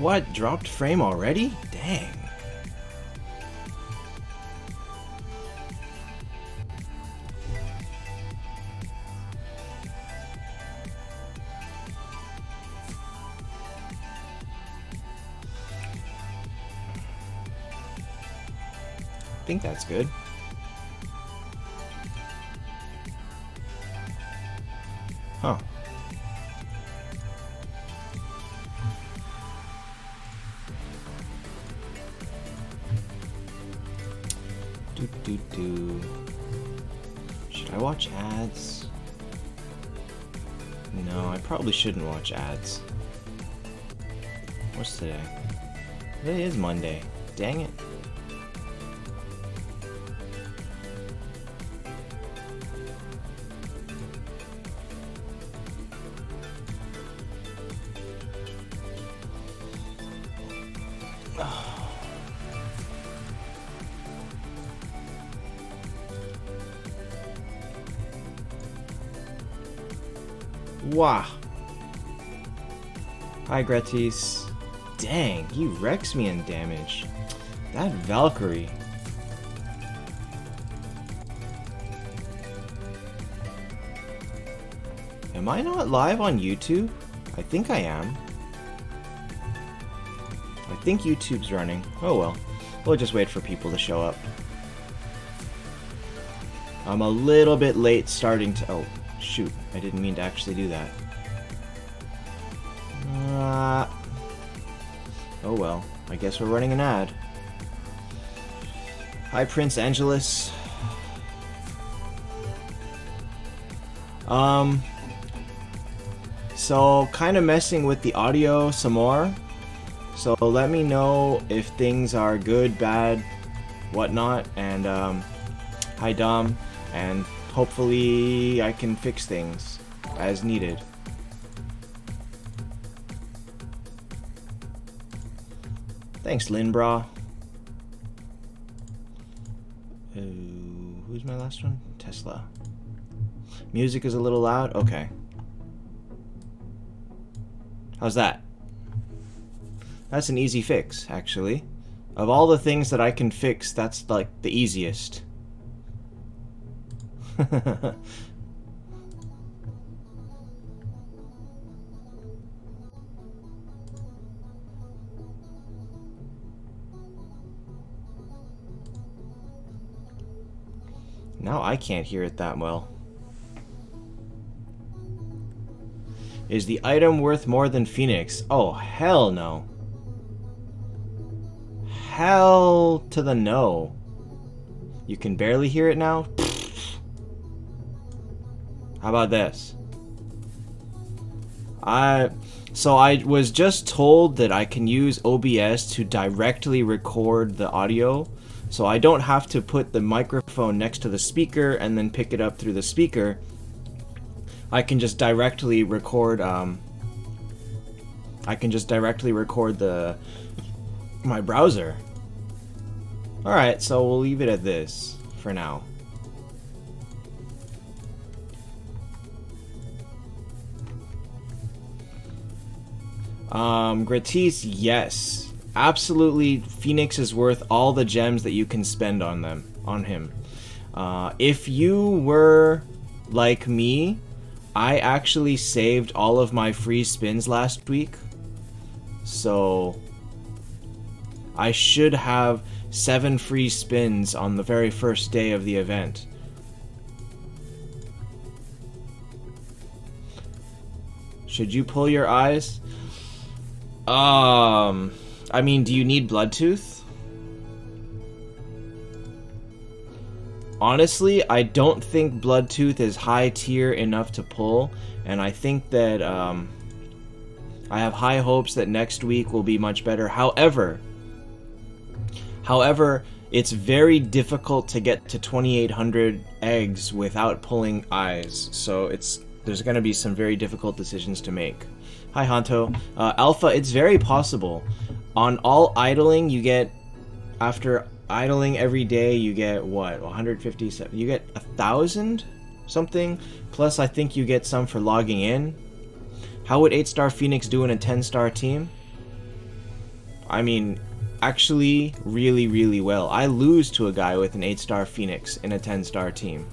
what? Dropped frame already? Dang. I think that's good. Huh. Should I watch ads? No, I probably shouldn't watch ads. What's today? It is Monday. Dang it. Wow. Hi, Gratis. Dang, he wrecks me in damage. That Valkyrie. Am I not live on YouTube? I think I am. I think YouTube's running. Oh well. We'll just wait for people to show up. I'm a little bit late starting to... Oh, shoot. I didn't mean to actually do that. Oh well. I guess we're running an ad. Hi, Prince Angelus. So, kind of messing with the audio some more. So, let me know if things are good, bad, whatnot. And, hi, Dom. And hopefully I can fix things as needed. Thanks, Linbra. Who's my last one? Tesla. Music is a little loud? Okay. How's that? That's an easy fix, actually. Of all the things that I can fix, that's like the easiest. Now I can't hear it that well. Is the item worth more than Phoenix? Oh, hell no. Hell to the no. You can barely hear it now? How about this? So I was just told that I can use OBS to directly record the audio. So I don't have to put the microphone next to the speaker and then pick it up through the speaker. I can just directly record my browser. Alright, so we'll leave it at this for now. Gratis, yes. Absolutely, Phoenix is worth all the gems that you can spend on him. If you were like me, I actually saved all of my free spins last week. So I should have 7 free spins on the very first day of the event. Should you pull your eyes? I mean, do you need Bloodtooth? Honestly, I don't think Bloodtooth is high tier enough to pull, and I think that I have high hopes that next week will be much better. However, it's very difficult to get to 2,800 eggs without pulling eyes, so there's going to be some very difficult decisions to make. Hi, Honto. Alpha, it's very possible. On all idling, you get, after idling every day, you get, what, 157? You get 1,000 something, plus I think you get some for logging in. How would 8-star Phoenix do in a 10-star team? I mean, actually really, really well. I lose to a guy with an 8-star Phoenix in a 10-star team.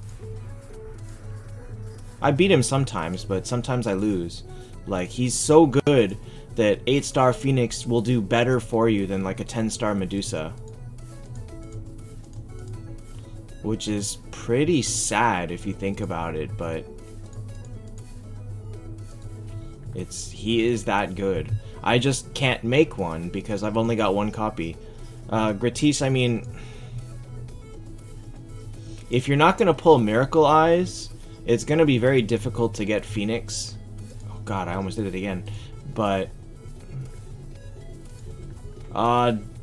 I beat him sometimes, but sometimes I lose. Like, he's so good that 8-star Phoenix will do better for you than like a 10-star Medusa. Which is pretty sad if you think about it, but he is that good. I just can't make one because I've only got one copy. Gratis, I mean, if you're not gonna pull Miracle Eyes, it's gonna be very difficult to get Phoenix. Oh god, I almost did it again. But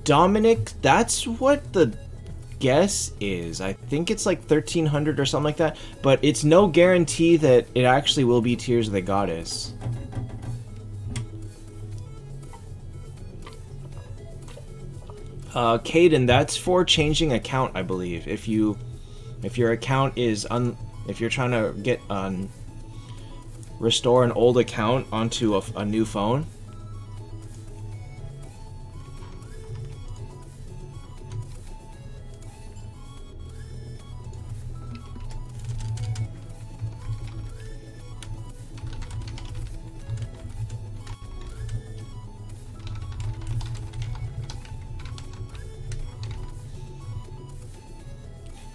Dominic, that's what the guess is. I think it's like 1300 or something like that, but it's no guarantee that it actually will be Tears of the Goddess. Caden, that's for changing account, I believe. If your account is if you're trying to get restore an old account onto a new phone.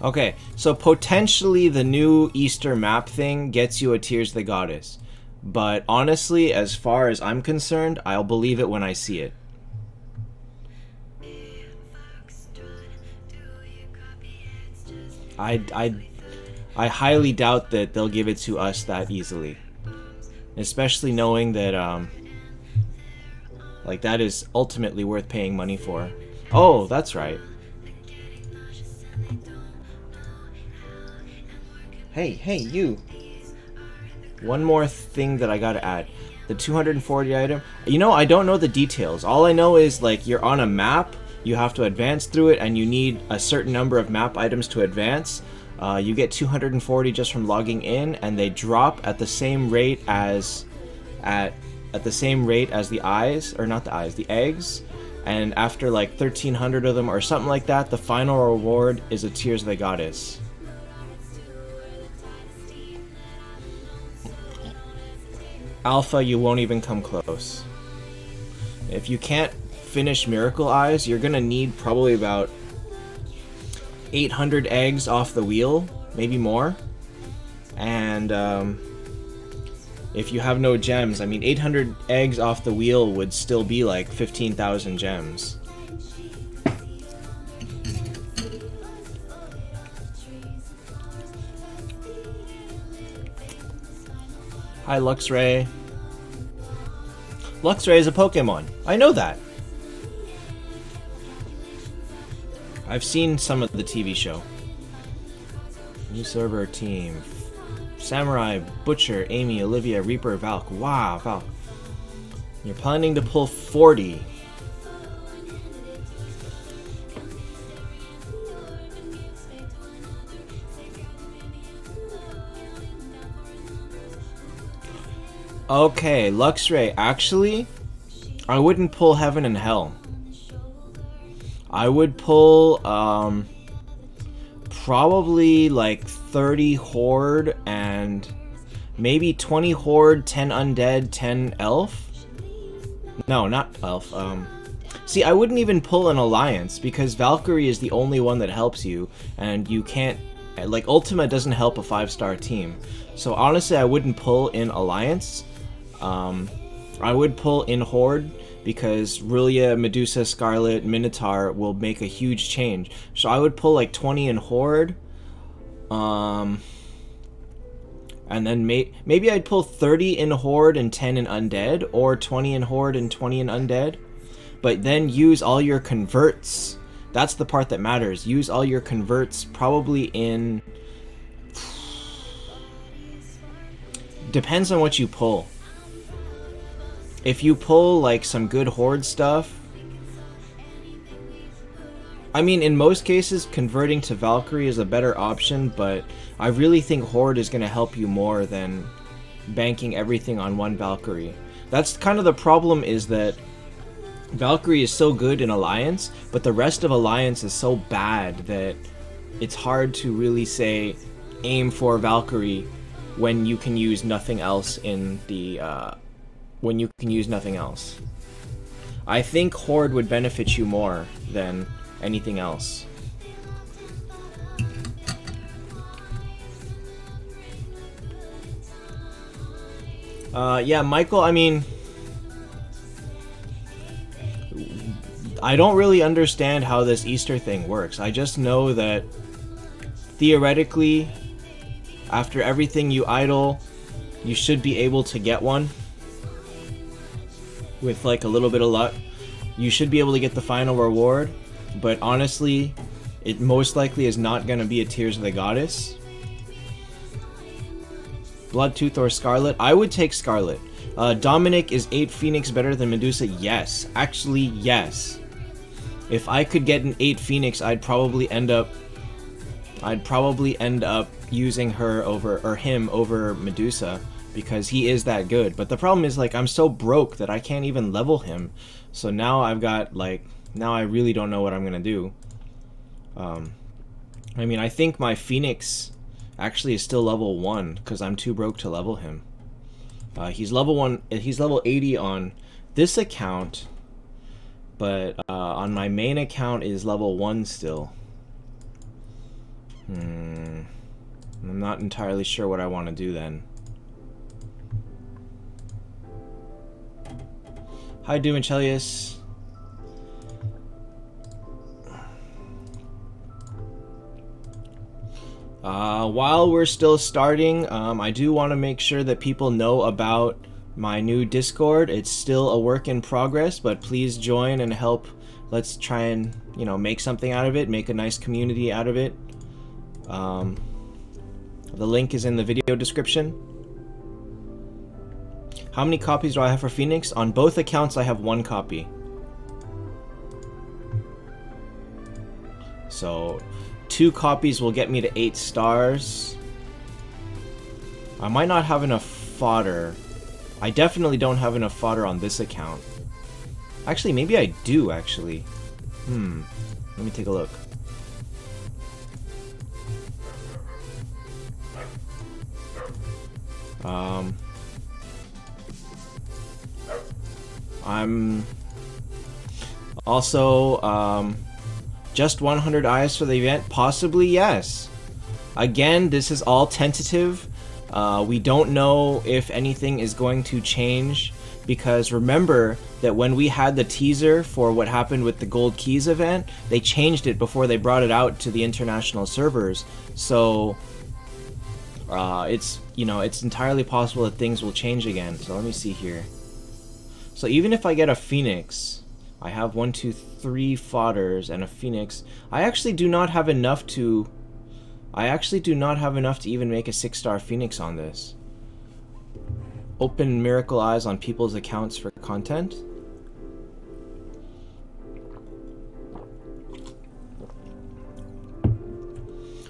Okay, so potentially the new Easter map thing gets you a Tears of the Goddess. But honestly, as far as I'm concerned, I'll believe it when I see it. I highly doubt that they'll give it to us that easily. Especially knowing that, like, that is ultimately worth paying money for. Oh, that's right. Hey, you. One more thing that I gotta add. The 240 item. You know, I don't know the details. All I know is, like, you're on a map, you have to advance through it, and you need a certain number of map items to advance. You get 240 just from logging in, and they drop at the same rate as... at the same rate as the eyes, or not the eyes, the eggs. And after, like, 1,300 of them, or something like that, the final reward is a Tears of the Goddess. Alpha, you won't even come close. If you can't finish Miracle Eyes, you're gonna need probably about 800 eggs off the wheel, maybe more. And if you have no gems, I mean, 800 eggs off the wheel would still be like 15,000 gems. Hi, Luxray. Luxray is a Pokemon. I know that. I've seen some of the TV show. New server team. Samurai, Butcher, Amy, Olivia, Reaper, Valk. Wow, Valk. You're planning to pull 40. Okay, Luxray, actually, I wouldn't pull Heaven and Hell. I would pull, probably like 30 Horde and maybe 20 Horde, 10 Undead, 10 Elf? No, not Elf, See, I wouldn't even pull an Alliance, because Valkyrie is the only one that helps you, and you can't... Like, Ultima doesn't help a 5-star team. So honestly, I wouldn't pull in Alliance. I would pull in Horde, because Rulia, Medusa, Scarlet, Minotaur will make a huge change. So I would pull like 20 in Horde. And then maybe I'd pull 30 in Horde and 10 in Undead, or 20 in Horde and 20 in Undead. But then use all your converts. That's the part that matters. Use all your converts probably in... Depends on what you pull. If you pull like some good Horde stuff, I mean, in most cases, converting to Valkyrie is a better option, but I really think Horde is going to help you more than banking everything on one Valkyrie. That's kind of the problem, is that Valkyrie is so good in Alliance, but the rest of Alliance is so bad that it's hard to really say aim for Valkyrie when you can use nothing else in the I think Horde would benefit you more than anything else. Yeah, Michael, I mean, I don't really understand how this Easter thing works. I just know that theoretically, after everything you idle, you should be able to get one. With like a little bit of luck, you should be able to get the final reward, but honestly, it most likely is not going to be a Tears of the Goddess. Bloodtooth or Scarlet? I would take Scarlet. Dominic, is 8 Phoenix better than Medusa? Yes. Actually, yes. If I could get an 8 Phoenix, I'd probably end up using her over, or him over Medusa, because he is that good. But the problem is, like, I'm so broke that I can't even level him. So now I've got, like, now I really don't know what I'm gonna do. I mean, I think my Phoenix actually is still level 1, because I'm too broke to level him. He's level 1, he's level 80 on this account, but on my main account is level 1 still. I'm not entirely sure what I want to do then. Hi, Doom and Chelius. While we're still starting, I do want to make sure that people know about my new Discord. It's still a work in progress, but please join and help. Let's try and, you know, make something out of it, make a nice community out of it. The link is in the video description. How many copies do I have for Phoenix? On both accounts, I have 1 copy. So 2 copies will get me to 8 stars. I might not have enough fodder. I definitely don't have enough fodder on this account. Actually, maybe I do, actually. Let me take a look. I'm also, just 100 eyes for the event? Possibly, yes. Again, this is all tentative. We don't know if anything is going to change, because remember that when we had the teaser for what happened with the Gold Keys event, they changed it before they brought it out to the international servers. So it's, you know, it's entirely possible that things will change again. So let me see here. So even if I get a Phoenix, I have 1, 2, 3 fodders and a Phoenix. I actually do not have enough to even make a 6-star Phoenix on this. Open Miracle Eyes on people's accounts for content.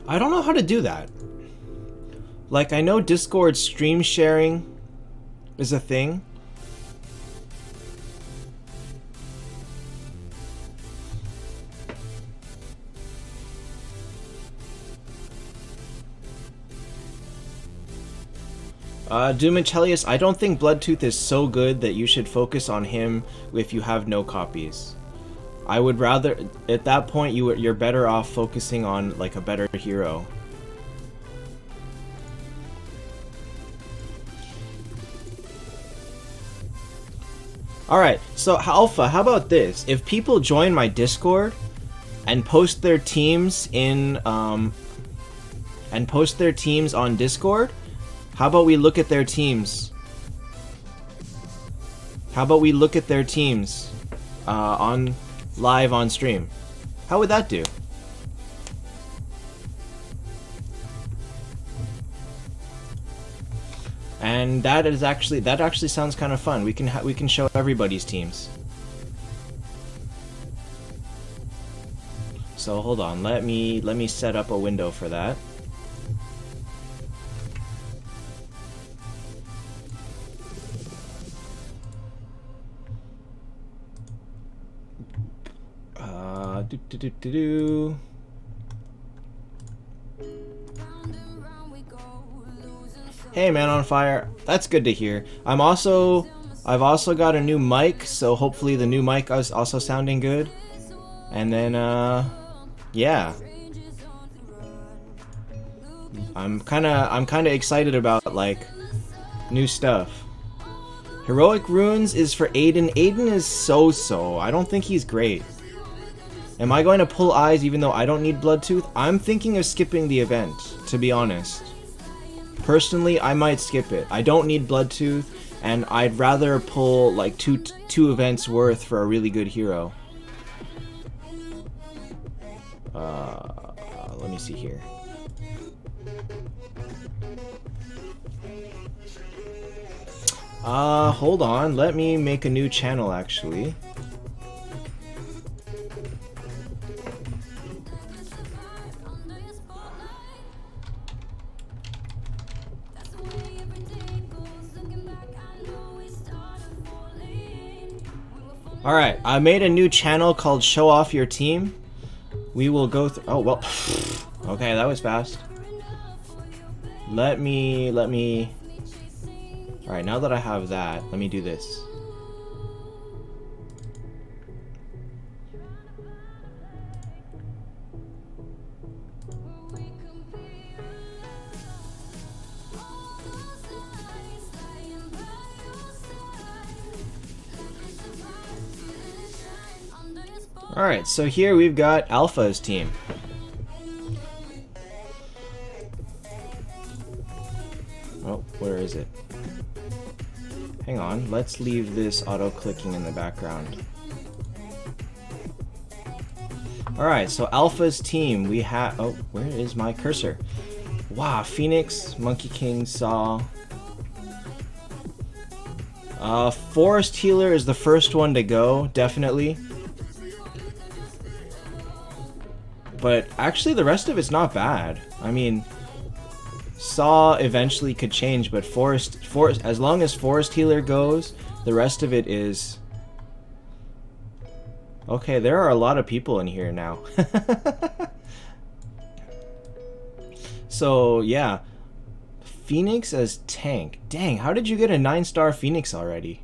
I don't know how to do that. Like, I know Discord stream sharing is a thing. Doom and Chelius, I don't think Bloodtooth is so good that you should focus on him if you have no copies. I would rather, at that point, you're better off focusing on, like, a better hero. Alright, so Alpha, how about this? If people join my Discord and post their teams in, on Discord, how about we look at their teams? How about we look at their teams on live on stream? How would that do? And that actually sounds kind of fun. We can show everybody's teams. So hold on, let me set up a window for that. Do, do, do, do, do. Hey, man on fire. That's good to hear. I've also got a new mic, so hopefully the new mic is also sounding good. And then, yeah. I'm kind of excited about, like, new stuff. Heroic Runes is for Aiden. Aiden is so-so. I don't think he's great. Am I going to pull eyes even though I don't need Bloodtooth? I'm thinking of skipping the event, to be honest. Personally, I might skip it. I don't need Bloodtooth, and I'd rather pull like two events worth for a really good hero. Let me see here. Hold on. Let me make a new channel, actually. Alright, I made a new channel called Show Off Your Team. We will go through... Oh, well... Okay, that was fast. Let me... Alright, now that I have that, let me do this. Alright, so here we've got Alpha's team. Oh, where is it? Hang on, let's leave this auto-clicking in the background. Alright, so Alpha's team, we have... Oh, where is my cursor? Wow, Phoenix, Monkey King, Saw. Forest Healer is the first one to go, definitely. But actually the rest of it's not bad. I mean, Saw eventually could change, but Forest, as long as Forest Healer goes, the rest of it is... Okay, there are a lot of people in here now. So, yeah. Phoenix as tank. Dang, how did you get a 9-star Phoenix already?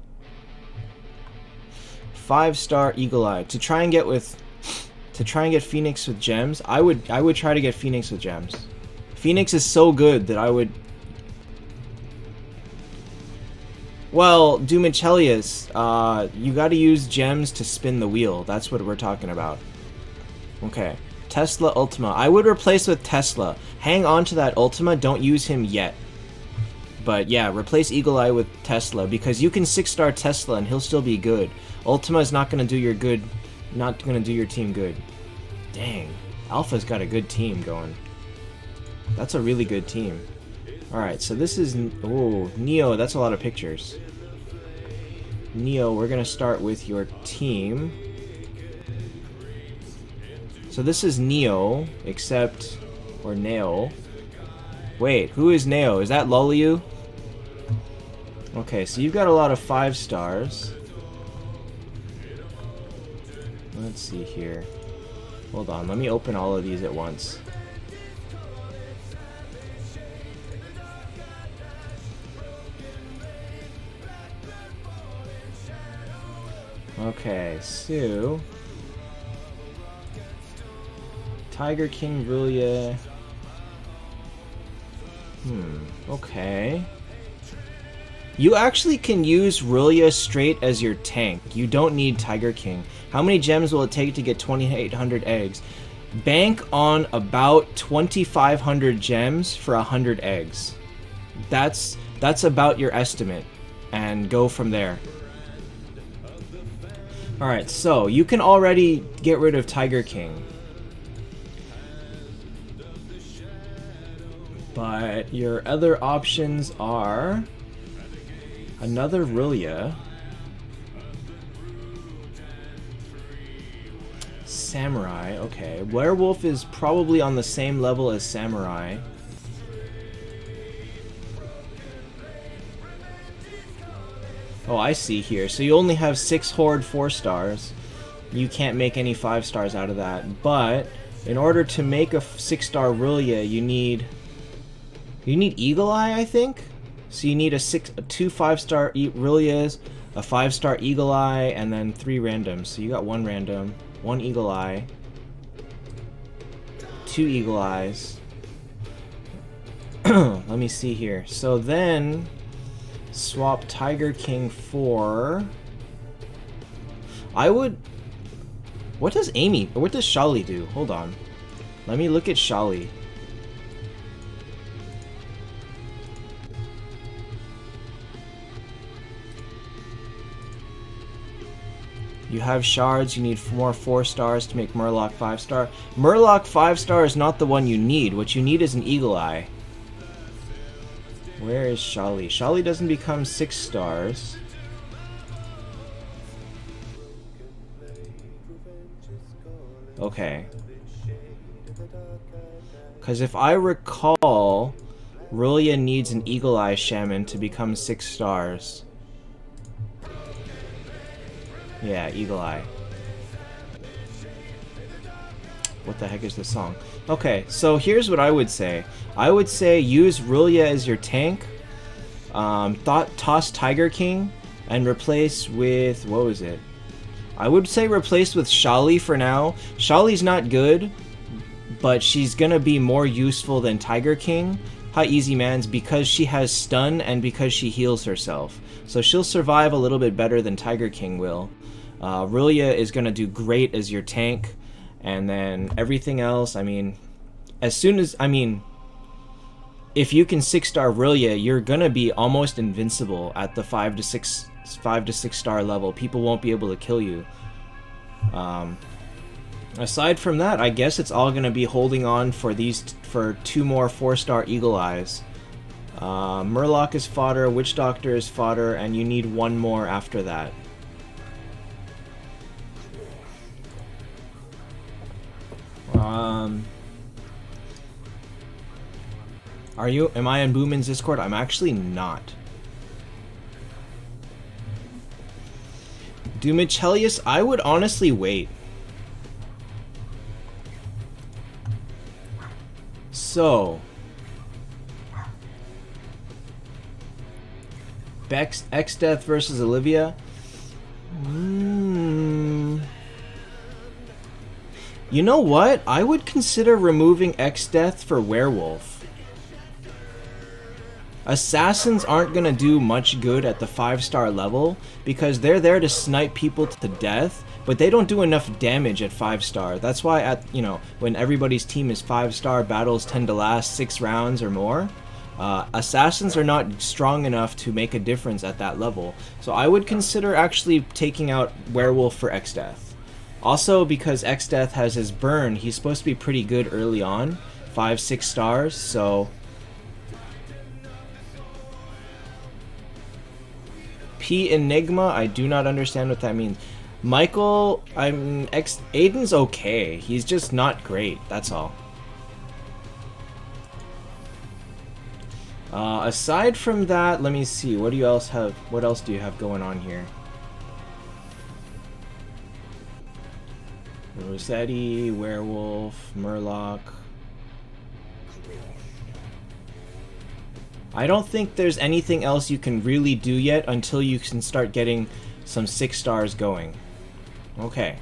5-star Eagle Eye. To try and get Phoenix with gems, I would try to get Phoenix with gems. Phoenix is so good that I would... Well, Dumichelius, you gotta use gems to spin the wheel. That's what we're talking about. Okay. Tesla Ultima. I would replace with Tesla. Hang on to that Ultima, don't use him yet. But yeah, replace Eagle Eye with Tesla, because you can 6-star Tesla and he'll still be good. Ultima is not gonna do your team good. Dang, Alpha's got a good team going. That's a really good team. Alright, so this is... Oh, Neo, that's a lot of pictures. Neo, we're gonna start with your team. So this is Neo, except... Or Neo. Wait, who is Neo? Is that Loliu? Okay, so you've got a lot of 5-stars. Let's see here. Hold on, let me open all of these at once. Okay, so... Tiger King, Rulia... okay. You actually can use Rulia straight as your tank. You don't need Tiger King. How many gems will it take to get 2,800 eggs? Bank on about 2,500 gems for 100 eggs. That's about your estimate. And go from there. Alright, so you can already get rid of Tiger King. But your other options are another Rulia, Samurai, okay. Werewolf is probably on the same level as Samurai. Oh, I see here. So you only have 6 Horde 4-stars. you can't make any 5 stars out of that. But in order to make a 6-star Rillia, you need Eagle Eye, I think. So you need 2 5-star Rillias, a 5-star Eagle Eye, and then 3 randoms. So you got 1 random, 1 Eagle Eye, 2 Eagle Eyes. Let me see here. So then swap Tiger King for... I would... What does Shali do? Hold on. Let me look at Shali. You have shards, you need more 4 stars to make Murloc 5-star. Murloc 5-star is not the one you need. What you need is an Eagle Eye. Where is Shali? Shali doesn't become 6 stars. Okay. Because if I recall, Rillia needs an Eagle Eye Shaman to become 6 stars. Yeah, Eagle Eye. What the heck is this song? Okay, so here's what I would say. I would say use Rillia as your tank. Toss Tiger King and replace with... What was it? I would say replace with Shali for now. Shali's not good, but she's gonna be more useful than Tiger King. Hi, Easy Mans, because she has stun and because she heals herself. So she'll survive a little bit better than Tiger King will. Rillia is gonna do great as your tank, and then everything else, I mean, if you can 6-star Rillia, you're gonna be almost invincible at the 5 to 6 star level. People won't be able to kill you. Aside from that, I guess it's all gonna be holding on for 2 more 4-star Eagle Eyes. Murloc is fodder, Witch Doctor is fodder, and you need 1 more after that. Am I on Boomin's Discord? I'm actually not. Dumichelius, I would honestly wait. So, X-Death versus Olivia. You know what? I would consider removing X-Death for Werewolf. Assassins aren't gonna do much good at the 5-star level because they're there to snipe people to death, but they don't do enough damage at 5-star. That's why when everybody's team is 5-star, battles tend to last 6 rounds or more. Assassins are not strong enough to make a difference at that level. So I would consider actually taking out Werewolf for X-Death. Also, because X-Death has his burn, he's supposed to be pretty good early on. 5-6 stars, so... P Enigma, I do not understand what that means. Michael, Aiden's okay. He's just not great, that's all. Aside from that, let me see. What else do you have going on here? Rossetti, Werewolf, Murloc. I don't think there's anything else you can really do yet until you can start getting some 6 stars going. Okay.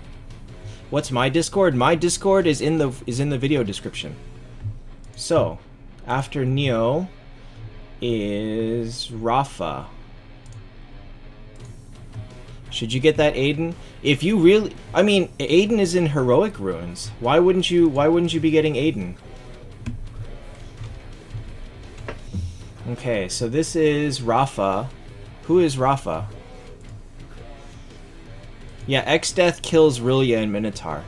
What's my Discord? My Discord is in the video description. So, after Neo is Rafa. Should you get that, Aiden? If you really, Aiden is in Heroic Ruins. Why wouldn't you be getting Aiden? Okay, so this is Rafa. Who is Rafa? Yeah, X-Death kills Rillia and Minotaur.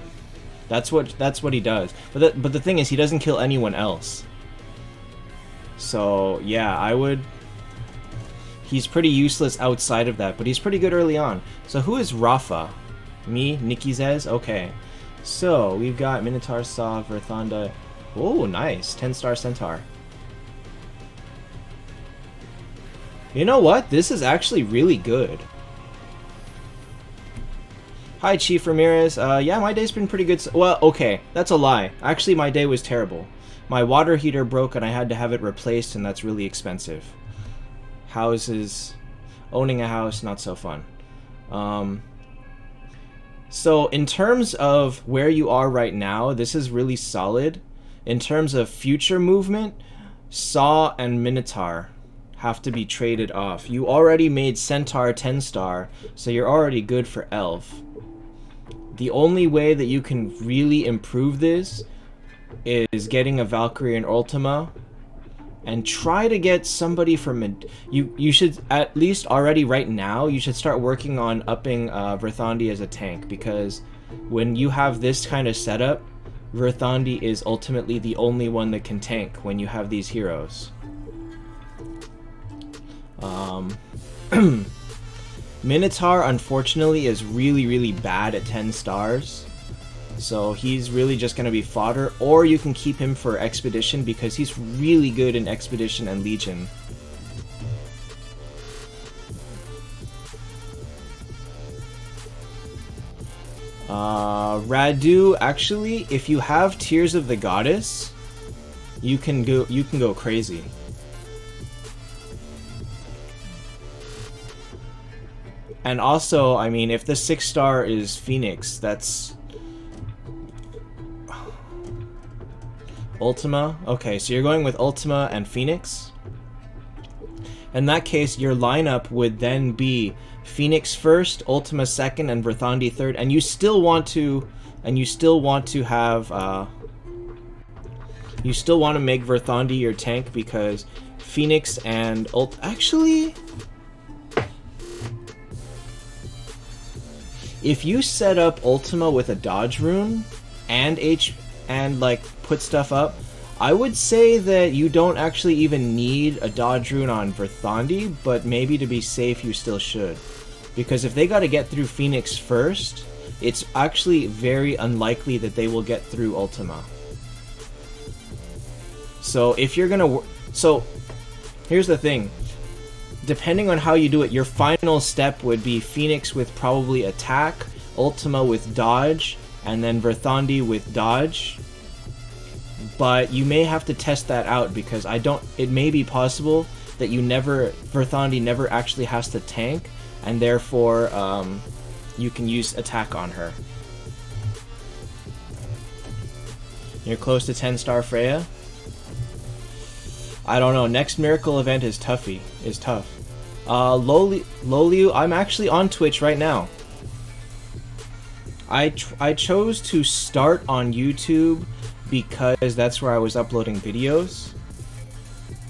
That's what he does. But the thing is, he doesn't kill anyone else. So yeah, he's pretty useless outside of that, but he's pretty good early on. So who is Rafa? Me, Nicky Zez? Okay. So we've got Minotaur, Saw, Verthonda. Oh, nice. 10-star Centaur. You know what? This is actually really good. Hi, Chief Ramirez. Yeah, my day's been pretty good. Well, okay, that's a lie. Actually, my day was terrible. My water heater broke and I had to have it replaced, and that's really expensive. Houses, owning a house, not so fun. So in terms of where you are right now, this is really solid. In terms of future movement, Saw and Minotaur have to be traded off. You already made Centaur 10-star, so you're already good for Elf. The only way that you can really improve this is getting a Valkyrie and Ultima, and try to get somebody from you should at least already right now you should start working on upping Verthandi as a tank, because when you have this kind of setup, Verthandi is ultimately the only one that can tank when you have these heroes. Minotaur unfortunately is really bad at 10 stars. So he's really just going to be fodder, or you can keep him for Expedition because he's really good in Expedition and Legion. Radu, actually, if you have Tears of the Goddess, you can go crazy. And also, I mean, if the 6-star is Phoenix, that's Ultima? Okay, so you're going with Ultima and Phoenix? In that case, your lineup would then be Phoenix first, Ultima second, and Verthandi third, and you still want to have you still want to make Verthandi your tank, because Phoenix and actually, if you set up Ultima with a dodge rune and like put stuff up, I would say that you don't actually even need a dodge rune on Verthandi, but maybe to be safe you still should. Because if they gotta get through Phoenix first, it's actually very unlikely that they will get through Ultima. So if you're gonna... So, here's the thing. Depending on how you do it, your final step would be Phoenix with probably attack, Ultima with dodge, and then Verthandi with dodge. But you may have to test that out, because it may be possible that Verthandi never actually has to tank, and therefore you can use attack on her. You're close to 10-star Freya? I don't know. Next miracle event is tough. Loliu, I'm actually on Twitch right now. I chose to start on YouTube because that's where I was uploading videos.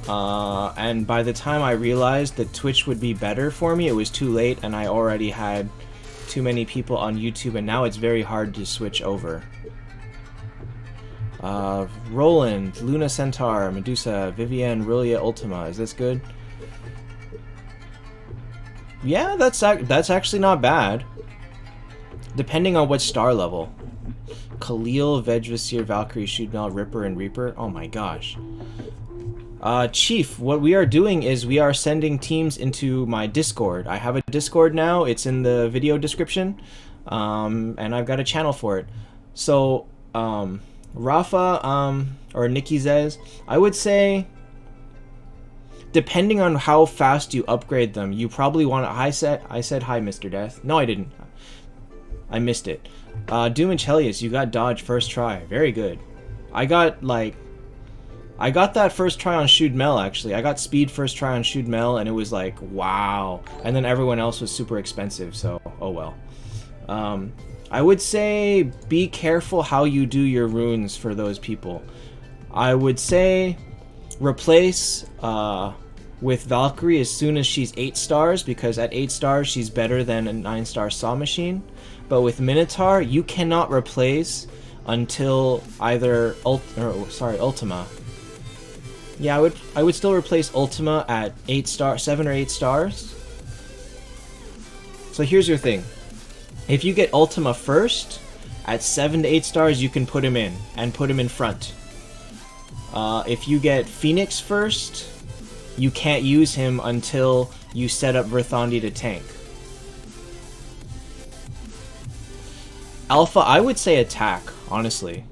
And by the time I realized that Twitch would be better for me, it was too late, and I already had too many people on YouTube, and now it's very hard to switch over. Roland, Luna Centaur, Medusa, Vivienne, Rillia, Ultima. Is this good? Yeah, that's actually not bad. Depending on what star level. Khalil, Vegvasir, Valkyrie, Shootmel, Ripper, and Reaper. Oh my gosh. Chief, what we are doing is we are sending teams into my Discord. I have a Discord now. It's in the video description. And I've got a channel for it. So, Rafa, or Michi Je, I would say, depending on how fast you upgrade them, you probably want to... I said hi, Mr. Death. No, I didn't. I missed it. Doom and Chelius, you got dodge first try. Very good. I got that first try on Shootmel, actually. I got speed first try on Shootmel, and it was like, wow. And then everyone else was super expensive, so oh well. I would say be careful how you do your runes for those people. I would say replace with Valkyrie as soon as she's 8 stars, because at 8 stars she's better than a 9-star Saw Machine. But with Minotaur, you cannot replace until either Ultima. Yeah, I would still replace Ultima at 7 or 8 stars. So here's your thing. If you get Ultima first, at 7 to 8 stars you can put him in, and put him in front. If you get Phoenix first, you can't use him until you set up Verthandi to tank. Alpha, I would say attack, honestly.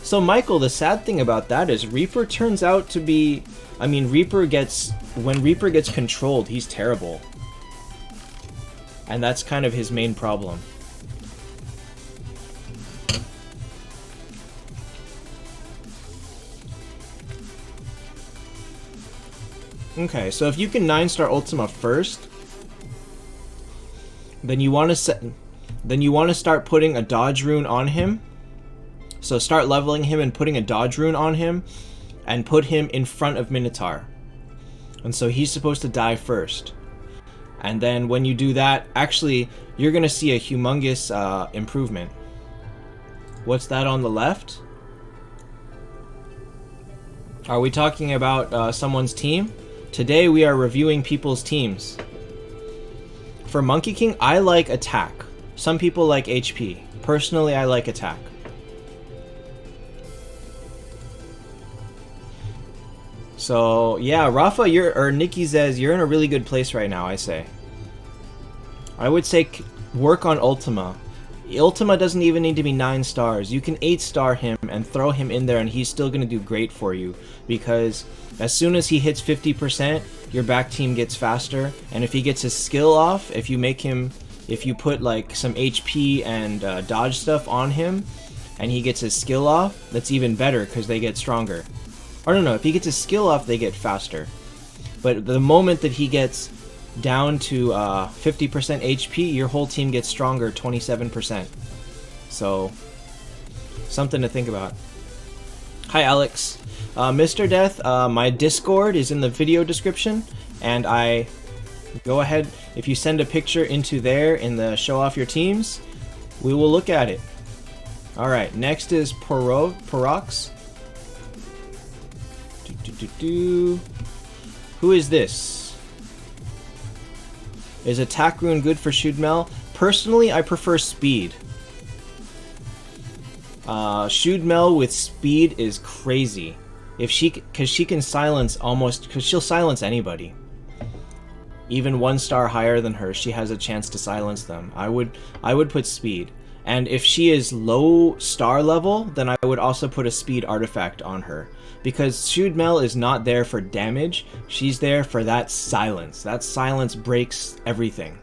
So Michael, the sad thing about that is Reaper turns out to be... I mean, when Reaper gets controlled, he's terrible. And that's kind of his main problem. Okay, so if you can 9-star Ultima first, then you want to start putting a dodge rune on him. So start leveling him and putting a dodge rune on him, and put him in front of Minotaur. And so he's supposed to die first. And then when you do that, actually, you're gonna see a humongous improvement. What's that on the left? Are we talking about someone's team? Today we are reviewing people's teams. For Monkey King, I like attack. Some people like HP. Personally, I like attack. So, yeah, Rafa, or Nikki says, you're in a really good place right now, I say. I would say work on Ultima. Ultima doesn't even need to be 9 stars. You can 8-star him and throw him in there and he's still going to do great for you. Because as soon as he hits 50%, your back team gets faster. And if he gets his skill off, if you put like some HP and dodge stuff on him, and he gets his skill off, that's even better because they get stronger. Or no, if he gets his skill off, they get faster. But the moment that he gets down to 50% HP, your whole team gets stronger 27%. So, something to think about. Hi, Alex. Mr. Death, my Discord is in the video description, and go ahead, if you send a picture into there in the show off your teams, we will look at it. Alright, next is Porox. Who is this? Is attack rune good for Shudmel? Personally, I prefer speed. Shudmel with speed is crazy. Because she can silence because she'll silence anybody. Even 1 star higher than her, she has a chance to silence them. I would put speed. And if she is low star level, then I would also put a speed artifact on her. Because Shudmel is not there for damage, she's there for that silence. That silence breaks everything.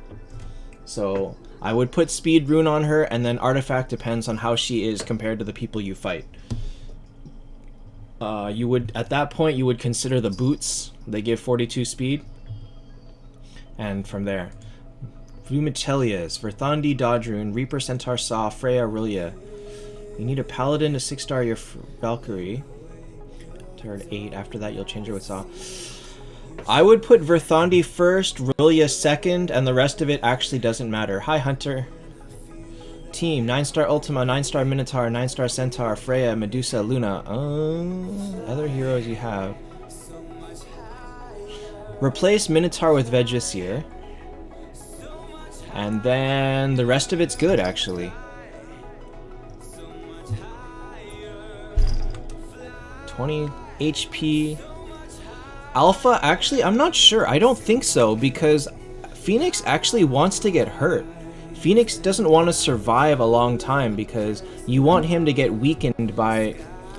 So I would put speed rune on her, and then artifact depends on how she is compared to the people you fight. At that point, you would consider the boots. They give 42 speed. And from there. Vumitellias, Verthandi, Dodge Rune, Reaper, Centaur, Saw, Freya, Aurelia. You need a Paladin to 6-star your Valkyrie. Turn 8. After that, you'll change her with Saw. I would put Verthandi first, Aurelia second, and the rest of it actually doesn't matter. Hi, Hunter. Team, 9-star Ultima, 9-star Minotaur, 9-star Centaur, Freya, Medusa, Luna. Other heroes you have. Replace Minotaur with Vegvisir. And then the rest of it's good, actually. 20 HP. Alpha, actually, I'm not sure. I don't think so, because Phoenix actually wants to get hurt. Phoenix doesn't want to survive a long time because you want him to get weakened by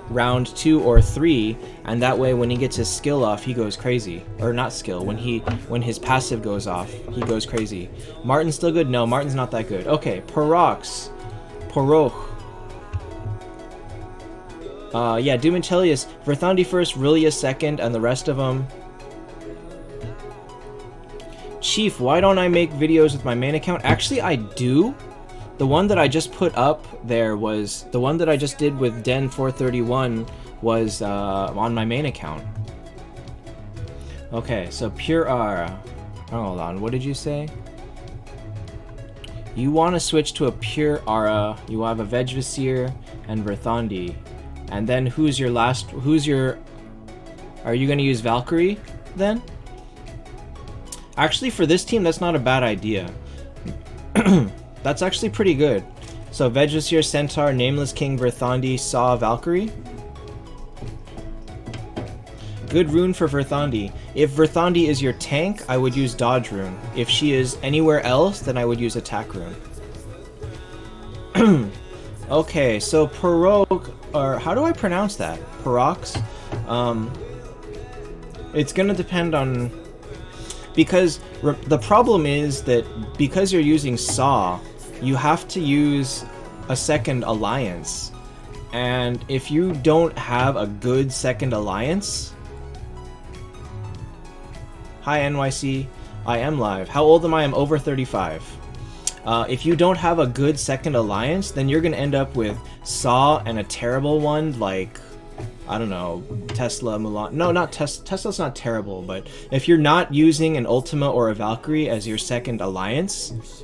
round 2 or 3, and that way when he gets his skill off, he goes crazy. Or not skill, when his passive goes off, he goes crazy. Martin's still good? No, Martin's not that good. Okay, Poroch. Yeah, Dumitelius, Verthandi first, Rilia second, and the rest of them. Chief, why don't I make videos with my main account? Actually, I do. The one that I just put up there was... The one that I just did with Den431 was on my main account. Okay, so Pure Aura. Hold on, what did you say? You want to switch to a Pure Aura. You have a Vegvisir and Verthandi. And then who's your last... Are you going to use Valkyrie then? Actually, for this team, that's not a bad idea. That's actually pretty good. So, Vegvisir, Centaur, Nameless King, Verthandi, Saw, Valkyrie. Good rune for Verthandi. If Verthandi is your tank, I would use Dodge Rune. If she is anywhere else, then I would use Attack Rune. Okay, so Parok, or how do I pronounce that? Parox? It's gonna depend on... Because the problem is that because you're using Saw, you have to use a second alliance. And if you don't have a good second alliance... Hi NYC, I am live. How old am I? I'm over 35. If you don't have a good second alliance, then you're gonna end up with Saw and a terrible one like, I don't know, Tesla, Mulan. No, not Tesla's not terrible, but if you're not using an Ultima or a Valkyrie as your second alliance,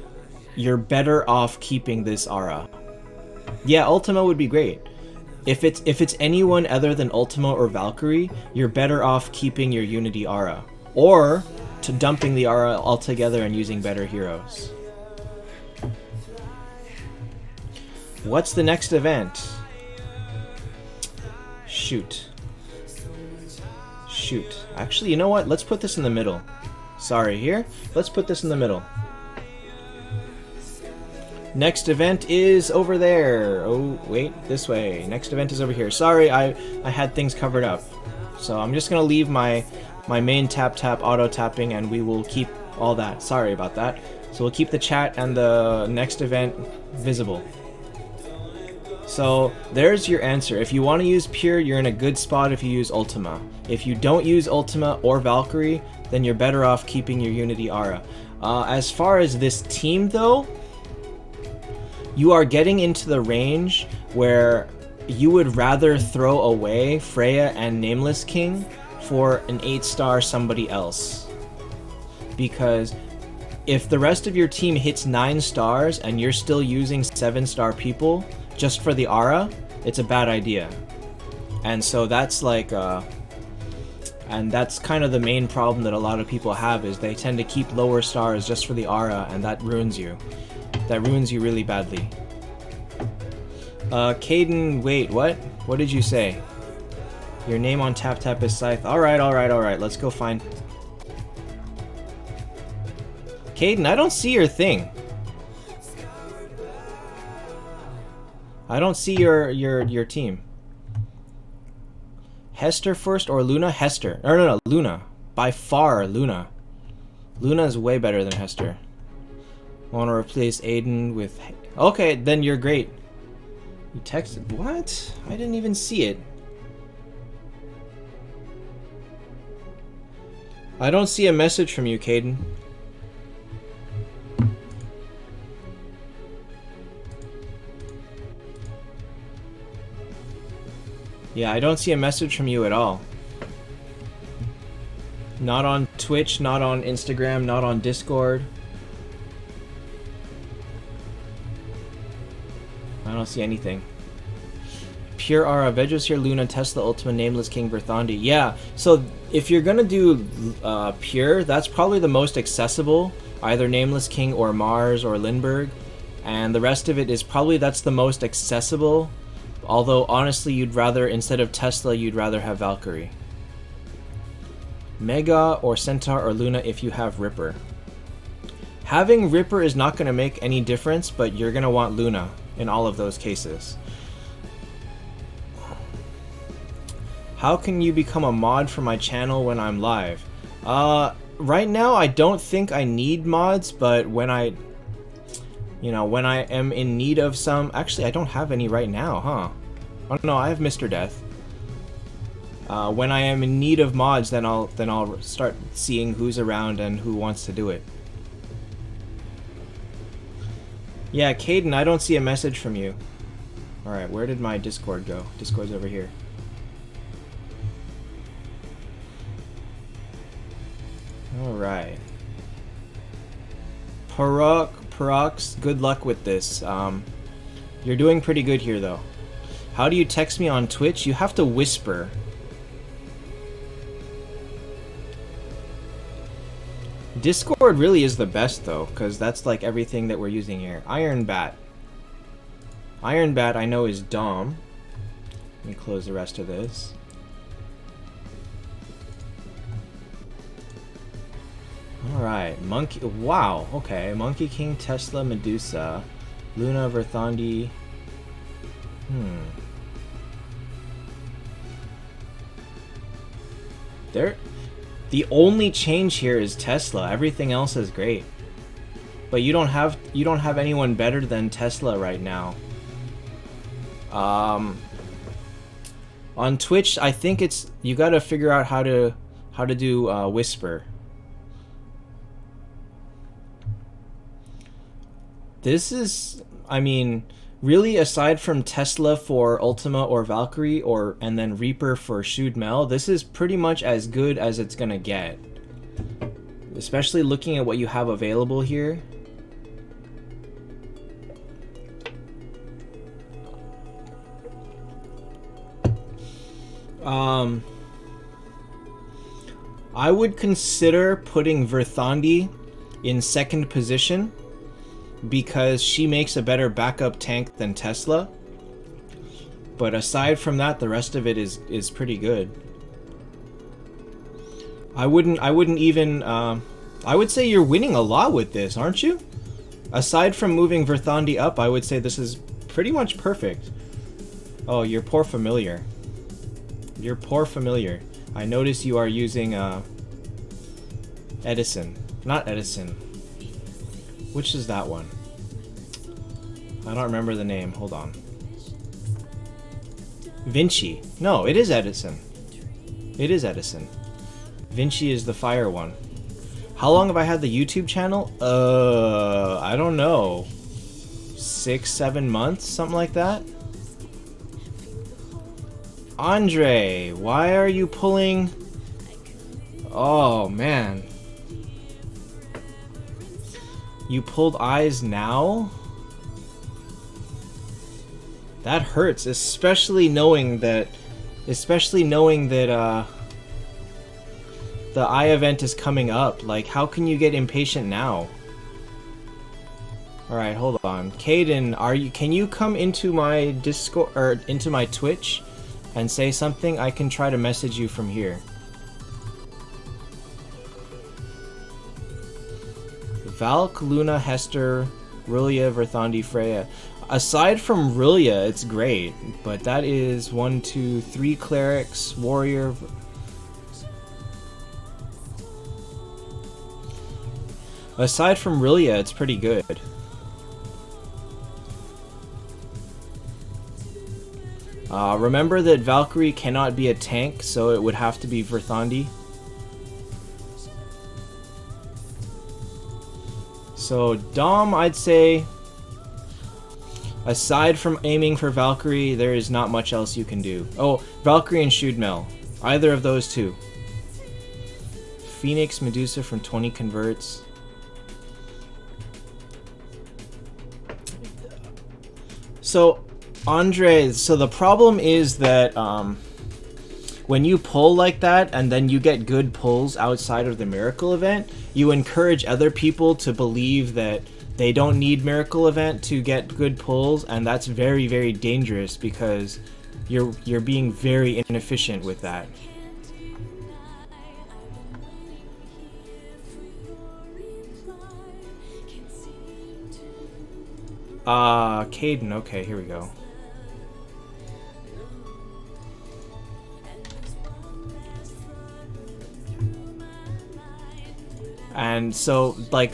you're better off keeping this Aura. Yeah, Ultima would be great. If it's anyone other than Ultima or Valkyrie, you're better off keeping your Unity Aura. Or to dumping the Aura altogether and using better heroes. What's the next event? Shoot. Actually, you know what? Let's put this in the middle. Sorry, here. Let's put this in the middle. Next event is over there. Oh, wait, this way. Next event is over here. Sorry, I had things covered up. So I'm just gonna leave my main tap auto tapping and we will keep all that. Sorry about that. So we'll keep the chat and the next event visible. So there's your answer. If you want to use Pure, you're in a good spot if you use Ultima. If you don't use Ultima or Valkyrie, then you're better off keeping your Unity Aura. As far as this team though, you are getting into the range where you would rather throw away Freya and Nameless King for an 8-star somebody else. Because if the rest of your team hits 9 stars and you're still using 7-star people just for the Aura, it's a bad idea. And so that's like, and that's kind of the main problem that a lot of people have, is they tend to keep lower stars just for the Aura, and that ruins you. That ruins you really badly. Caden, wait, what? What did you say? Your name on TapTap is Scythe. Alright, let's go find... Caden, I don't see your thing. I don't see your team. Hester first or Luna? Hester. No, Luna. By far, Luna. Luna is way better than Hester. I want to replace Aiden with... Okay, then you're great. You texted... What? I didn't even see it. I don't see a message from you, Caden. Yeah, I don't see a message from you at all. Not on Twitch, not on Instagram, not on Discord. I don't see anything. Pure Aura, Vegosir, Luna, Tesla, Ultima, Nameless King, Verthandi. Yeah, so if you're gonna do Pure, that's probably the most accessible. Either Nameless King or Mars or Lindbergh. And the rest of it is probably, that's the most accessible. Although, honestly, you'd rather, instead of Tesla, you'd rather have Valkyrie. Mega or Centaur or Luna if you have Ripper. Having Ripper is not going to make any difference, but you're going to want Luna in all of those cases. How can you become a mod for my channel when I'm live? Right now, I don't think I need mods, but when I... You know, when I am in need of some... Actually, I don't have any right now, huh? Oh no, I have Mr. Death. When I am in need of mods, then I'll start seeing who's around and who wants to do it. Yeah, Caden, I don't see a message from you. Alright, where did my Discord go? Discord's over here. Alright. Parox, good luck with this. You're doing pretty good here, though. How do you text me on Twitch? You have to whisper. Discord really is the best, though, because that's like everything that we're using here. Iron Bat. Iron Bat, I know, is Dom. Let me close the rest of this. Alright, Monkey... Wow, okay. Monkey King, Tesla, Medusa, Luna, Verthandi... The only change here is Tesla. Everything else is great. But you don't have anyone better than Tesla right now. On Twitch, I think you gotta figure out how to do Whisper. This is, I mean, really, aside from Tesla for Ultima or Valkyrie, and then Reaper for Shude Mel, this is pretty much as good as it's gonna get. Especially looking at what you have available here. I would consider putting Verthandi in second position, because she makes a better backup tank than Tesla. But aside from that, the rest of it is pretty good. I wouldn't even I would say you're winning a lot with this, aren't you? Aside from moving Verthandi up, I would say this is pretty much perfect. Oh, your poor familiar. Your poor familiar. I notice you are using Edison. Not Edison. Which is that one? I don't remember the name. Hold on. Vinci. No, it is Edison. It is Edison. Vinci is the fire one. How long have I had the YouTube channel? I don't know. 6-7 months? Something like that? Andre, why are you pulling... Oh, man. You pulled eyes now? That hurts, especially knowing that the eye event is coming up. Like, how can you get impatient now? Alright, hold on. Caden, can you come into my Discord or into my Twitch and say something? I can try to message you from here. Valk, Luna, Hester, Rillia, Verthandi, Freya. Aside from Rillia, it's great, but that is 1, 2, 3 clerics, warrior. Aside from Rillia, it's pretty good. Remember that Valkyrie cannot be a tank, so it would have to be Verthandi. So Dom, I'd say, aside from aiming for Valkyrie, there is not much else you can do. Oh, Valkyrie and Shude Mel. Either of those two. Phoenix, Medusa from 20 converts. So, Andre, so the problem is that when you pull like that and then you get good pulls outside of the miracle event, you encourage other people to believe that they don't need miracle event to get good pulls, and that's very, very dangerous because you're being very inefficient with that. Caden, okay, here we go. And so, like,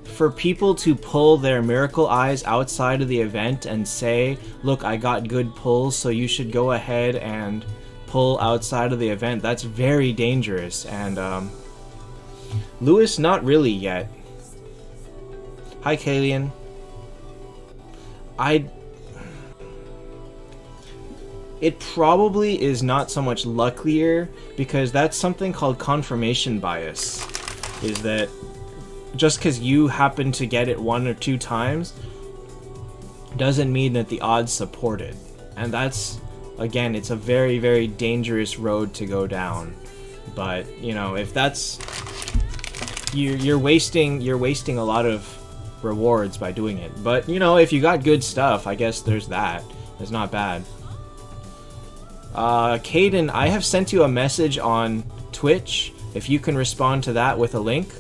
for people to pull their miracle eyes outside of the event and say, look, I got good pulls, so you should go ahead and pull outside of the event, that's very dangerous. And Lewis, not really yet. Hi, Kalian. It probably is not so much luckier, because that's something called confirmation bias. Is that just because you happen to get it 1 or 2 times doesn't mean that the odds support it. And that's, again, it's a very, very dangerous road to go down. But, you know, if that's... You're wasting a lot of rewards by doing it. But, you know, if you got good stuff, I guess there's that. It's not bad. Caden, I have sent you a message on Twitch. If you can respond to that with a link.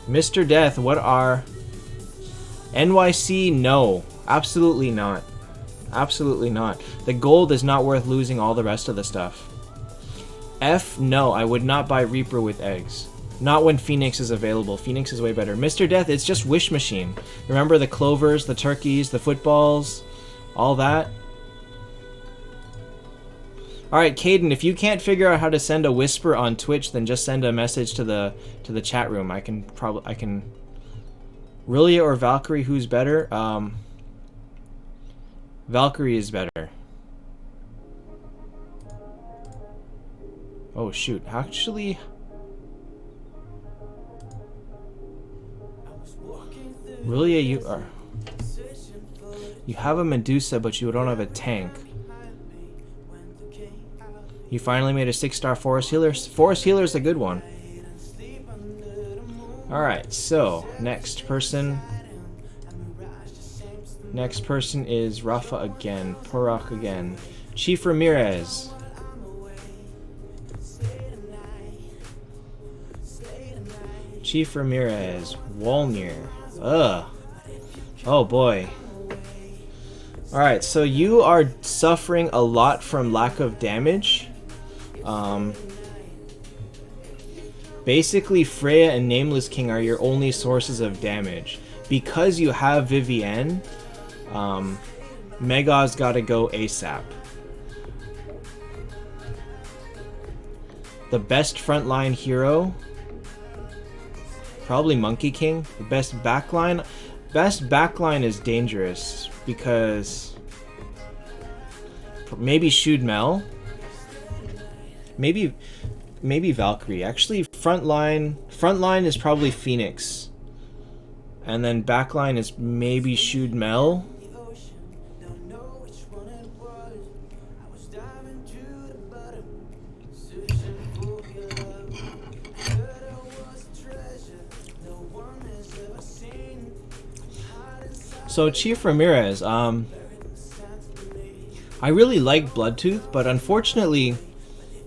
Mr. Death, what are... NYC, no. Absolutely not. Absolutely not. The gold is not worth losing all the rest of the stuff. F, no. I would not buy Reaper with eggs. Not when Phoenix is available. Phoenix is way better. Mr. Death, it's just Wish Machine. Remember the clovers, the turkeys, the footballs, all that? Alright, Caden, if you can't figure out how to send a whisper on Twitch, then just send a message to the chat room. I can... Rillia or Valkyrie, who's better? Valkyrie is better. Oh shoot, actually... Rillia, you have a Medusa, but you don't have a tank. You finally made a 6-star Forest Healer. Forest Healer is a good one. Alright, so, next person. Next person is Rafa again. Porok again. Chief Ramirez. Chief Ramirez. Walnir. Ugh. Oh boy. Alright, so you are suffering a lot from lack of damage. Basically, Freya and Nameless King are your only sources of damage. Because you have Vivienne, Mega's gotta go ASAP. The best frontline hero? Probably Monkey King. The best backline? Best backline is dangerous because... Maybe Shudmel. Maybe Valkyrie. Actually, frontline is probably Phoenix. And then backline is maybe Shudmel. So Chief Ramirez, I really like Bloodtooth, but unfortunately,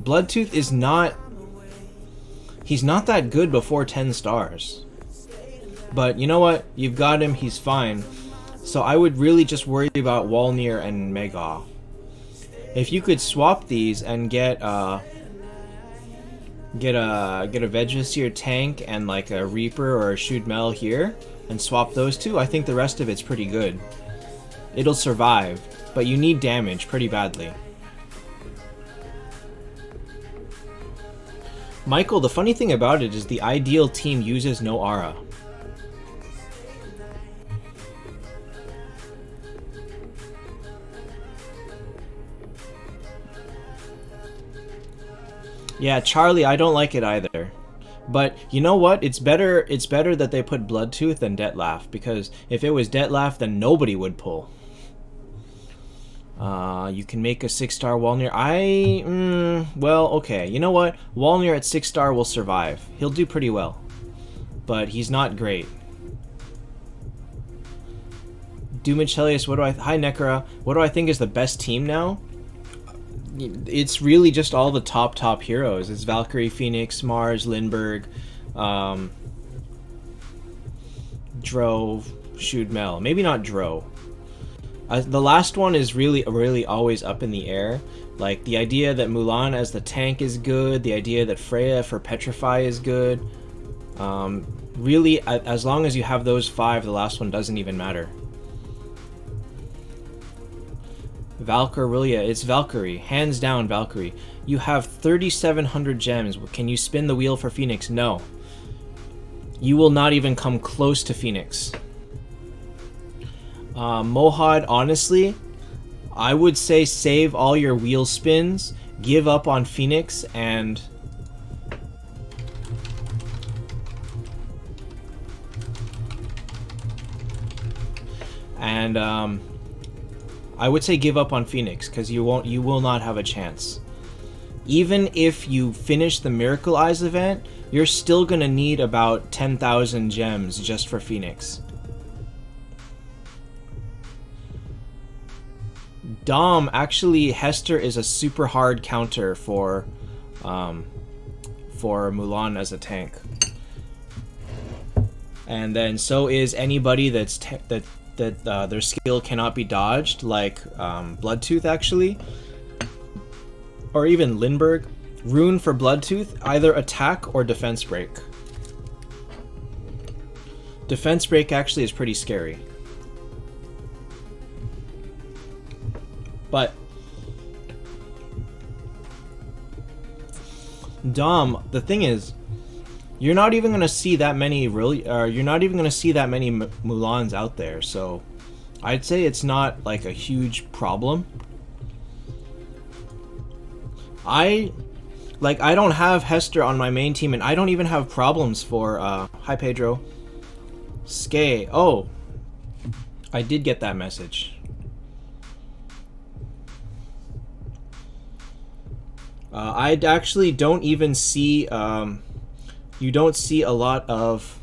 Bloodtooth is not... He's not that good before 10 stars. But you know what? You've got him, he's fine. So I would really just worry about Walnir and Mega. If you could swap these and get a Veggiseer tank and like a Reaper or a Shudmel here, and swap those two, I think the rest of it's pretty good. It'll survive, but you need damage pretty badly. Michael, the funny thing about it is the ideal team uses no aura. Yeah, Charlie, I don't like it either. But you know what? It's better that they put Bloodtooth than Dettlaff, because if it was Dettlaff, then nobody would pull. You can make a 6-star Walnir. Well, okay. You know what? Walnir at 6-star will survive. He'll do pretty well. But he's not great. Doomachelius, hi Necra. What do I think is the best team now? It's really just all the top heroes. It's Valkyrie, Phoenix, Mars, Lindbergh, Dro, Shudmel. Maybe not Dro. The last one is really always up in the air. Like, the idea that Mulan as the tank is good, the idea that Freya for Petrify is good. Really, as long as you have those 5, the last one doesn't even matter. Valkyria, it's Valkyrie. Hands down, Valkyrie. You have 3,700 gems. Can you spin the wheel for Phoenix? No. You will not even come close to Phoenix. Mohad, honestly, I would say save all your wheel spins, give up on Phoenix, and... I would say give up on Phoenix, because you will not have a chance. Even if you finish the Miracle Eyes event, you're still gonna need about 10,000 gems just for Phoenix. Dom, actually, Hester is a super hard counter for Mulan as a tank. And then so is anybody that their skill cannot be dodged, like Bloodtooth actually, or even Lindbergh. Rune for Bloodtooth, either attack or defense break. Defense break actually is pretty scary. But Dom, the thing is, you're not even gonna see that many you're not even gonna see that many Mulans out there, so I'd say it's not like a huge problem. I don't have Hester on my main team, and I don't even have problems for hi Pedro. Skay. Oh, I did get that message. I actually don't even see you don't see a lot of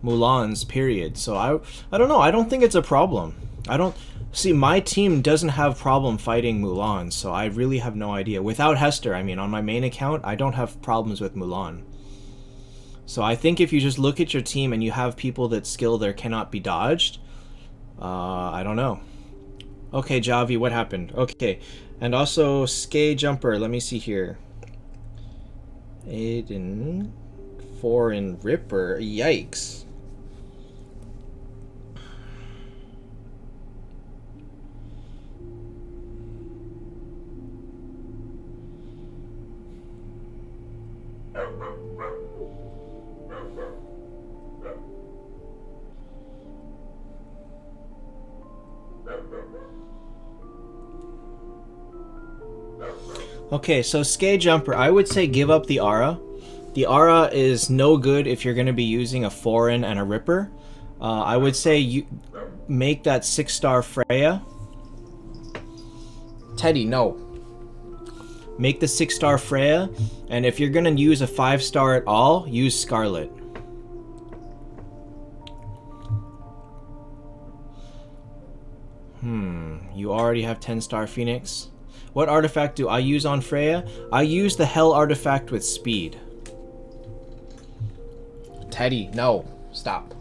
Mulans, period. So I don't know. I don't think it's a problem. I don't see, my team doesn't have problem fighting Mulans, so I really have no idea. Without Hester, I mean, on my main account, I don't have problems with Mulan. So I think if you just look at your team and you have people that skill there cannot be dodged, I don't know. Okay, Javi, what happened? Okay, and also Skay Jumper. Let me see here. Aiden, Foreign Ripper. Yikes. Okay, so Skay Jumper, I would say give up the Aura. The Aura is no good if you're going to be using a Foreign and a Ripper. I would say you make that 6-star Freya. Teddy, no. Make the 6-star Freya, and if you're going to use a 5-star at all, use Scarlet. You already have 10-star Phoenix. What artifact do I use on Freya? I use the Hell artifact with speed. Teddy, no. Stop.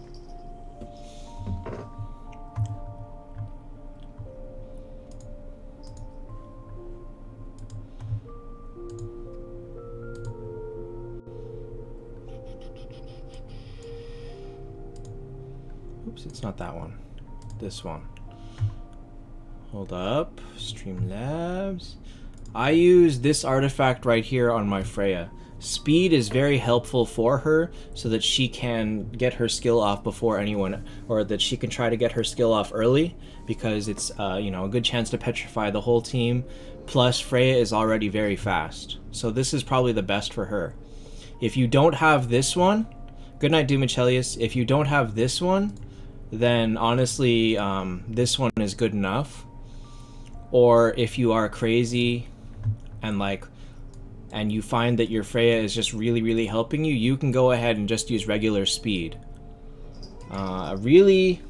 Oops, it's not that one. This one. Hold up. StreamLabs. I use this artifact right here on my Freya. Speed is very helpful for her so that she can get her skill off before anyone, or that she can try to get her skill off early, because it's you know, a good chance to petrify the whole team. Plus Freya is already very fast, so this is probably the best for her. If you don't have this one, good night Dumachelius. If you don't have this one, then honestly this one is good enough. Or if you are crazy and you find that your Freya is just really helping you, you can go ahead and just use regular speed. Really,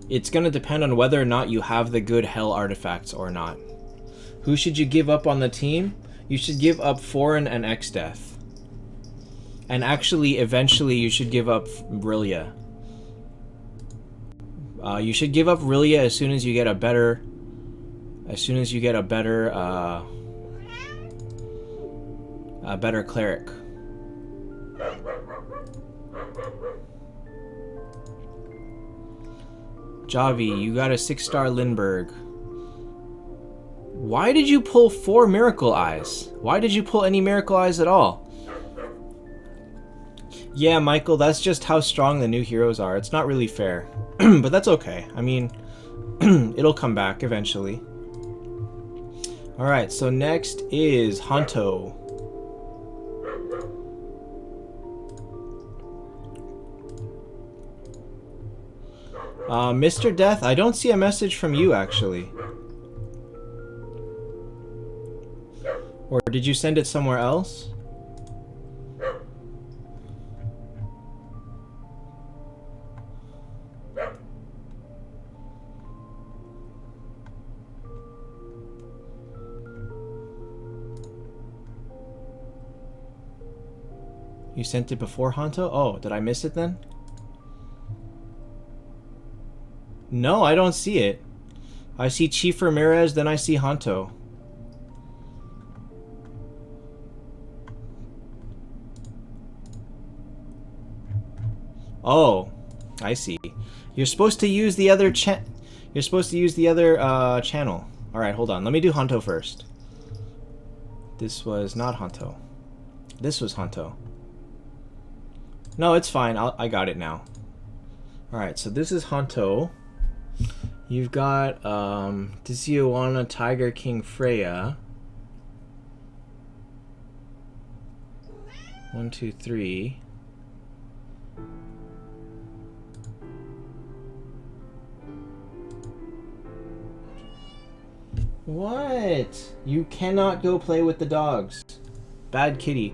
it's going to depend on whether or not you have the good Hell artifacts or not. Who should you give up on the team? You should give up Foreign and X-Death. And actually, eventually, you should give up Brillia. You should give up Brillia as soon as you get a better... a better cleric. Javi, you got a 6-star Lindbergh. Why did you pull 4 Miracle Eyes? Why did you pull any Miracle Eyes at all? Yeah, Michael, that's just how strong the new heroes are. It's not really fair. But that's okay. I mean, it'll come back eventually. Alright, so next is Honto. Mr. Death, I don't see a message from you, actually. Or did you send it somewhere else? You sent it before Honto? Oh, did I miss it then? No, I don't see it. I see Chief Ramirez, then I see Honto. Oh, I see. You're supposed to use the other You're supposed to use the other channel. All right, hold on. Let me do Honto first. This was not Honto. This was Honto. No, it's fine. I got it now. All right, so this is Honto. You've got Tiziana, Tiger King, Freya. 1, 2, 3. What? You cannot go play with the dogs. Bad kitty.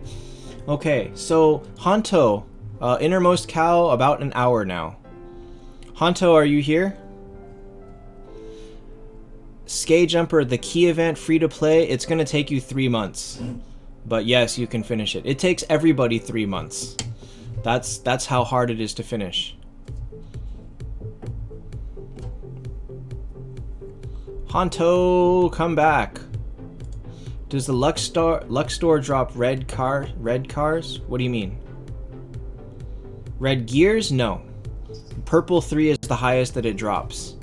Okay, so Honto, Innermost Cow, about an hour now. Honto, are you here? Skate Jumper, the key event, free to play. It's gonna take you 3 months, but yes, you can finish it. It takes everybody 3 months. That's how hard it is to finish. Honto, come back. Does the Lux Store drop red cars? What do you mean? Red gears? No. Purple 3 is the highest that it drops.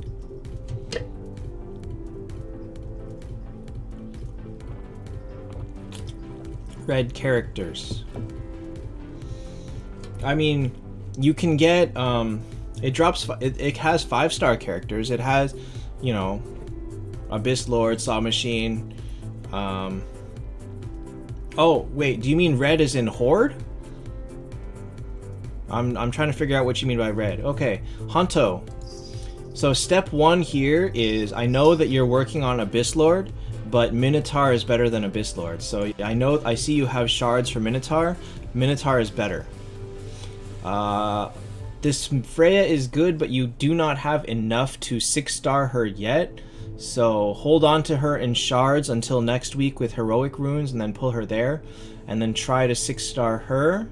Red characters. I mean, you can get it drops. It has 5-star characters. It has, you know, Abyss Lord, Saw Machine. Oh wait, do you mean red as in Horde? I'm trying to figure out what you mean by red. Okay, Honto. So step 1 here is, I know that you're working on Abyss Lord, but Minotaur is better than Abyss Lord. So I see you have shards for Minotaur. Minotaur is better. This Freya is good, but you do not have enough to 6-star her yet. So hold on to her in shards until next week with heroic runes, and then pull her there, and then try to 6-star her.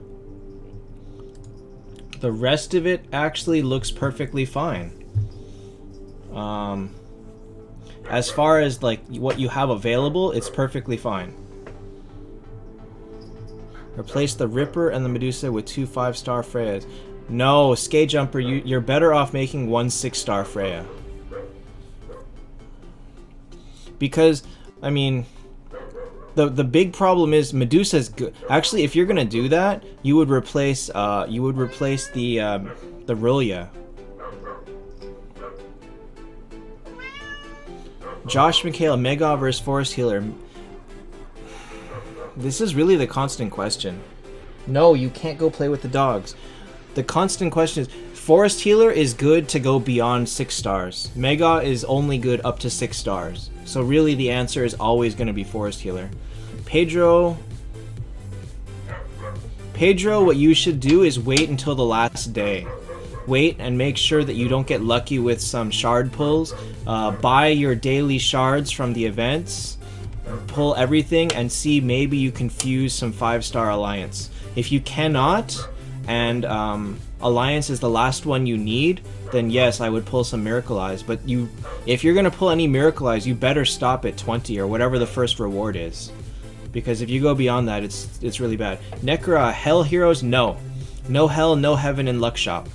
The rest of it actually looks perfectly fine. As far as like what you have available, it's perfectly fine. Replace the Ripper and the Medusa with 2 5-star Freyas. No, Skate Jumper, you're better off making 1 6-star Freya. Because, I mean, the big problem is Medusa's good. Actually, if you're gonna do that, you would replace the Rulia. Josh McHale, Mega versus Forest Healer. This is really the constant question. No, you can't go play with the dogs. The constant question is, Forest Healer is good to go beyond 6 stars. Mega is only good up to 6 stars. So really the answer is always going to be Forest Healer. Pedro, what you should do is wait until the last day. Wait and make sure that you don't get lucky with some shard pulls. Buy your daily shards from the events. Pull everything and see maybe you can fuse some 5-star Alliance. If you cannot, and Alliance is the last one you need, then yes, I would pull some Miracle Eyes. But if you're gonna pull any Miracle Eyes, you better stop at 20 or whatever the first reward is, because if you go beyond that, it's really bad. Necra, Hell Heroes, no Hell, no Heaven in Luck Shop.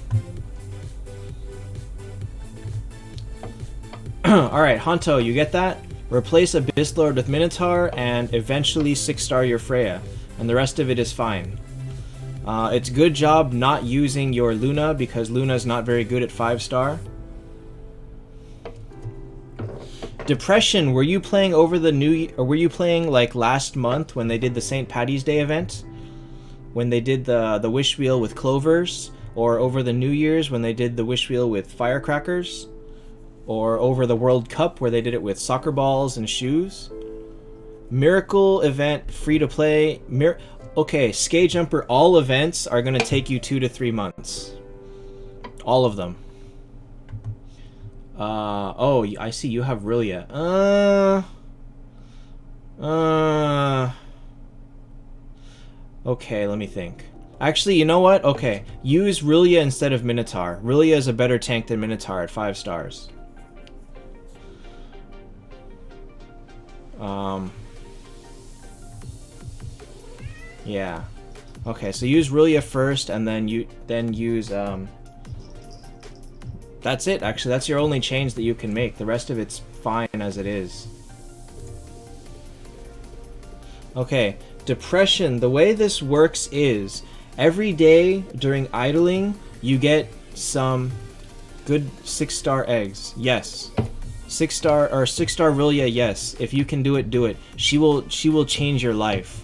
All right, Honto, you get that? Replace Abyss Lord with Minotaur and eventually 6-star your Freya, and the rest of it is fine. It's good job not using your Luna, because Luna's not very good at 5-star. Depression, were you playing over the or were you playing like last month when they did the St. Paddy's Day event? When they did the Wish Wheel with clovers? Or over the New Year's when they did the Wish Wheel with firecrackers? Or over the World Cup where they did it with soccer balls and shoes? Miracle event, free to play. Okay, Skate Jumper, all events are going to take you 2 to 3 months. All of them. Oh, I see you have Rilia. Okay, let me think. Actually, you know what? Okay, use Rillia instead of Minotaur. Rillia is a better tank than Minotaur at 5 stars. Yeah. Okay, so use Rillia first, and then use That's it. Actually, that's your only change that you can make. The rest of it's fine as it is. Okay, depression. The way this works is every day during idling, you get some good 6-star eggs. Yes. 6-star or 6-star Rillia, yes. If you can do it, do it. She will change your life.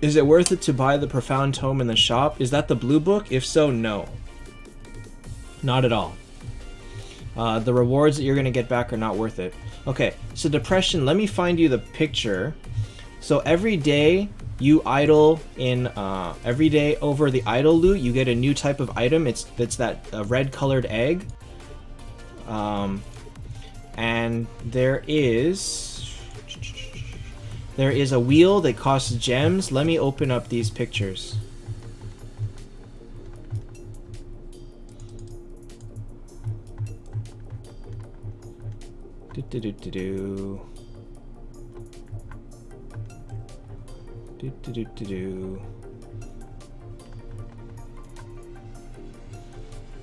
Is it worth it to buy the Profound Tome in the shop? Is that the blue book? If so, no. Not at all. The rewards that you're going to get back are not worth it. Okay, so depression, let me find you the picture. So every day you idle in, every day over the idle loot, you get a new type of item. It's that red colored egg. And there is a wheel that costs gems. Let me open up these pictures. Do-do-do-do-do. Do-do-do-do-do.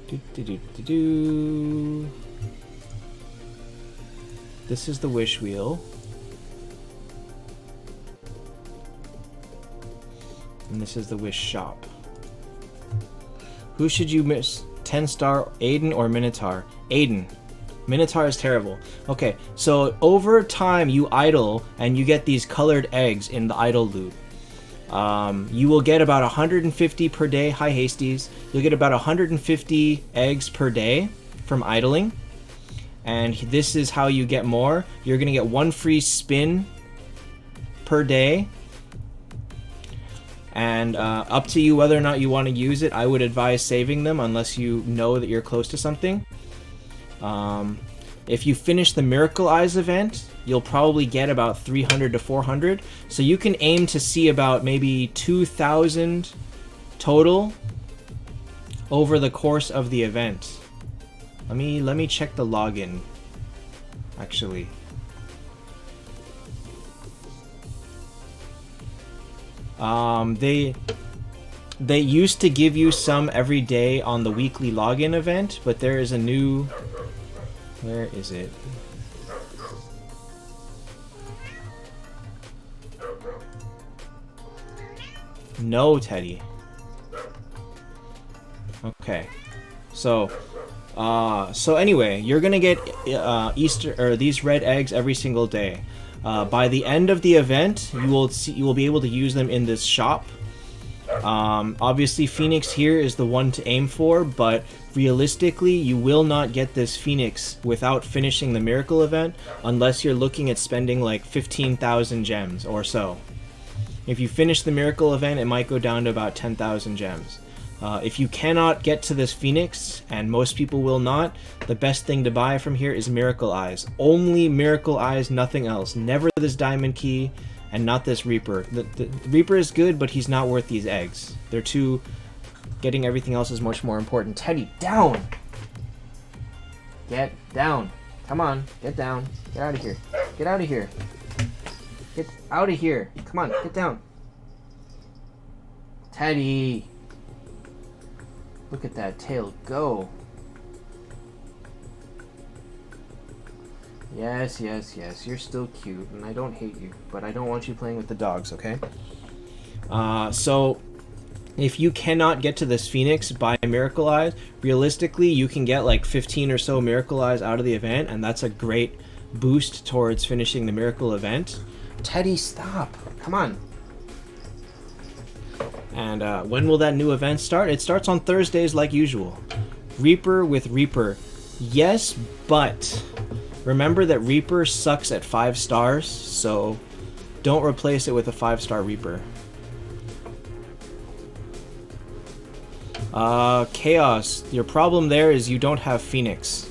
Do-do-do-do-do. This is the wish wheel. And this is the wish shop. Who should you miss? 10-star Aiden or Minotaur? Aiden. Minotaur is terrible. Okay, so over time you idle and you get these colored eggs in the idle loot. You will get about 150 per day. Hi, Hasties. You'll get about 150 eggs per day from idling. And this is how you get more. You're going to get 1 free spin per day. And up to you whether or not you want to use it. I would advise saving them unless you know that you're close to something. If you finish the Miracle Eyes event, you'll probably get about 300 to 400. So you can aim to see about maybe 2,000 total over the course of the event. Let me check the login, actually. They used to give you some every day on the weekly login event, but there is a new... Where is it? No, Teddy. Okay. So anyway, you're gonna get these red eggs every single day. By the end of the event, you will be able to use them in this shop. Obviously, Phoenix here is the one to aim for, but realistically, you will not get this Phoenix without finishing the Miracle event, unless you're looking at spending like 15,000 gems or so. If you finish the Miracle event, it might go down to about 10,000 gems. If you cannot get to this Phoenix, and most people will not, the best thing to buy from here is Miracle Eyes. Only Miracle Eyes, nothing else. Never this Diamond Key, and not this Reaper. The Reaper is good, but he's not worth these eggs. They're too... Getting everything else is much more important. Teddy, down! Get down. Come on, get down. Get out of here. Get out of here. Get out of here. Come on, get down. Teddy! Look at that tail go. Yes, yes, yes. You're still cute, and I don't hate you, but I don't want you playing with the dogs, okay? So, if you cannot get to this Phoenix by Miracle Eyes, realistically, you can get like 15 or so Miracle Eyes out of the event, and that's a great boost towards finishing the Miracle event. Teddy, stop. Come on. And when will that new event start? It starts on Thursdays like usual. Reaper with Reaper. Yes, but remember that Reaper sucks at 5 stars, so don't replace it with a 5-star Reaper. Chaos. Your problem there is you don't have Phoenix.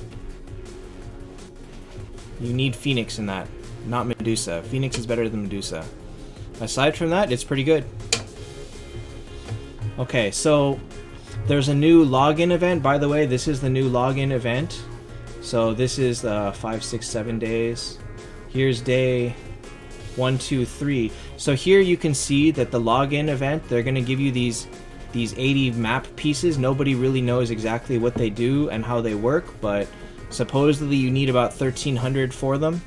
You need Phoenix in that, not Medusa. Phoenix is better than Medusa. Aside from that, it's pretty good. Okay, so there's a new login event. By the way, this is the new login event. So this is 5, 6, 7 days. Here's day 1, 2, 3. So here you can see that the login event, they're going to give you these 80 map pieces. Nobody really knows exactly what they do and how they work, but supposedly you need about 1,300 for them.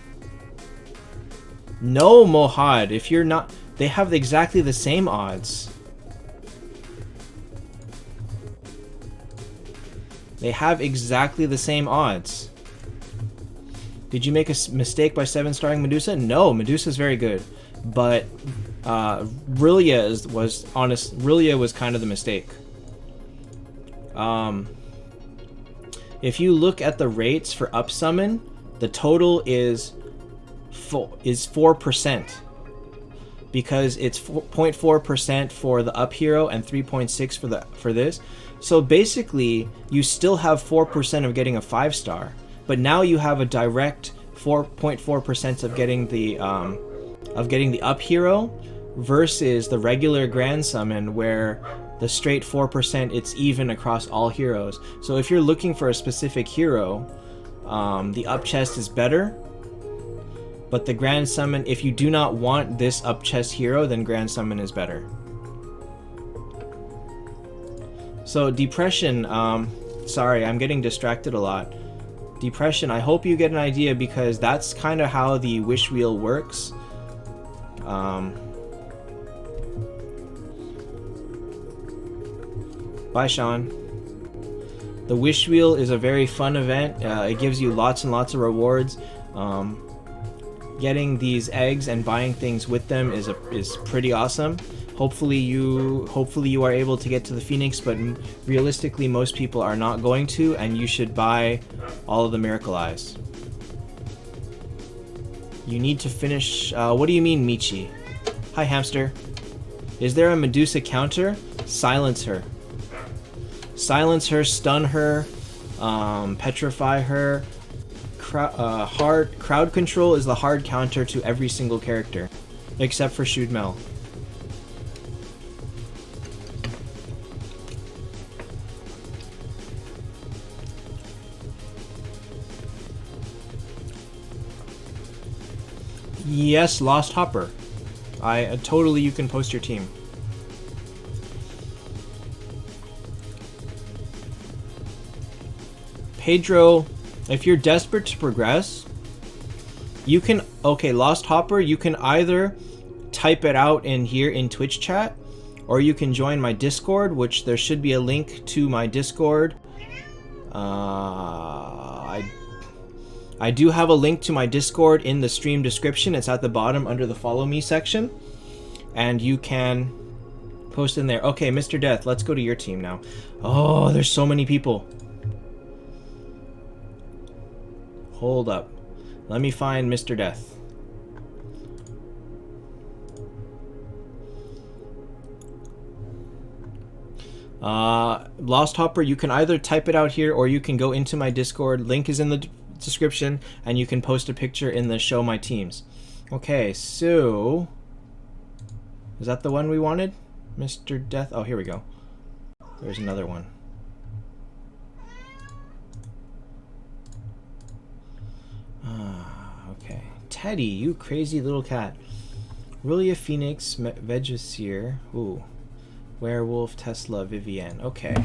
No, Mohad, if you're not... They have exactly the same odds. They have exactly the same odds. Did you make a mistake by 7-starring Medusa? No, Medusa's very good. But Rillia was kind of the mistake. If you look at the rates for up summon, the total is 4%. Because it's 0.4% for the up hero and 3.6 for this. So basically, you still have 4% of getting a 5-star, but now you have a direct 4.4% of getting the up hero versus the regular grand summon where the straight 4% it's even across all heroes. So if you're looking for a specific hero, the up chest is better. But the Grand Summon, if you do not want this up chest hero, then Grand Summon is better. So Depression, sorry, I'm getting distracted a lot. Depression, I hope you get an idea because that's kind of how the wish wheel works. Bye, Sean. The wish wheel is a very fun event. It gives you lots and lots of rewards. Getting these eggs and buying things with them is pretty awesome. Hopefully you are able to get to the Phoenix, but realistically most people are not going to, and you should buy all of the Miracle Eyes. You need to finish... what do you mean, Michi? Hi, hamster. Is there a Medusa counter? Silence her. Silence her, stun her, petrify her. Crowd control is the hard counter to every single character, except for Shoot Mel. Yes, Lost Hopper. Totally, you can post your team. Pedro. If you're desperate to progress, you can... Okay, Lost Hopper, you can either type it out in here in Twitch chat, or you can join my Discord, which there should be a link to my Discord. I do have a link to my Discord in the stream description. It's at the bottom under the Follow Me section. And you can post in there. Okay, Mr. Death, let's go to your team now. Oh, there's so many people. Hold up. Let me find Mr. Death. Lost Hopper, you can either type it out here or you can go into my Discord. Link is in the description, and you can post a picture in the Show My Teams. Okay, so... Is that the one we wanted? Mr. Death? Oh, here we go. There's another one. Okay. Teddy, you crazy little cat. Rillia, Phoenix, Vegasir. Ooh. Werewolf, Tesla, Vivienne. Okay.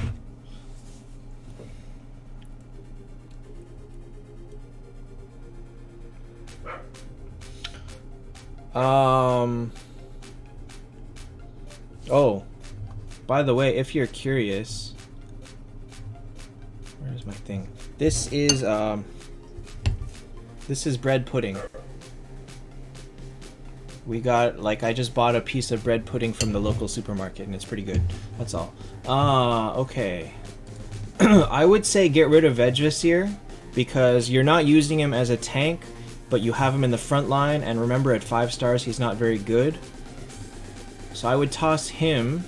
Oh. By the way, if you're curious... Where's my thing? This is bread pudding. We got, like, I just bought a piece of bread pudding from the local supermarket, and it's pretty good. That's all. Okay. I would say get rid of Vegasir, because you're not using him as a tank, but you have him in the front line, and remember, at 5 stars, he's not very good. So I would toss him.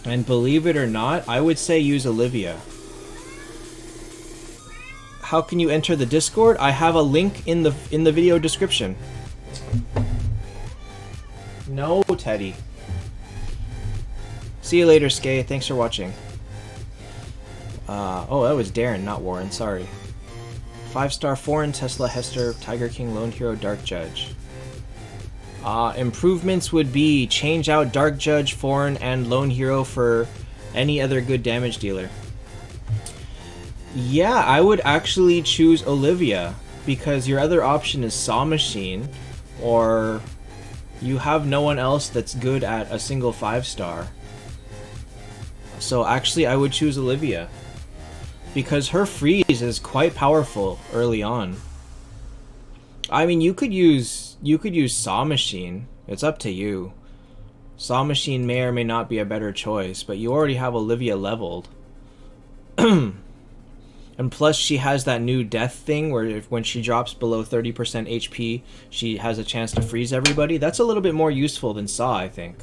And believe it or not, I would say use Olivia. How can you enter the Discord? I have a link in the video description. No, Teddy. See you later, Skay. Thanks for watching. Oh, that was Darren, not Warren. Sorry. 5-star foreign, Tesla, Hester, Tiger King, Lone Hero, Dark Judge. Improvements would be change out Dark Judge, foreign, and Lone Hero for any other good damage dealer. Yeah, I would actually choose Olivia, because your other option is Saw Machine, or you have no one else that's good at a single 5-star. So actually I would choose Olivia, because her freeze is quite powerful early on. I mean, you could use Saw Machine. It's up to you. Saw Machine may or may not be a better choice, but you already have Olivia leveled. And plus she has that new death thing where when she drops below 30% HP, she has a chance to freeze everybody. That's a little bit more useful than Saw, I think.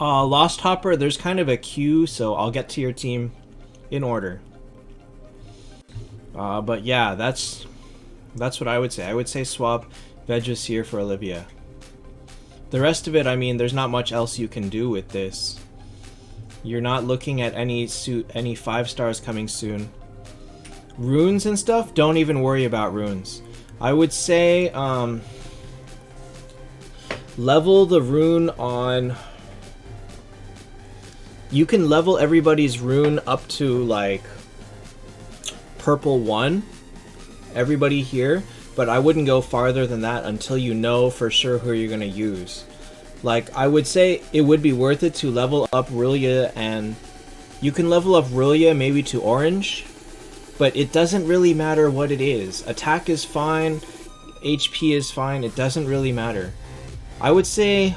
Lost Hopper, there's kind of a queue, so I'll get to your team in order. But yeah, that's what I would say. I would say swap Vegas here for Olivia. The rest of it, I mean, there's not much else you can do with this. You're not looking at any 5-stars coming soon. Runes and stuff, don't even worry about runes. I would say level the rune on... You can level everybody's rune up to like purple 1, everybody here, but I wouldn't go farther than that until you know for sure who you're gonna use. Like, I would say it would be worth it to level up Rillia, and you can level up Rillia maybe to orange, but it doesn't really matter what it is. Attack is fine, HP is fine, it doesn't really matter. I would say,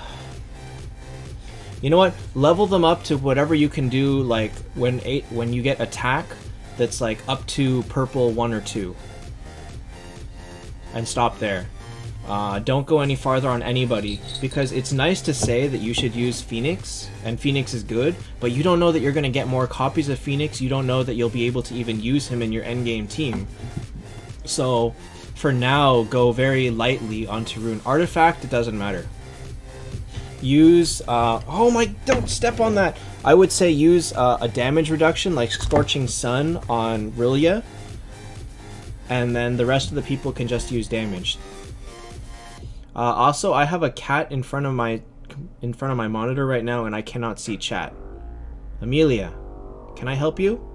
you know what, level them up to whatever you can do, like when you get attack that's like up to purple 1 or 2. And stop there. Don't go any farther on anybody, because it's nice to say that you should use Phoenix, and Phoenix is good, but you don't know that you're going to get more copies of Phoenix, you don't know that you'll be able to even use him in your endgame team. So, for now, go very lightly onto Rune. Artifact, it doesn't matter. Use, oh my, don't step on that! I would say use a damage reduction, like Scorching Sun on Rillia, and then the rest of the people can just use damage. Also, I have a cat in front of my monitor right now, and I cannot see chat. Amelia, can I help you?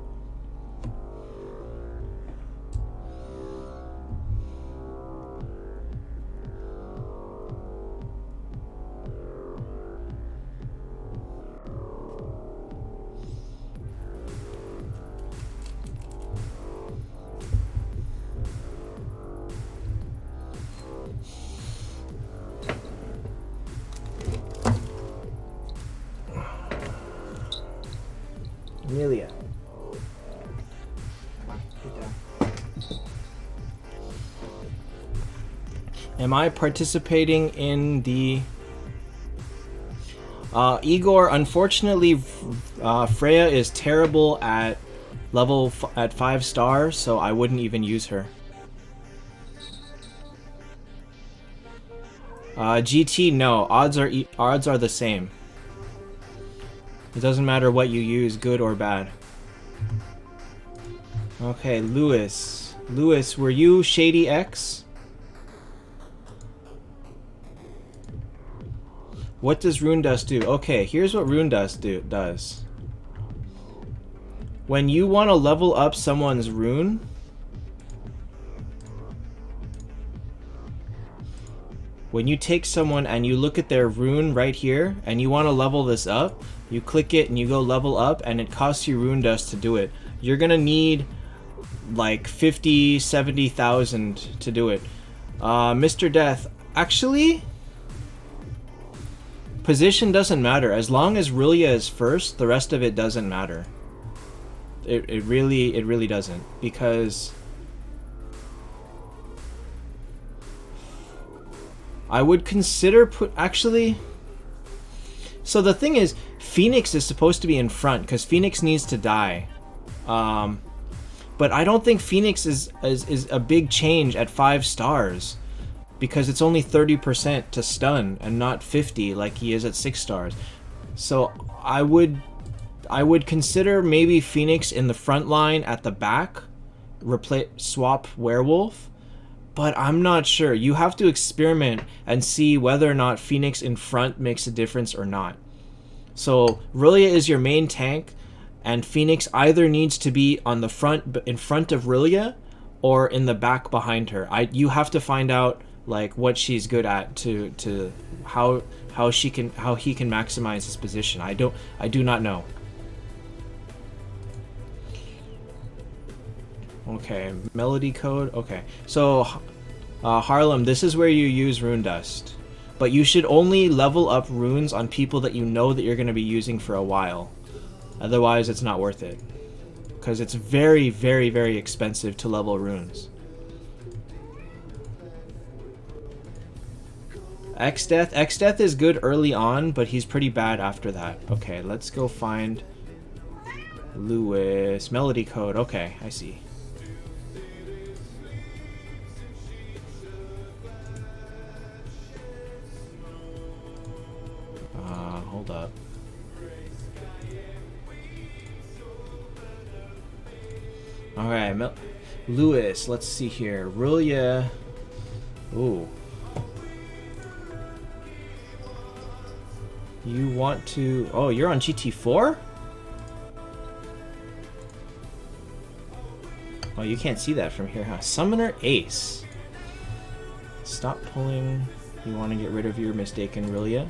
Amelia. Come on, get down. Am I participating in the... Igor, unfortunately, Freya is terrible at at 5 stars, so I wouldn't even use her. GT, no. Odds are the same. It doesn't matter what you use, good or bad. Okay, Lewis. Lewis, were you Shady X? What does Rune Dust do? Okay, here's what Rune Dust does. When you want to level up someone's rune, when you take someone and you look at their rune right here, and you want to level this up, you click it and you go level up, and it costs you Rune Dust to do it. You're gonna need like 50, 70,000 to do it. Mr. Death, actually, position doesn't matter. As long as Rillia is first, the rest of it doesn't matter. It really doesn't, because I would consider actually. So the thing is, Phoenix is supposed to be in front because Phoenix needs to die. But I don't think Phoenix is a big change at 5 stars, because it's only 30% to stun and not 50 like he is at 6 stars. So I would consider maybe Phoenix in the front line at the back, swap Werewolf, but I'm not sure. You have to experiment and see whether or not Phoenix in front makes a difference or not. So Rillia is your main tank, and Phoenix either needs to be on the front, in front of Rillia, or in the back behind her. You have to find out like what she's good at to how he can maximize his position. I do not know. Okay, melody code. Okay, so Harlem, this is where you use rune dust, but you should only level up runes on people that you know that you're going to be using for a while. Otherwise, it's not worth it, because it's very, very, very expensive to level runes. X-Death is good early on, but he's pretty bad after that. Okay, let's go find Lewis. Melody code. Okay, I see. Hold up. Alright, Lewis, let's see here. Rillia. Ooh. You want to... Oh, you're on GT4? Oh, you can't see that from here, huh? Summoner Ace. Stop pulling. You want to get rid of your mistaken Rillia?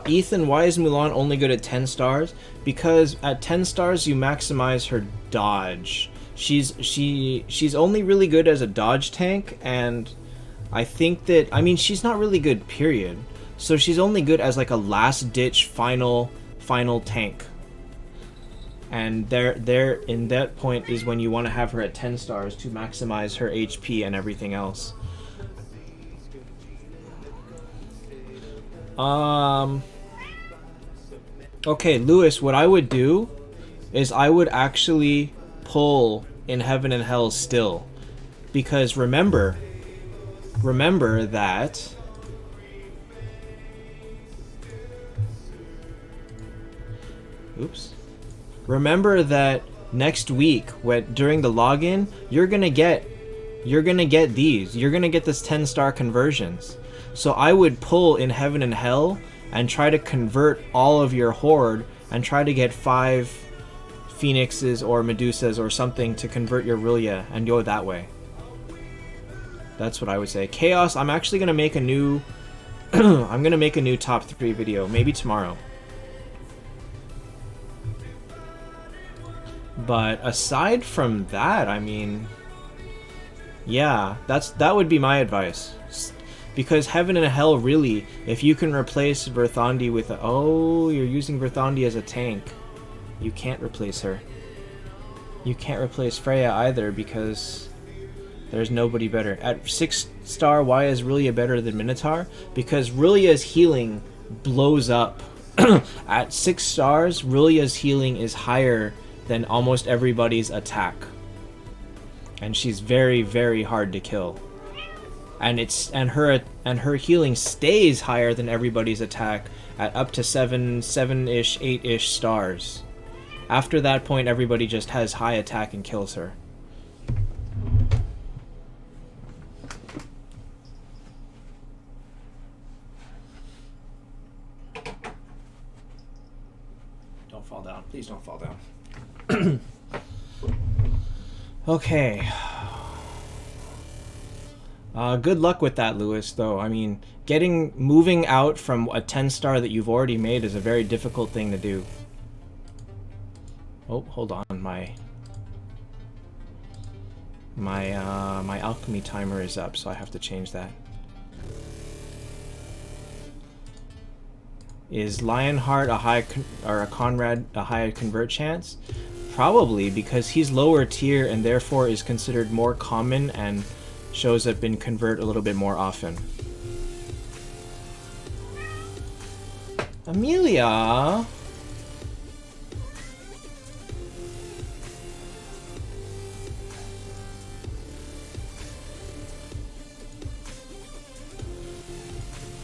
Ethan, why is Mulan only good at 10 stars? Because at 10 stars you maximize her dodge. She's only really good as a dodge tank, and I think that, I mean, she's not really good, period. So she's only good as like a last ditch final tank. And there in that point is when you want to have her at 10 stars to maximize her HP and everything else. Okay, Lewis, what I would do is I would actually pull in Heaven and Hell still, because remember that remember that next week, during the login, you're gonna get these. You're gonna get this 10-star conversions. So I would pull in Heaven and Hell and try to convert all of your horde and try to get 5 Phoenixes or Medusas or something to convert your Rillia and go that way. That's what I would say. Chaos, I'm actually gonna make a new I'm gonna make a new top 3 video, maybe tomorrow. But aside from that, I mean, yeah, that would be my advice. Because Heaven and Hell, really, if you can replace Verthandi with oh, you're using Verthandi as a tank. You can't replace her. You can't replace Freya either, because there's nobody better. At 6 star, why is Rillia better than Minotaur? Because Rillia's healing blows up. At 6 stars, Rillia's healing is higher than almost everybody's attack. And she's very, very hard to kill. And her healing stays higher than everybody's attack at up to 7-ish, 8-ish stars. After that point, everybody just has high attack and kills her. Don't fall down. Please don't fall down. Okay. Good luck with that, Lewis, though. I mean, moving out from a 10-star that you've already made is a very difficult thing to do. Oh, hold on. My alchemy timer is up, so I have to change that. Is Lionheart or a Conrad a high convert chance? Probably, because he's lower tier and therefore is considered more common and shows up in convert a little bit more often. Amelia.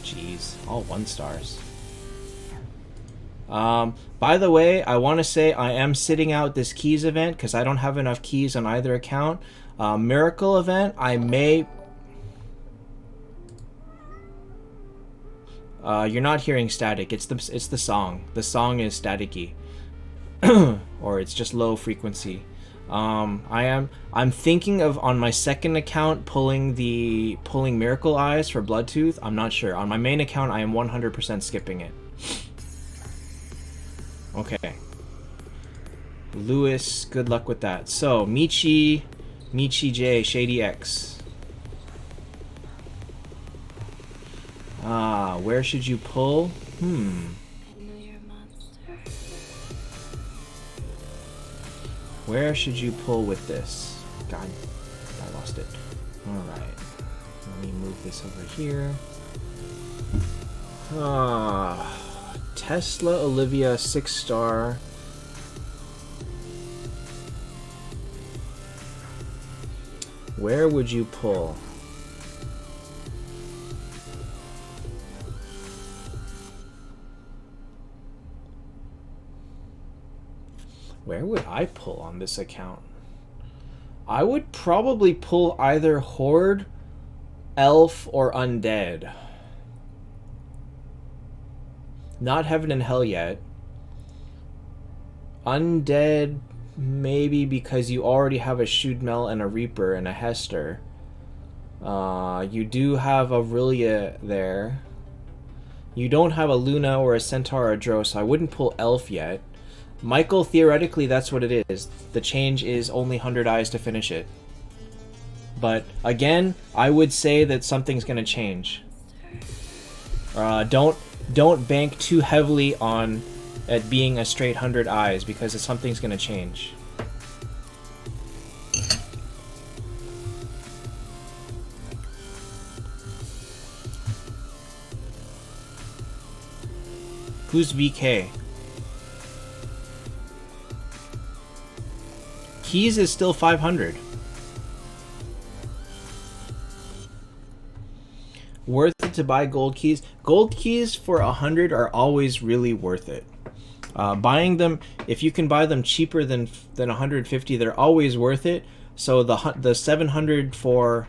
Jeez, all 1-stars. By the way, I want to say I am sitting out this keys event because I don't have enough keys on either account. Miracle event, I may... you're not hearing static. It's the song. The song is staticky. Or it's just low frequency. I'm thinking of on my second account pulling Miracle Eyes for Bloodtooth. I'm not sure. On my main account I am 100% skipping it. Okay. Lewis, good luck with that. So, Michi Je, Shady X. Where should you pull? Where should you pull with this? God, I lost it. Alright. Let me move this over here. Tesla, Olivia, 6-star. Where would you pull? Where would I pull on this account? I would probably pull either Horde, Elf, or Undead. Not Heaven and Hell yet. Undead, maybe because you already have a Shudmel and a Reaper and a Hester. You do have Aurelia there. You don't have a Luna or a Centaur or a Drow, so I wouldn't pull Elf yet. Michael, theoretically, that's what it is. The change is only 100 eyes to finish it. But, again, I would say that something's gonna change. Don't bank too heavily on it being a straight 100 eyes, because something's gonna change. Who's VK? Keys is still 500. Worth it to buy gold keys? Gold keys for 100 are always really worth it. Buying them, if you can buy them cheaper than 150, they're always worth it. So the 700 for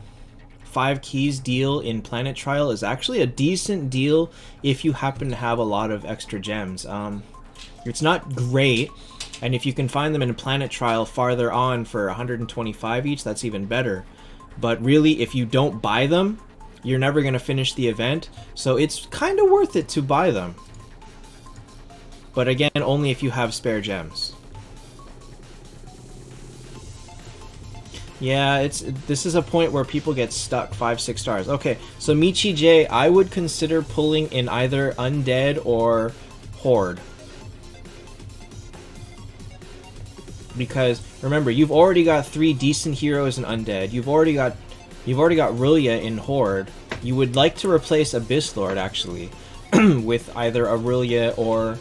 5 keys deal in Planet Trial is actually a decent deal if you happen to have a lot of extra gems. It's not great, and if you can find them in Planet Trial farther on for 125 each, that's even better. But really, if you don't buy them, you're never going to finish the event, so it's kind of worth it to buy them. But again, only if you have spare gems. Yeah, this is a point where people get stuck, 5-6 stars. Okay, so Michi Je, I would consider pulling in either Undead or Horde. Because remember, you've already got 3 decent heroes in Undead. You've already got Rillia in Horde. You would like to replace Abyss Lord actually with either a Rillia or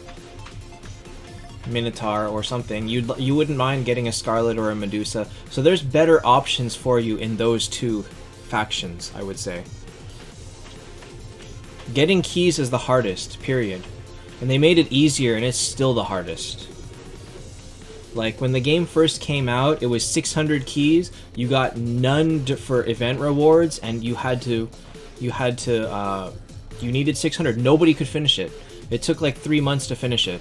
Minotaur or something. You wouldn't mind getting a Scarlet or a Medusa. So there's better options for you in those 2 factions, I would say. Getting keys is the hardest, period. And they made it easier, and it's still the hardest. Like, when the game first came out, it was 600 keys. You got none for event rewards, and you needed 600. Nobody could finish it. It took like 3 months to finish it.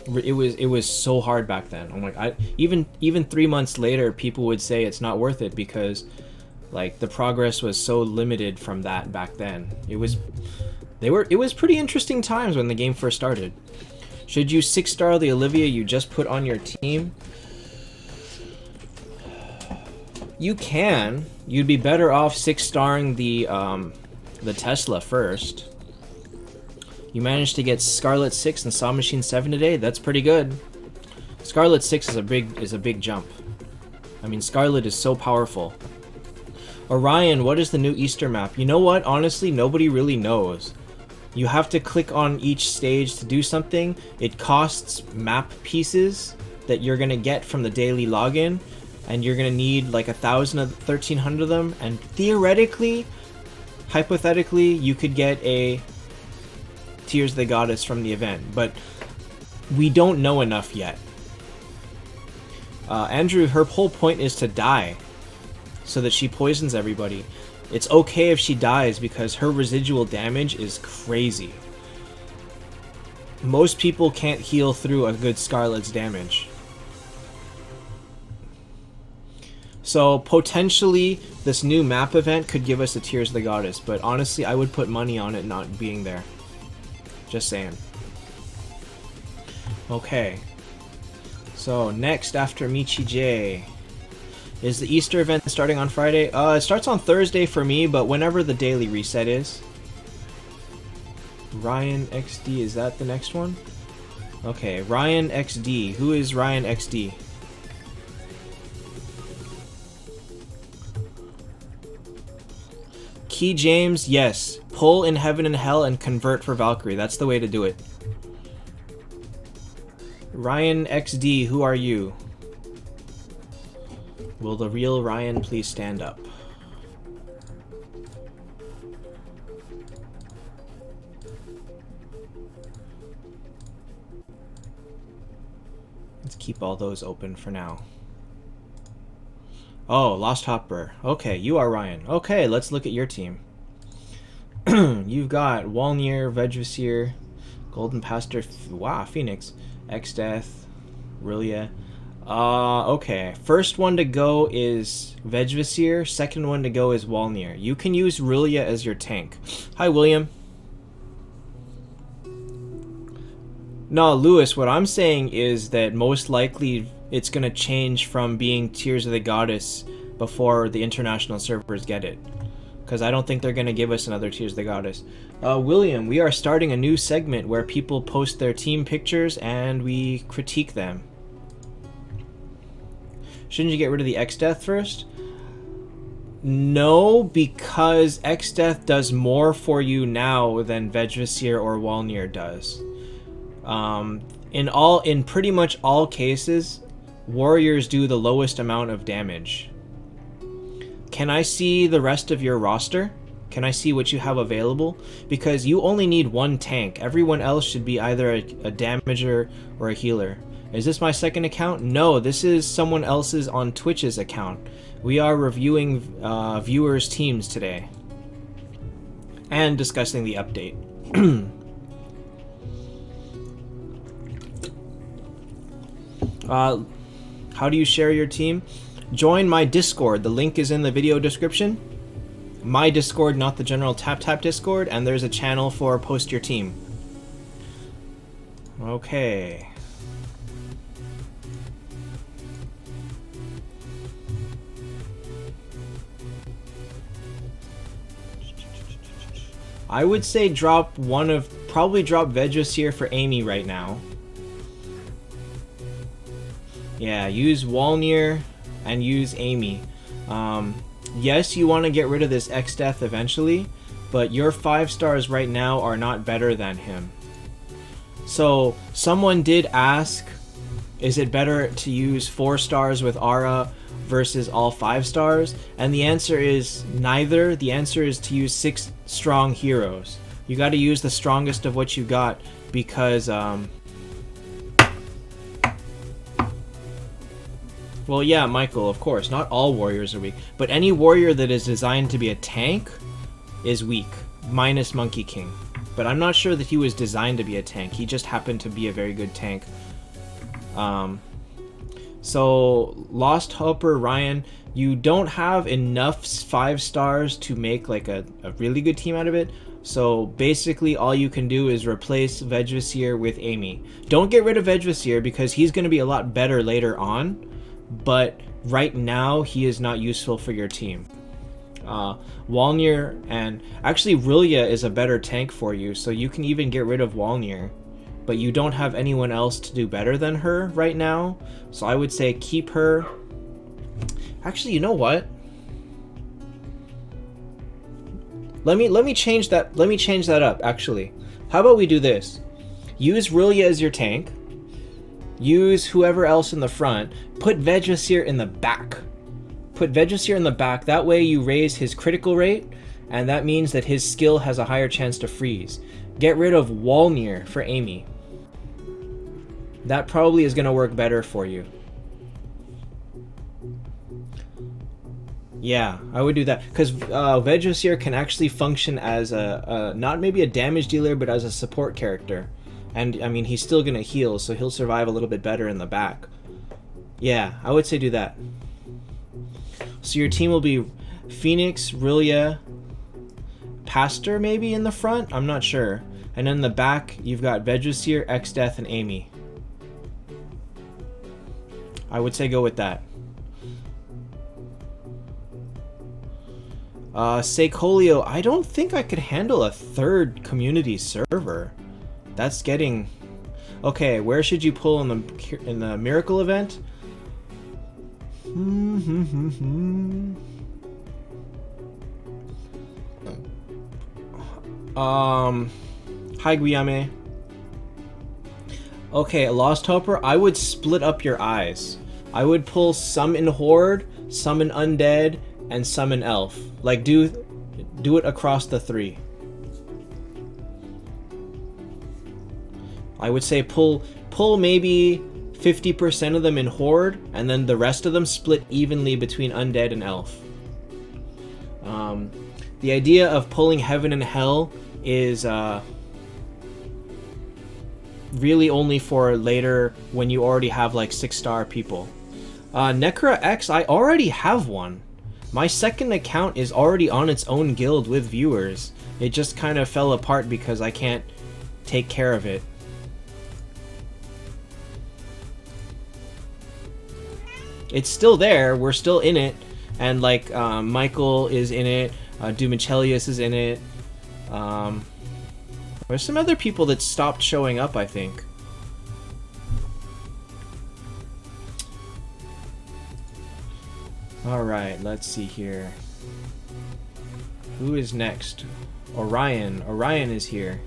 It was so hard back then. I'm like, even 3 months later, people would say it's not worth it because, like, the progress was so limited from that back then. It was pretty interesting times when the game first started. Should you 6-star the Olivia you just put on your team? You can. You'd be better off 6-starring the Tesla first. You managed to get Scarlet 6 and Saw Machine 7 today. That's pretty good. Scarlet 6 is a big jump. I mean, Scarlet is so powerful. Orion, what is the new Easter map? You know what? Honestly, nobody really knows. You have to click on each stage to do something. It costs map pieces that you're gonna get from the daily login, and you're gonna need like 1,000 of 1,300 of them, and theoretically, hypothetically, you could get a Tears of the Goddess from the event, but we don't know enough yet. Andrew, her whole point is to die so that she poisons everybody. It's okay if she dies because her residual damage is crazy. Most people can't heal through a good Scarlet's damage. So potentially this new map event could give us a Tears of the Goddess, but honestly I would put money on it not being there. Just saying. Okay. So next after Michi Je. Is the Easter event starting on Friday? It starts on Thursday for me, but whenever the daily reset is. Ryan XD, is that the next one? Okay, Ryan XD. Who is Ryan XD? Key James, yes. Pull in Heaven and Hell and convert for Valkyrie. That's the way to do it. Ryan XD, who are you? Will the real Ryan please stand up? Let's keep all those open for now. Oh, Lost Hopper. Okay, you are Ryan. Okay, let's look at your team. You've got Walnir, Vegvasir, Golden Pastor, wow, Phoenix, X-Death, Rilia. Okay. First one to go is Vegvasir. Second one to go is Walnir. You can use Rilia as your tank. Hi, William. No, Lewis, what I'm saying is that most likely it's going to change from being Tears of the Goddess before the international servers get it. Because I don't think they're going to give us another Tears of the Goddess. William, we are starting a new segment where people post their team pictures and we critique them. Shouldn't you get rid of the X-Death first? No, because X-Death does more for you now than Vegvasir or Walnir does. In pretty much all cases, warriors do the lowest amount of damage. Can I see the rest of your roster? Can I see what you have available? Because you only need one tank. Everyone else should be either a damager or a healer. Is this my second account? No, this is someone else's on Twitch's account. We are reviewing viewers' teams today. And discussing the update. How do you share your team? Join my Discord. The link is in the video description. My Discord, not the general Taptap Discord, and there's a channel for post your team. Okay. I would say probably drop Vegvasir for Amy right now. Yeah, use Walnir and use Amy. Yes, you want to get rid of this X-Death eventually, but your 5 stars right now are not better than him. So, someone did ask, is it better to use 4 stars with Aura versus all 5 stars? And the answer is neither. The answer is to use 6 strong heroes. You got to use the strongest of what you got because, well, yeah, Michael, of course, not all warriors are weak, but any warrior that is designed to be a tank is weak, minus Monkey King. But I'm not sure that he was designed to be a tank. He just happened to be a very good tank. So, Lost Hopper, Ryan, you don't have enough 5 stars to make like a really good team out of it. So basically all you can do is replace Vegvasir with Amy. Don't get rid of Vegvasir because he's going to be a lot better later on. But right now he is not useful for your team. Walnir and actually Rilia is a better tank for you, so you can even get rid of Walnir, but you don't have anyone else to do better than her right now, so I would say keep her. Actually, you know what? Let me change that. Let me change that up. Actually, how about we do this? Use Rillia as your tank. Use whoever else in the front. Put Vegasir in the back. Put Vegasir in the back. That way you raise his critical rate, and that means that his skill has a higher chance to freeze. Get rid of Walnir for Amy. That probably is going to work better for you. Yeah, I would do that, because Vegasir can actually function as a not maybe a damage dealer, but as a support character. And I mean, he's still gonna heal, so he'll survive a little bit better in the back. Yeah, I would say do that. So your team will be Phoenix, Rillia, Pastor maybe in the front? I'm not sure. And then in the back, you've got Vegasir, X-Death, and Amy. I would say go with that. Secolio, I don't think I could handle a third community server. That's getting... Okay, where should you pull in the miracle event? Hi Guillaume. Okay, Lost Helper, I would split up your eyes. I would pull some in Horde, some in Undead, and some in Elf. Like, do it across the 3. I would say pull maybe 50% of them in Horde, and then the rest of them split evenly between Undead and Elf. The idea of pulling Heaven and Hell is really only for later when you already have like 6-star people. Necra X, I already have one. My second account is already on its own guild with viewers. It just kind of fell apart because I can't take care of it. It's still there, we're still in it, and like Michael is in it, Dumicelius is in it. There's some other people that stopped showing up, I think. Alright, let's see here. Who is next? Orion. Orion is here.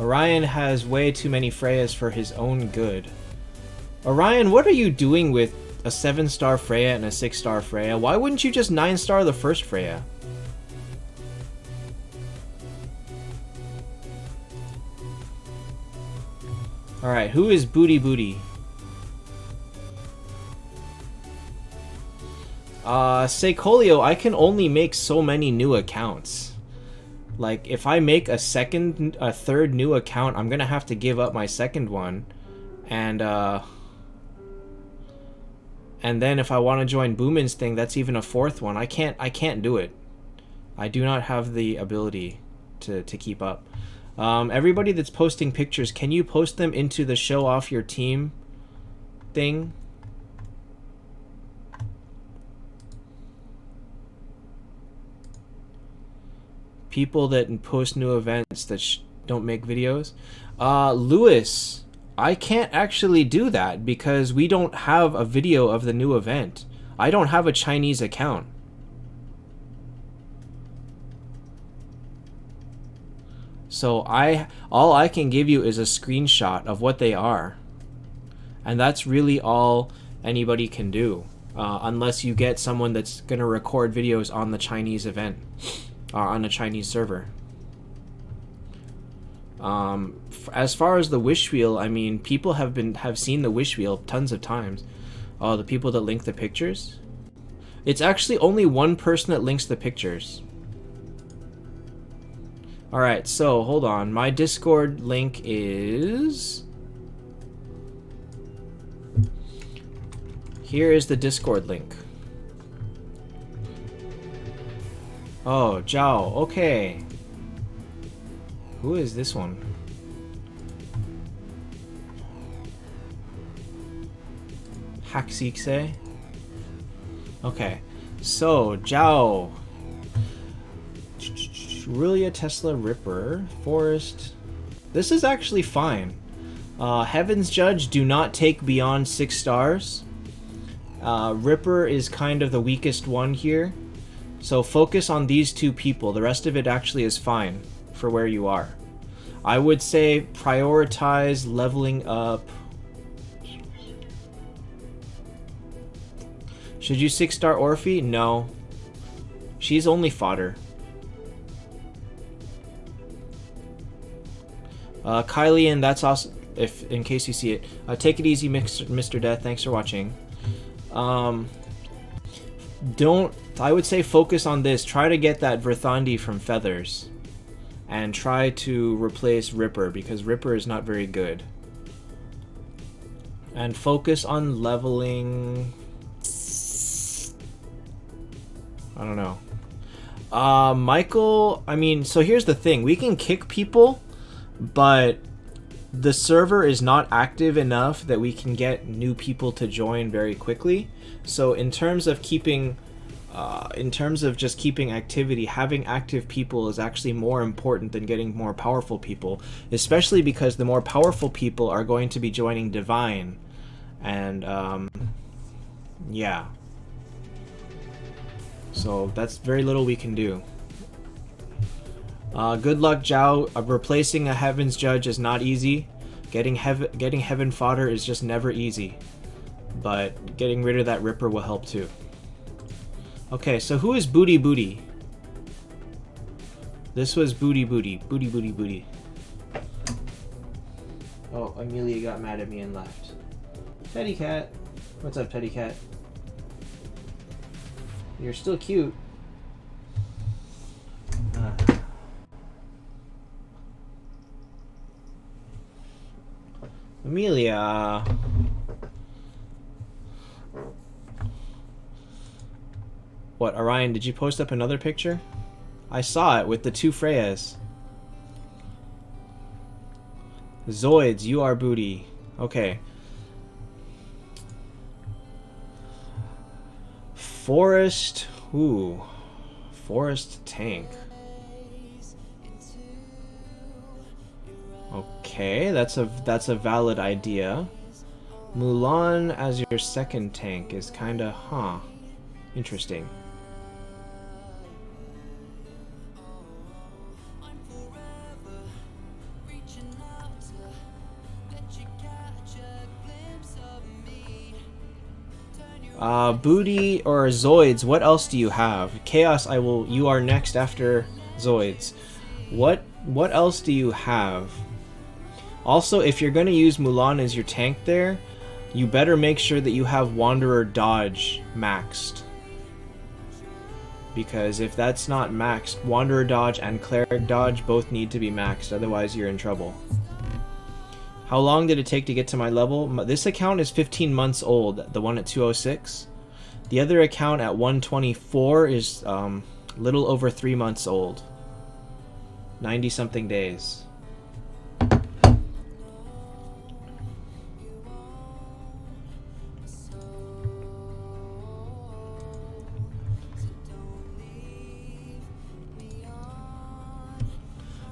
Orion has way too many Freyas for his own good. Orion, what are you doing with a 7-star Freya and a 6-star Freya? Why wouldn't you just 9-star the first Freya? Alright, who is Booty Booty? Secolio, I can only make so many new accounts. Like, if I make a third new account, I'm gonna have to give up my second one. And then if I want to join Boomin's thing, that's even a fourth one. I can't do it. I do not have the ability to keep up. Everybody that's posting pictures, can you post them into the show off your team thing? People that post new events that don't make videos. Lewis, I can't actually do that because we don't have a video of the new event. I don't have a Chinese account. So all I can give you is a screenshot of what they are. And that's really all anybody can do. Unless you get someone that's going to record videos on the Chinese event. Or on a Chinese server. As far as the wish wheel, I mean, people have seen the wish wheel tons of times. Oh, the people that link the pictures? It's actually only one person that links the pictures. Alright, so hold on. My Discord link is... Here is the Discord link. Oh, Zhao, okay. Who is this one? Haxikse? Okay, so Zhao. Rillia, Tesla, Ripper, Forest. This is actually fine. Heaven's Judge, do not take beyond 6 stars. Ripper is kind of the weakest one here. So focus on these two people. The rest of it actually is fine for where you are. I would say prioritize leveling up. Should you 6-star Orphe? No. She's only fodder. Kylie, and that's awesome. If in case you see it, take it easy, Mr. Death. Thanks for watching. Don't. I would say focus on this. Try to get that Verthandi from Feathers, and try to replace Ripper because Ripper is not very good. And focus on leveling. I don't know. Michael. I mean, so here's the thing: we can kick people, but the server is not active enough that we can get new people to join very quickly. So in terms of keeping, just keeping activity, having active people is actually more important than getting more powerful people, especially because the more powerful people are going to be joining Divine. And, yeah. So that's very little we can do. Good luck, Zhao. Replacing a Heaven's Judge is not easy. Getting Heaven fodder is just never easy. But getting rid of that Ripper will help too. Okay, so who is Booty Booty? This was Booty Booty. Booty Booty Booty. Oh, Amelia got mad at me and left. Teddy Cat. What's up, Teddy Cat? You're still cute. Amelia. What, Orion, did you post up another picture? I saw it with the two Freyas. Zoids, you are booty. Okay. Forest. Ooh. Forest tank. Okay, that's a valid idea. Mulan as your second tank is kinda, interesting. Booty or Zoids, what else do you have? Chaos, you are next after Zoids. What else do you have? Also, if you're going to use Mulan as your tank there, you better make sure that you have Wanderer Dodge maxed. Because if that's not maxed, Wanderer Dodge and Cleric Dodge both need to be maxed, otherwise you're in trouble. How long did it take to get to my level? This account is 15 months old, the one at 206. The other account at 124 is little over 3 months old. 90-something days.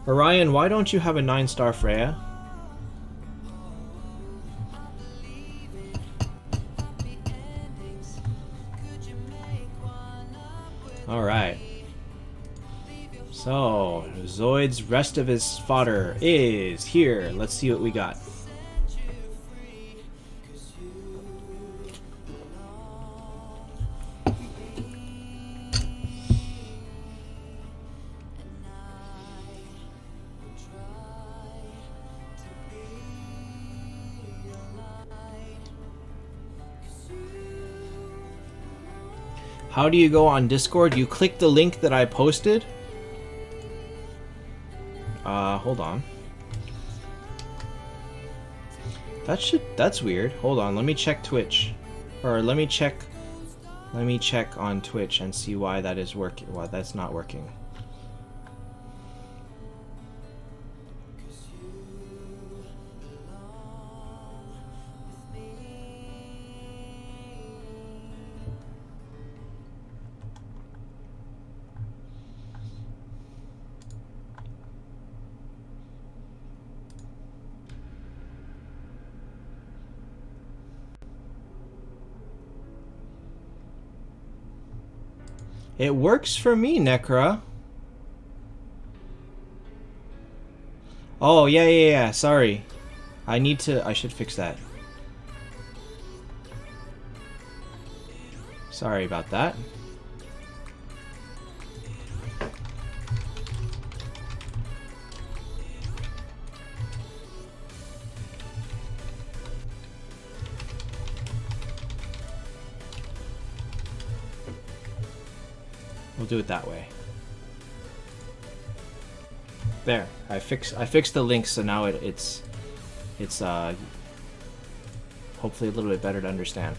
Orion, why don't you have a 9-star Freya? Alright. So, Zoid's rest of his fodder is here. Let's see what we got. How do you go on Discord? You click the link that I posted. Hold on. That's weird. Hold on, let me check Twitch. Or let me check on Twitch and see why that is working. Why that's not working. It works for me, Necra. Oh, yeah. Sorry. I should fix that. Sorry about that. We'll do it that way. There, I fixed the link, so now it's hopefully a little bit better to understand.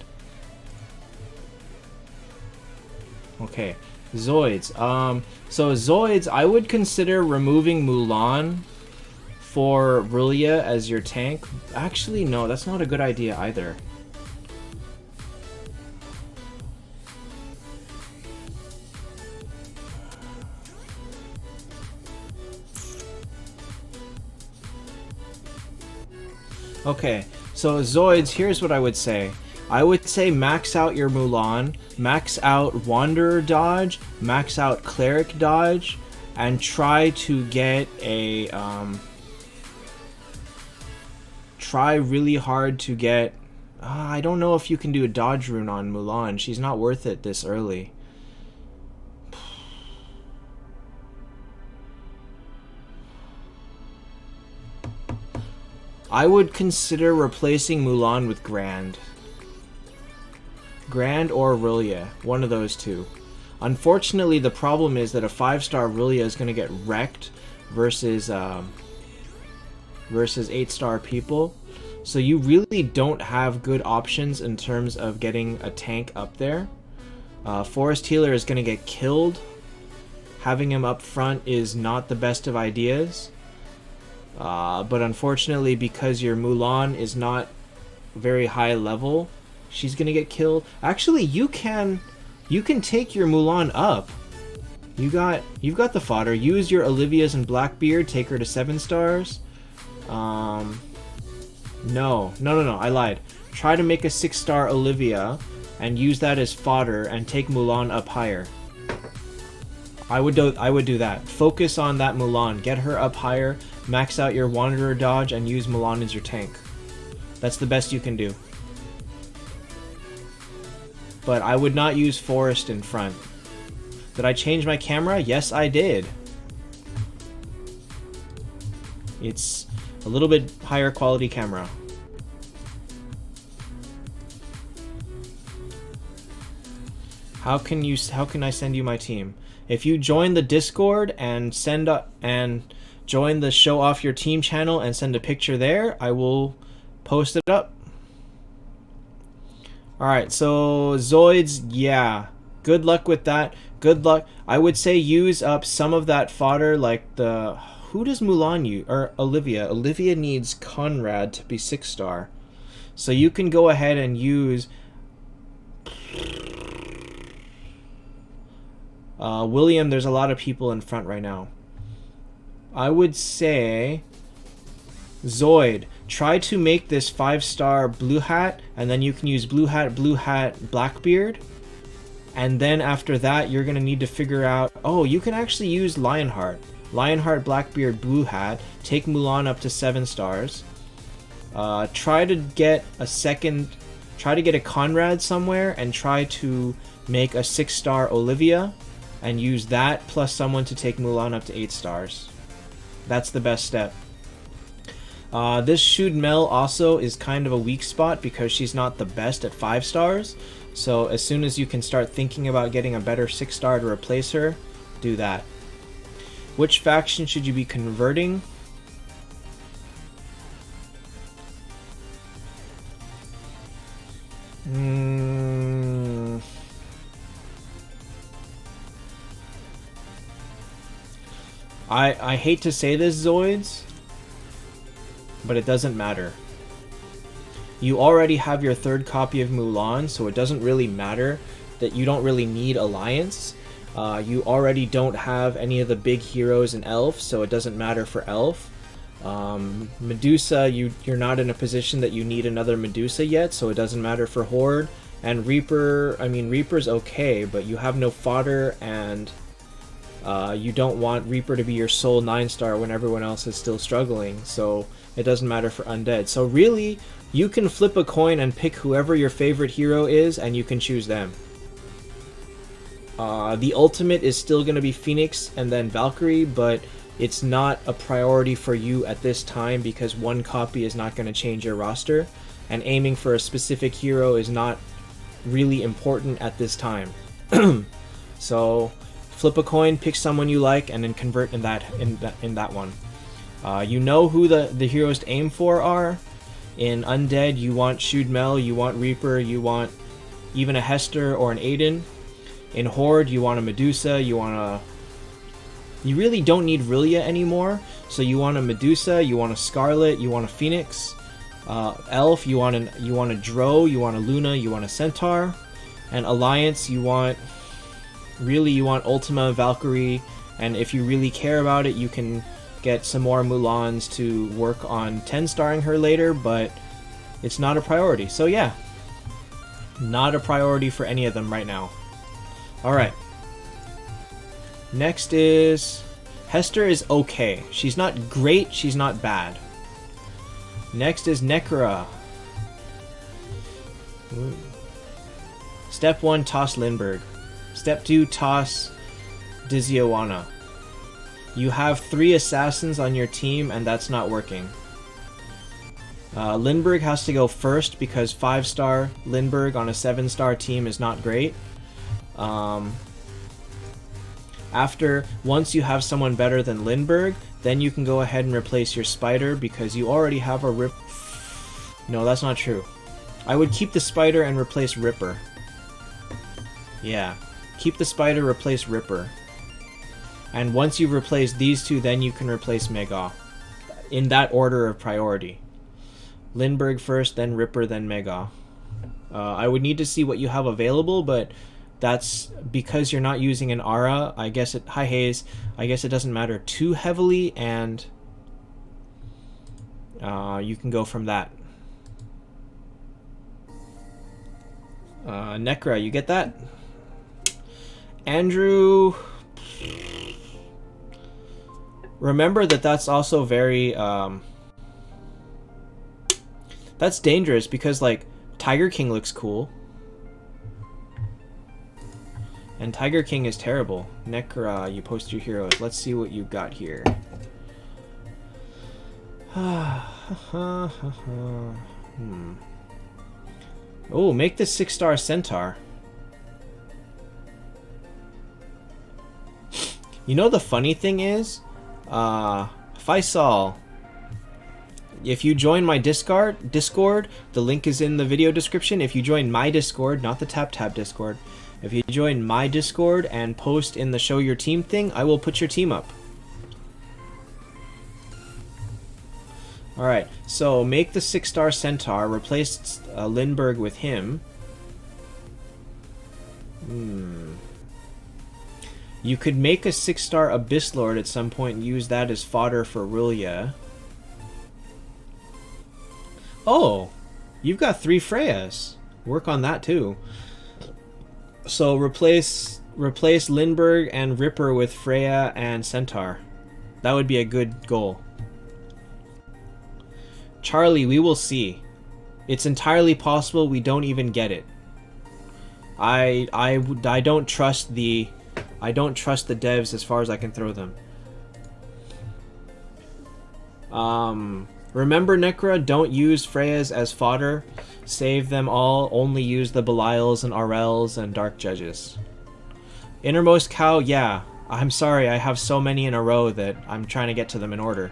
Okay, Zoids. So Zoids, I would consider removing Mulan for Rulia as your tank. Actually, no, that's not a good idea either. Okay, so Zoids, here's what I would say. I would say max out your Mulan, max out Wanderer dodge, max out Cleric dodge, and try to get a, try really hard to get, I don't know if you can do a dodge rune on Mulan. She's not worth it this early. I would consider replacing Mulan with Grand. Grand or Rulia, one of those two. Unfortunately, the problem is that a 5-star Rulia is going to get wrecked versus 8-star people. So you really don't have good options in terms of getting a tank up there. Forest Healer is going to get killed. Having him up front is not the best of ideas. But unfortunately, because your Mulan is not very high level, she's gonna get killed. Actually, you can take your Mulan up. You've got the fodder. Use your Olivia's and Blackbeard. Take her to 7 stars. No, I lied. Try to make a 6-star Olivia and use that as fodder and take Mulan up higher. I would do that. Focus on that Mulan. Get her up higher. Max out your Wanderer dodge and use Mulan as your tank. That's the best you can do. But I would not use Forest in front. Did I change my camera? Yes, I did. It's a little bit higher quality camera. How can I send you my team? If you join the Discord and join the Show Off Your Team channel and send a picture there, I will post it up. Alright, so Zoids, yeah. Good luck with that. Good luck. I would say use up some of that fodder, like the... Who does Mulan use? Or Olivia. Olivia needs Conrad to be 6-star. So you can go ahead and use... William, there's a lot of people in front right now. I would say... Zoid, try to make this 5-star Blue Hat, and then you can use Blue Hat, Blackbeard. And then after that, you're going to need to figure out... Oh, you can actually use Lionheart. Lionheart, Blackbeard, Blue Hat. Take Mulan up to 7 stars. Try to get a Conrad somewhere, and try to make a 6-star Olivia, and use that plus someone to take Mulan up to 8 stars. That's the best step. This Shud Mel also is kind of a weak spot because she's not the best at 5 stars. So as soon as you can start thinking about getting a better 6-star to replace her, do that. Which faction should you be converting? I hate to say this, Zoids, but it doesn't matter. You already have your 3rd copy of Mulan, so it doesn't really matter that you don't really need Alliance. You already don't have any of the big heroes in Elf, so it doesn't matter for Elf. Medusa, you're not in a position that you need another Medusa yet, so it doesn't matter for Horde. And Reaper, I mean, Reaper's okay, but you have no fodder, and you don't want Reaper to be your sole 9-star when everyone else is still struggling, so it doesn't matter for Undead. So really, you can flip a coin and pick whoever your favorite hero is, and you can choose them. The ultimate is still going to be Phoenix and then Valkyrie, but it's not a priority for you at this time because one copy is not going to change your roster, and aiming for a specific hero is not really important at this time. So flip a coin, pick someone you like, and then convert in that one. You know who the heroes to aim for are. In Undead, you want Shudmel, you want Reaper, you want even a Hester or an Aiden. In Horde, you want a Medusa, you really don't need Rillia anymore, so you want a Medusa, you want a Scarlet, you want a Phoenix. Elf, you want a Dro, you want a Luna, you want a Centaur. And Alliance, you want Ultima, Valkyrie, and if you really care about it, you can get some more Mulans to work on 10-starring her later, but it's not a priority. So yeah, not a priority for any of them right now. Alright. Next is... Hester is okay. She's not great, she's not bad. Next is Necra. Ooh. Step 1, toss Lindbergh. Step 2, toss Dizioana. You have 3 assassins on your team, and that's not working. Lindbergh has to go first because 5-star Lindbergh on a 7-star team is not great. Once you have someone better than Lindbergh, then you can go ahead and replace your Spider because you already have a Rip. No, that's not true. I would keep the Spider and replace Ripper. Yeah, keep the Spider, replace Ripper. And once you've replaced these two, then you can replace Mega. In that order of priority. Lindbergh first, then Ripper, then Mega. I would need to see what you have available, but that's because you're not using an Aura. I guess hi Hayes. I guess it doesn't matter too heavily, and you can go from that. Necra, you get that? Andrew, remember that's also very that's dangerous because like Tiger King looks cool. And Tiger King is terrible. Necra, you post your heroes. Let's see what you got here. Oh, make the 6-star Centaur. You know the funny thing is, Faisal, if you join my Discord, the link is in the video description. If you join my Discord, not the Taptap Discord, if you join my Discord and post in the show your team thing, I will put your team up. Alright, so make the 6-star Centaur, replace Lindbergh with him. You could make a 6-star Abyss Lord at some point and use that as fodder for Rillia. Oh, you've got 3 Freyas. Work on that too. So replace Lindbergh and Ripper with Freya and Centaur. That would be a good goal. Charlie, we will see. It's entirely possible we don't even get it. I don't trust the devs as far as I can throw them. Remember, Necra, don't use Freyas as fodder. Save them all. Only use the Belials and Arels and Dark Judges. Innermost Cow, yeah. I'm sorry, I have so many in a row that I'm trying to get to them in order.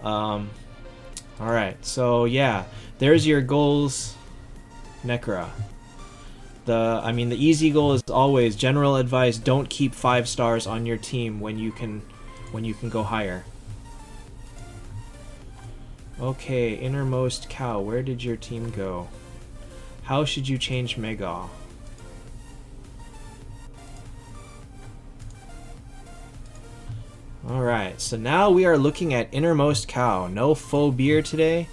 Alright, so yeah. There's your goals, Necra. The easy goal is always general advice, don't keep 5 stars on your team when you can go higher. Okay, Innermost Cow, where did your team go? How should you change Mega? Alright, so now we are looking at Innermost Cow. No faux beer today.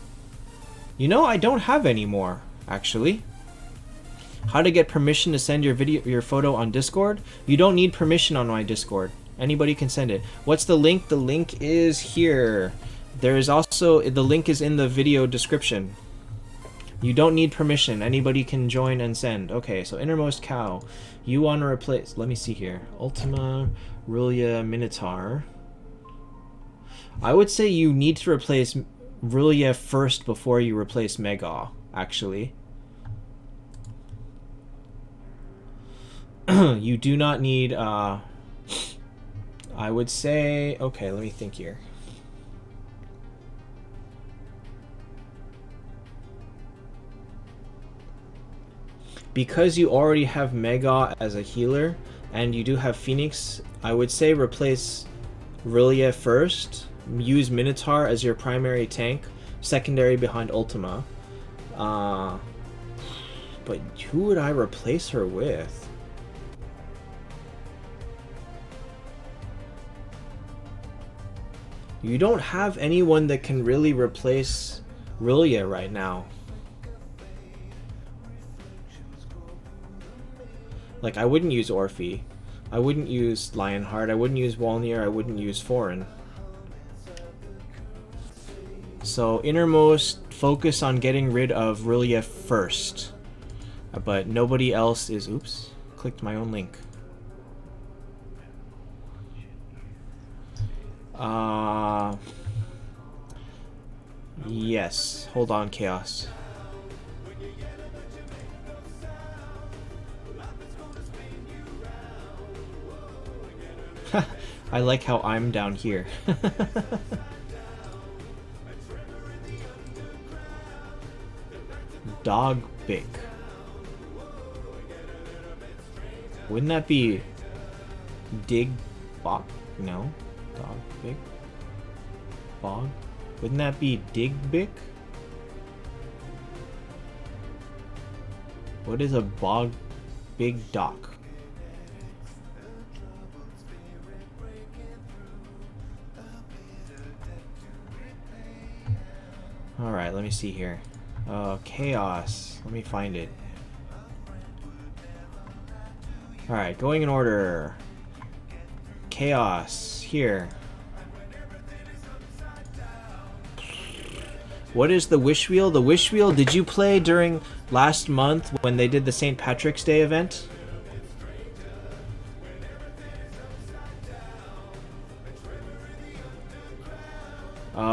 You know, I don't have any more, actually. How to get permission to send your photo on Discord? You don't need permission on my Discord. Anybody can send it. What's the link? The link is here. There is also, the link is in the video description. You don't need permission. Anybody can join and send. Okay, so Innermost Cow. You want to replace, let me see here. Ultima, Rulia, Minotaur. I would say you need to replace Rulia first before you replace Mega, actually. You do not need, I would say, okay, let me think here. Because you already have Mega as a healer, and you do have Phoenix, I would say replace Rulia first, use Minotaur as your primary tank, secondary behind Ultima. But who would I replace her with? You don't have anyone that can really replace Rulia right now. Like, I wouldn't use Orphe. I wouldn't use Lionheart. I wouldn't use Walnier. I wouldn't use Foreign. So, Innermost, focus on getting rid of Rulia first. But nobody else is... Oops. Clicked my own link. Yes. Hold on, Chaos. I like how I'm down here. Dog Bick. Wouldn't that be Dig Bog? No. Dog Bick? Bog? Wouldn't that be Dig Bick? What is a Bog Big Dock? Alright, let me see here. Chaos. Let me find it. Alright, going in order. Chaos. Here. What is the Wish Wheel? The Wish Wheel, did you play during last month when they did the St. Patrick's Day event?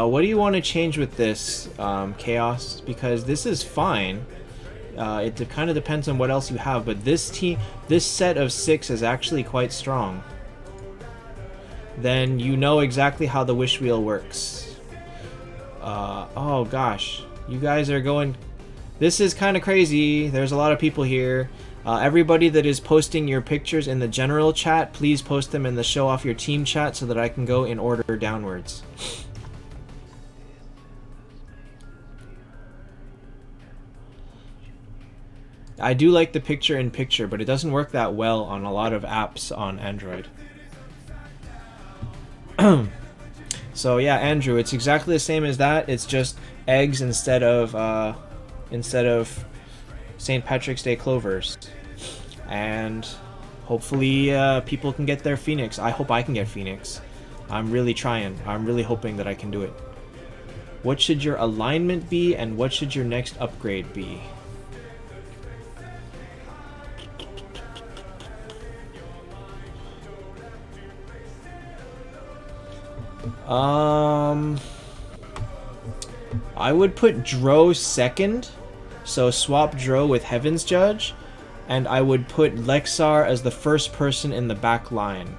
What do you want to change with this, Chaos? Because this is fine. It kind of depends on what else you have, but this set of 6 is actually quite strong. Then you know exactly how the Wish Wheel works. Oh gosh, you guys are going... This is kind of crazy. There's a lot of people here. Everybody that is posting your pictures in the general chat, please post them in the show off your team chat so that I can go in order downwards. I do like the picture-in-picture, but it doesn't work that well on a lot of apps on Android. So yeah, Andrew, it's exactly the same as that. It's just eggs instead of St. Patrick's Day clovers, and hopefully people can get their Phoenix. I hope I can get Phoenix. I'm really trying. I'm really hoping that I can do it. What should your alignment be, and what should your next upgrade be? I would put Dro second, so swap Dro with Heaven's Judge, and I would put Lexar as the first person in the back line.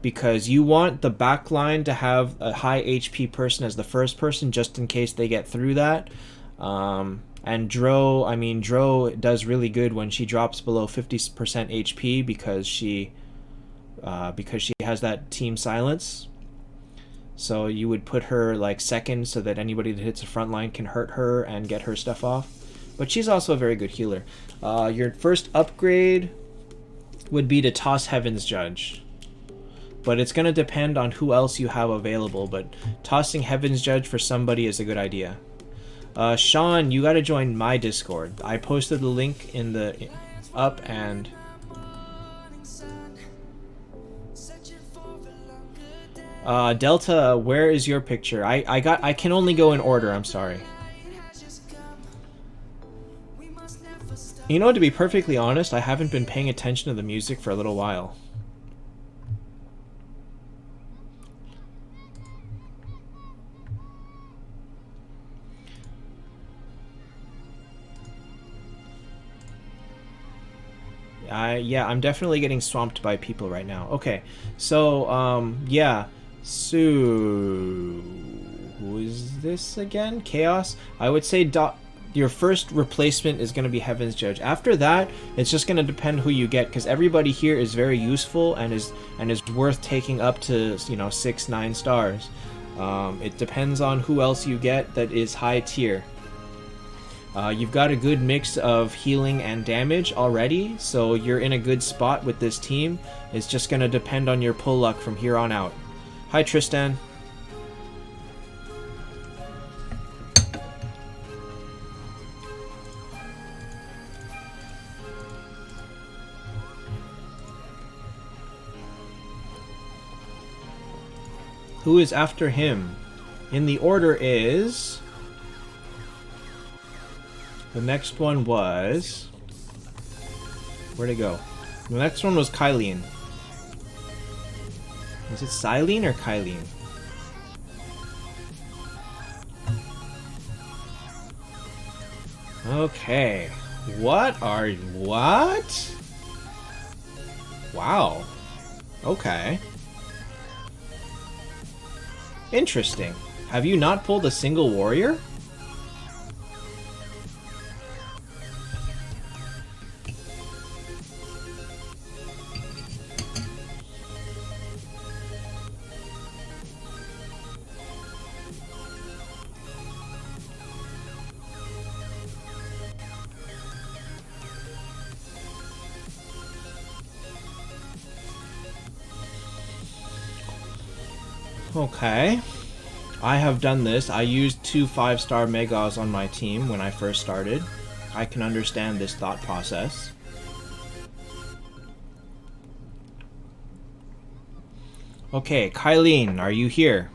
Because you want the back line to have a high HP person as the first person, just in case they get through that. And Dro does really good when she drops below 50% HP because she has that team silence. So you would put her like second so that anybody that hits the front line can hurt her and get her stuff off. But she's also a very good healer. Your first upgrade would be to toss Heaven's Judge. But it's going to depend on who else you have available. But tossing Heaven's Judge for somebody is a good idea. Sean, you gotta join my Discord. I posted the link in the up and. Delta, where is your picture? I can only go in order. I'm sorry. You know, to be perfectly honest, I haven't been paying attention to the music for a little while. Yeah, I'm definitely getting swamped by people right now. Okay, so, yeah. So, who is this again? Chaos? I would say your first replacement is going to be Heaven's Judge. After that, it's just going to depend who you get, because everybody here is very useful and is worth taking up to, you know, 6-9 stars. It depends on who else you get that is high tier. You've got a good mix of healing and damage already, so you're in a good spot with this team. It's just going to depend on your pull luck from here on out. Hi, Tristan. Who is after him? In the order is... The next one was... Where'd it go? The next one was Kylene. Was it Silene or Kylene? Okay. What? Wow. Okay. Interesting. Have you not pulled a single warrior? Okay. I have done this. I used 2 5-star Megas on my team when I first started. I can understand this thought process. Okay, Kylene, are you here?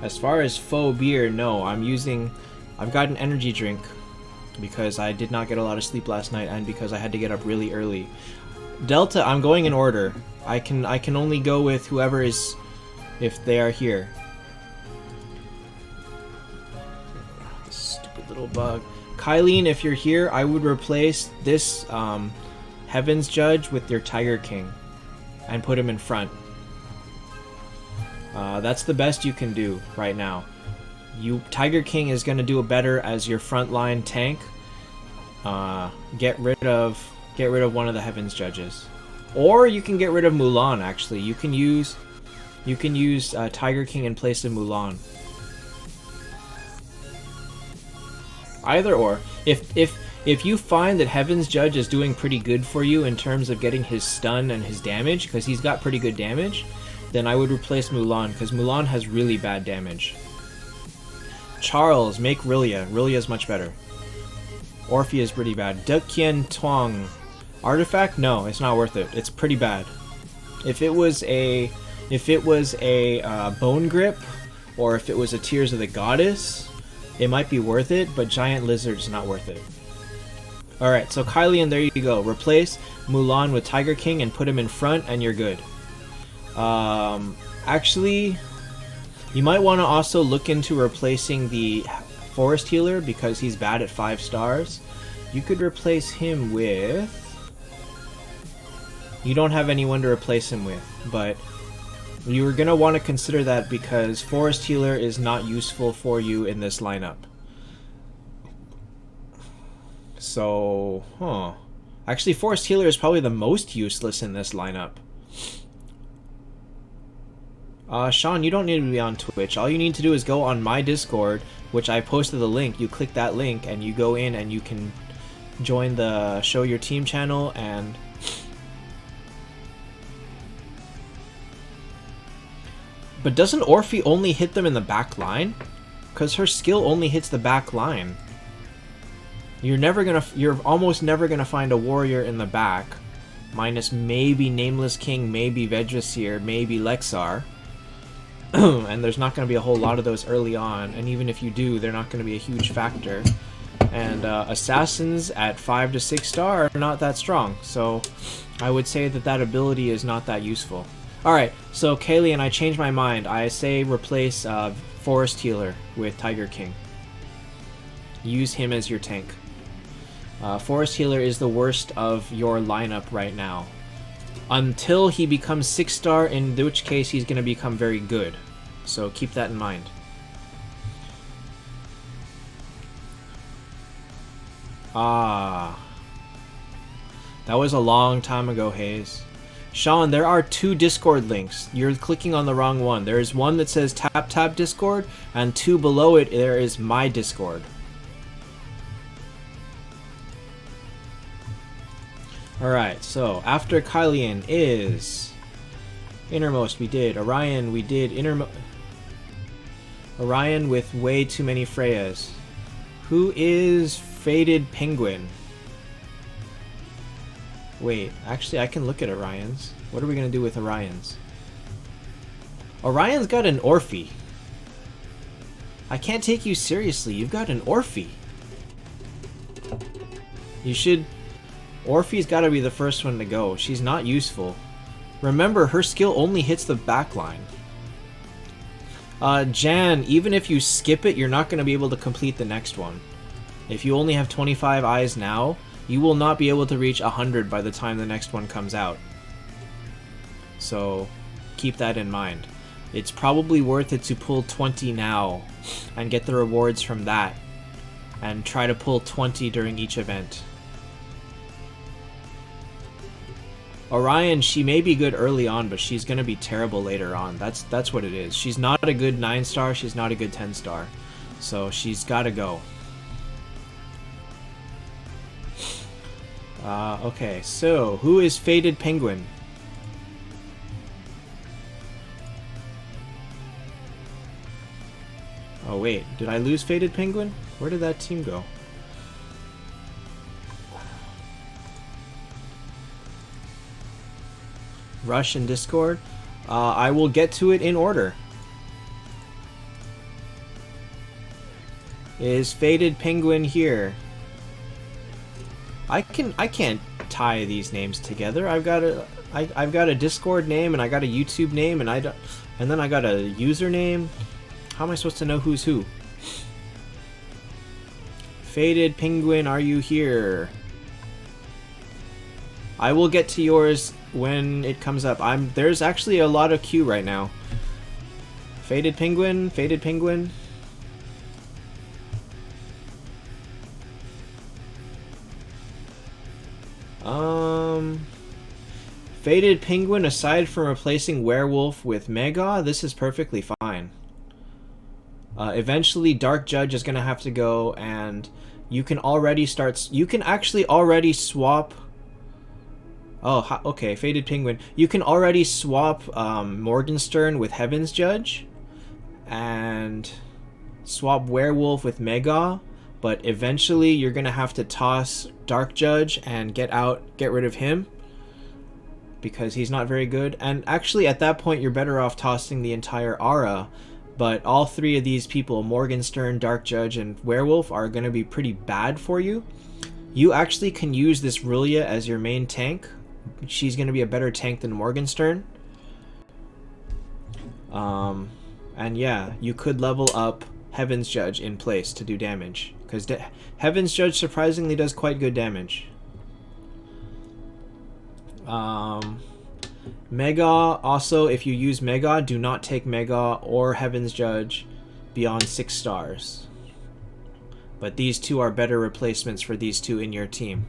As far as faux beer, no. I've got an energy drink because I did not get a lot of sleep last night and because I had to get up really early. Delta, I'm going in order. I can only go with whoever is, if they are here. This stupid little bug. Kylene, if you're here, I would replace this Heaven's Judge with your Tiger King and put him in front. That's the best you can do right now. Tiger King is going to do better as your frontline tank. Get rid of one of the Heaven's Judges, or you can get rid of Mulan. Actually, you can use Tiger King in place of Mulan. Either or. If you find that Heaven's Judge is doing pretty good for you in terms of getting his stun and his damage, because he's got pretty good damage, then I would replace Mulan, because Mulan has really bad damage. Charles, make Rillia. Rillia's much better. Orphea is pretty bad. Deqian Tuang. Artifact? No, it's not worth it. It's pretty bad. If it was a Bone Grip, or if it was a Tears of the Goddess, it might be worth it, but Giant Lizard's not worth it. Alright, so Kylene, there you go. Replace Mulan with Tiger King and put him in front, and you're good. Actually, you might want to also look into replacing the Forest Healer because he's bad at 5 stars. You could replace him with... You don't have anyone to replace him with, but you were going to want to consider that because Forest Healer is not useful for you in this lineup. So, Actually, Forest Healer is probably the most useless in this lineup. Sean, you don't need to be on Twitch. All you need to do is go on my Discord, which I posted the link. You click that link and you go in and you can join the Show Your Team channel and But doesn't Orphe only hit them in the back line? Because her skill only hits the back line. You're almost never gonna find a warrior in the back, minus maybe Nameless King, maybe Vedrasir, maybe Lexar. And there's not gonna be a whole lot of those early on. And even if you do, they're not gonna be a huge factor. And assassins at 5 to 6 star are not that strong. So I would say that that ability is not that useful. Alright, so Kaylee and I changed my mind. I say replace Forest Healer with Tiger King. Use him as your tank. Forest Healer is the worst of your lineup right now. Until he becomes 6 star, in which case he's going to become very good. So keep that in mind. Ah. That was a long time ago, Hayes. Sean, there are 2 Discord links. You're clicking on the wrong one. There is one that says Taptap Discord, and 2 below it there is my Discord. Alright, so after Kylian is Innermost, we did Orion, we did Orion with way too many Freyas. Who is Faded Penguin? Wait, actually I can look at Orion's. What are we gonna do with Orion's? Orion's got an Orphe. I can't take you seriously, you've got an Orphe. You should... Orphe's gotta be the first one to go. She's not useful. Remember, her skill only hits the backline. Jan, even if you skip it, you're not gonna be able to complete the next one. If you only have 25 eyes now, you will not be able to reach 100 by the time the next one comes out. So, keep that in mind. It's probably worth it to pull 20 now, and get the rewards from that, and try to pull 20 during each event. Orion, she may be good early on, but she's gonna be terrible later on. That's what it is. She's not a good 9 star, she's not a good 10 star. So she's gotta go. Okay, so who is Faded Penguin? Oh wait, did I lose Faded Penguin? Where did that team go? Rush and Discord. I will get to it in order. Is Faded Penguin here? I can't tie these names together. I've got a Discord name and I got a YouTube name and then I got a username. How am I supposed to know who's who? Faded Penguin, are you here? I will get to yours when it comes up. There's actually a lot of queue right now. Faded Penguin, Faded Penguin. Faded Penguin, aside from replacing Werewolf with Mega, this is perfectly fine. Eventually Dark Judge is gonna have to go, and you can already start... You can actually already swap... Oh, okay, Faded Penguin. You can already swap Morgenstern with Heaven's Judge, and swap Werewolf with Mega, but eventually you're gonna have to toss Dark Judge and get rid of him, because he's not very good. And actually at that point you're better off tossing the entire Aura, but all 3 of these people, Morgenstern, Dark Judge, and Werewolf, are gonna be pretty bad for you. You actually can use this Rulia as your main tank. She's going to be a better tank than Morgenstern. And yeah, you could level up Heaven's Judge in place to do damage, because Heaven's Judge surprisingly does quite good damage. Mega, also, if you use Mega, do not take Mega or Heaven's Judge beyond 6 stars. But these 2 are better replacements for these 2 in your team.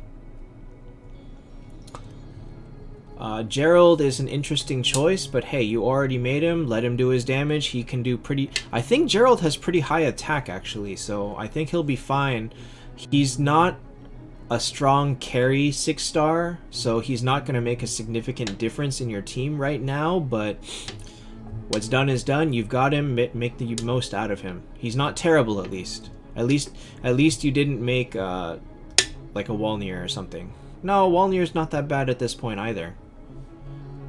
Gerald is an interesting choice, but hey, you already made him. Let him do his damage. He can do pretty... I think Gerald has pretty high attack, actually, so I think he'll be fine. He's not a strong carry 6 star, so he's not going to make a significant difference in your team right now, but What's done is done. You've got him. Make the most out of him. He's not terrible, at least. At least you didn't make like a Walnir or something. No, Walnir's not that bad at this point either.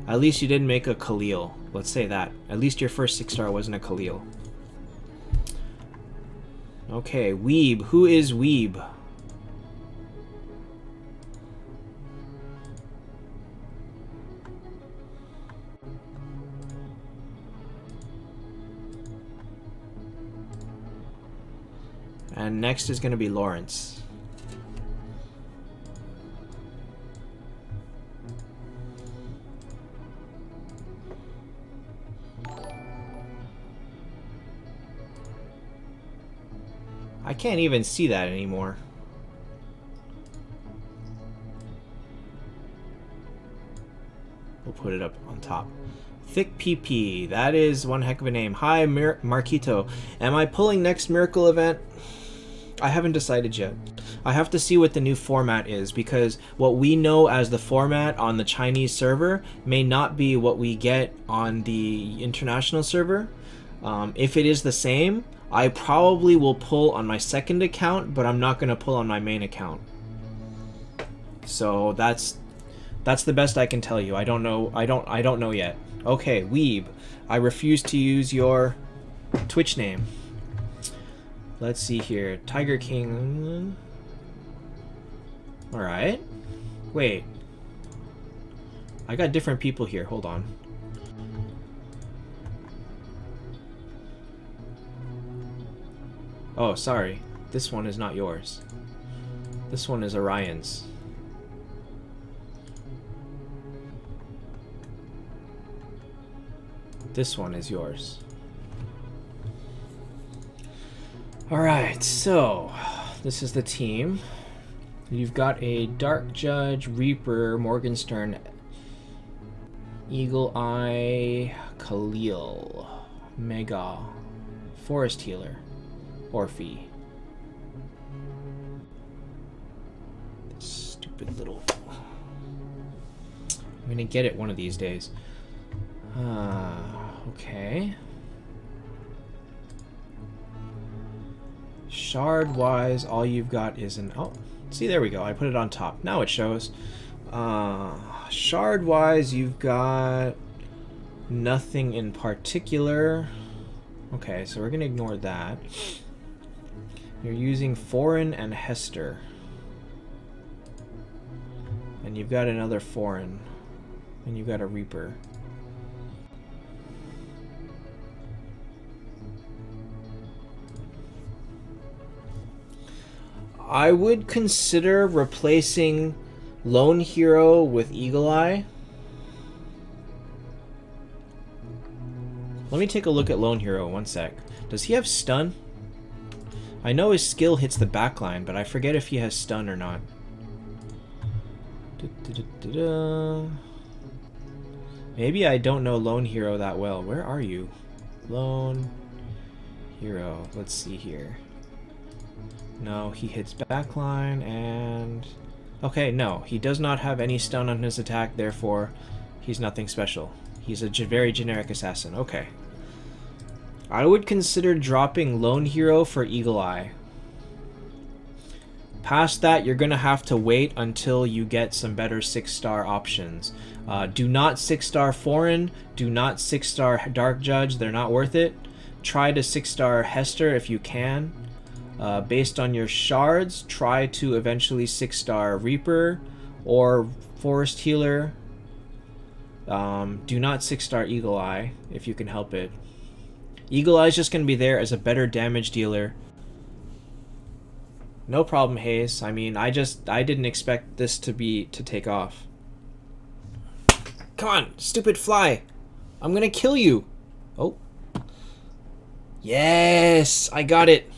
At least you didn't make a Khalil. Let's say that. At least your first 6-star wasn't a Khalil. Okay, Weeb. Who is Weeb? And next is going to be Lawrence. I can't even see that anymore. We'll put it up on top. Thick PP. That is one heck of a name. Hi, Marquito. Am I pulling next Miracle event? I haven't decided yet. I have to see what the new format is, because what we know as the format on the Chinese server may not be what we get on the international server. If it is the same, I probably will pull on my second account, but I'm not going to pull on my main account. So that's the best I can tell you. I don't know. I don't know yet. Okay, Weeb. I refuse to use your Twitch name. Let's see here. Tiger King. Alright. Wait. I got different people here. Hold on. Oh, sorry. This one is not yours. This one is Orion's. This one is yours. Alright, so this is the team. You've got a Dark Judge, Reaper, Morgenstern, Eagle Eye, Khalil, Mega, Forest Healer, Orphe. Stupid little... I'm gonna get it one of these days. Okay. Shard wise, all you've got is an... Oh, see, there we go. I put it on top. Now it shows. Shard wise, you've got nothing in particular. Okay, so we're going to ignore that. You're using Foreign and Hester. And you've got another Foreign. And you've got a Reaper. I would consider replacing Lone Hero with Eagle Eye. Let me take a look at Lone Hero, one sec. Does he have stun? I know his skill hits the backline, but I forget if he has stun or not. Maybe I don't know Lone Hero that well. Where are you? Lone Hero. Let's see here. No, he hits backline and... Okay, no, he does not have any stun on his attack, therefore he's nothing special. He's a very generic assassin. Okay. I would consider dropping Lone Hero for Eagle Eye. Past that, you're going to have to wait until you get some better 6-star options. Do not 6-star Foreign, do not 6-star Dark Judge, they're not worth it. Try to 6-star Hester if you can. Based on your shards, try to eventually 6-star Reaper or Forest Healer. Do not 6-star Eagle Eye if you can help it. Eagle Eye is just going to be there as a better damage dealer. No problem, Hayes. I mean, I didn't expect this to take off. Come on, stupid fly. I'm going to kill you. Oh. Yes, I got it.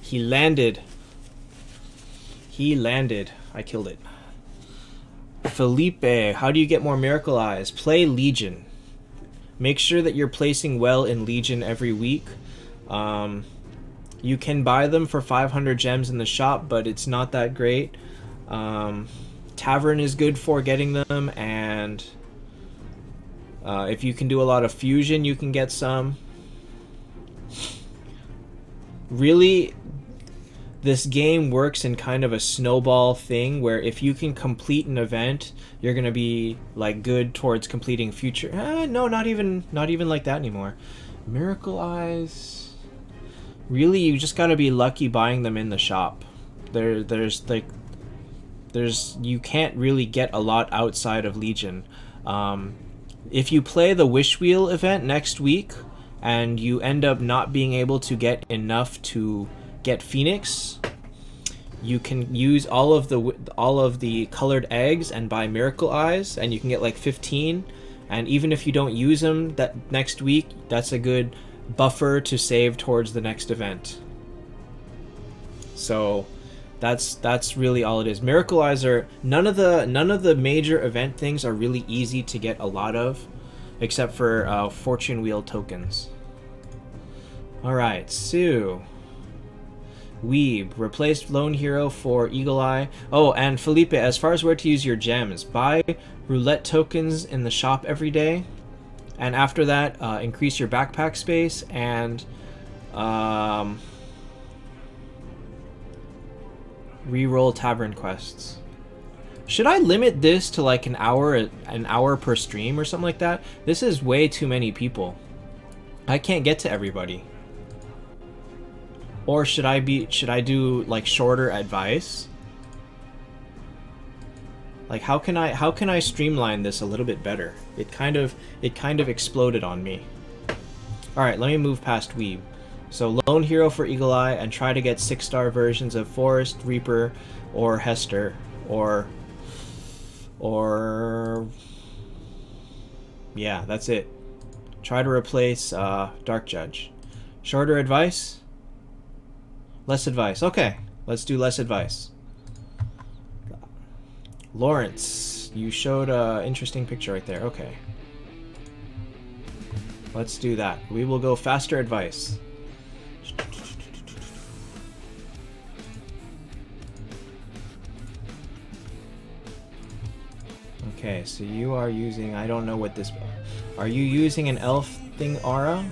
He landed. He landed. I killed it. Felipe, how do you get more Miracle Eyes? Play Legion. Make sure that you're placing well in Legion every week. You can buy them for 500 gems in the shop, but it's not that great. Tavern is good for getting them, and If you can do a lot of fusion, you can get some. Really, this game works in kind of a snowball thing where if you can complete an event, you're gonna be like good towards completing future. No, not even like that anymore. Miracle Eyes. Really, you just gotta be lucky buying them in the shop. There's you can't really get a lot outside of Legion. If you play the Wish Wheel event next week and you end up not being able to get enough to get Phoenix, you can use all of the colored eggs and buy Miracle Eyes, and you can get like 15. And even if you don't use them that next week, that's a good buffer to save towards the next event. So that's really all it is. Miracle Eyes are none of the major event things are really easy to get a lot of, except for Fortune Wheel tokens. All right, so Weeb replaced Lone Hero for Eagle Eye. Oh, and Felipe, as far as where to use your gems, buy roulette tokens in the shop every day, and after that, increase your backpack space and re-roll tavern quests. Should I limit this to like an hour per stream or something like that? This is way too many people. I can't get to everybody. Or should I do like shorter advice? Like how can I streamline this a little bit better? It kind of exploded on me. All right, let me move past Weeb. So Lone Hero for Eagle Eye, and try to get 6-star versions of Forest, Reaper, or Hester, or yeah, that's it. Try to replace Dark Judge. Shorter advice? Less advice. Okay, let's do less advice. Lawrence, you showed an interesting picture right there. Okay. Let's do that. We will go faster advice. Okay, so you are using, I don't know what this, are you using an elf thing aura?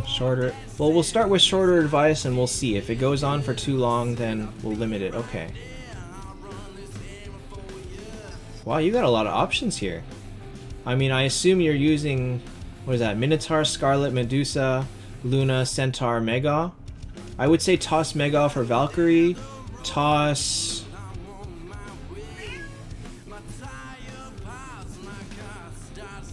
Shorter, well, we'll start with shorter advice and we'll see. If it goes on for too long, then we'll limit it. Okay. Wow, you got a lot of options here. I mean, I assume you're using, what is that, Minotaur, Scarlet, Medusa, Luna, Centaur, Mega. I would say toss Mega for Valkyrie. Toss...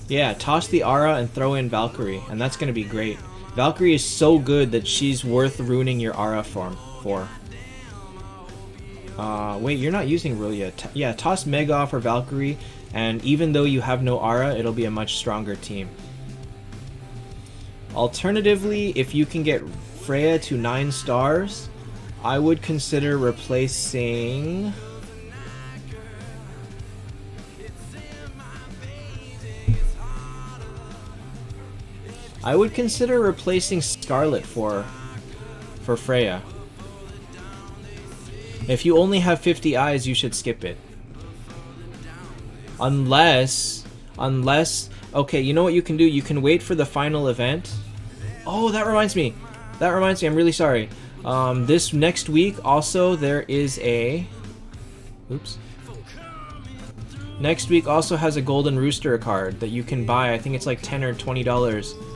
yeah, toss the Aura and throw in Valkyrie, and that's going to be great. Valkyrie is so good that she's worth ruining your Aura form for. Wait, you're not using Rulia. Yeah, toss Mega for Valkyrie, and even though you have no Aura, it'll be a much stronger team. Alternatively, if you can get Freya to 9 stars, I would consider replacing... I would consider replacing Scarlet for Freya. If you only have 50 eyes, you should skip it. Unless, okay, you know what you can do? You can wait for the final event. Oh, that reminds me, I'm really sorry. This next week also there is a, oops. Next week also has a Golden Rooster card that you can buy. I think it's like $10 or $20.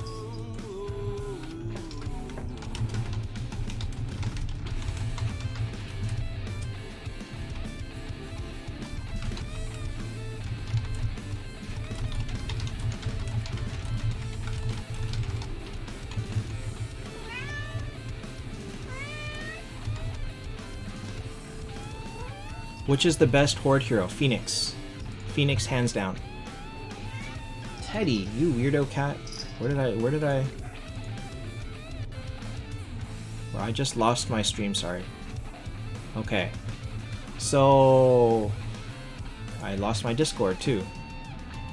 Which is the best horde hero? Phoenix. Phoenix, hands down. Teddy, you weirdo cat. Where did I... Well, I just lost my stream, sorry. Okay. So... I lost my Discord, too.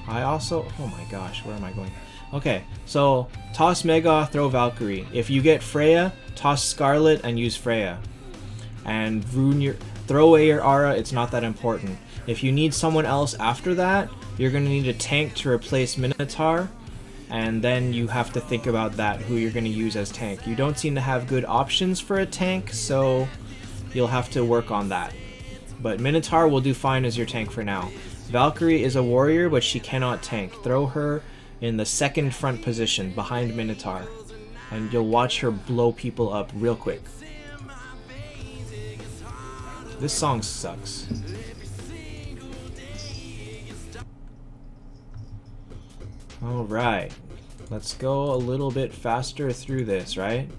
I also... Oh my gosh, where am I going? Okay, so toss Mega, throw Valkyrie. If you get Freya, toss Scarlet and use Freya. and throw away your aura. It's not that important. If you need someone else after that, you're going to need a tank to replace Minotaur, and then you have to think about that, who you're going to use as tank. You don't seem to have good options for a tank, so you'll have to work on that. But Minotaur will do fine as your tank for now. Valkyrie is a warrior, but she cannot tank. Throw her in the second front position behind Minotaur, and you'll watch her blow people up real quick. This song sucks. Alright, let's go a little bit faster through this, right?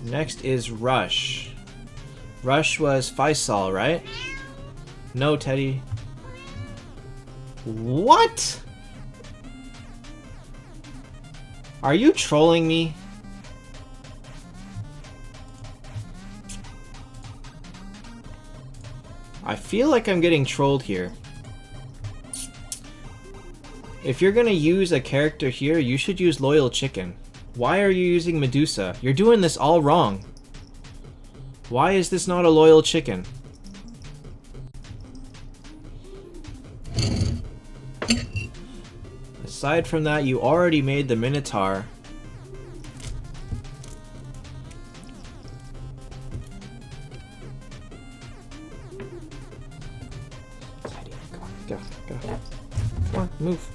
Next is Rush. Rush was Faisal, right? No, Teddy. What? Are you trolling me? I feel like I'm getting trolled here. If you're gonna use a character here, you should use Loyal Chicken. Why are you using Medusa? You're doing this all wrong. Why is this not a Loyal Chicken? Aside from that, you already made the Minotaur. Come on, move.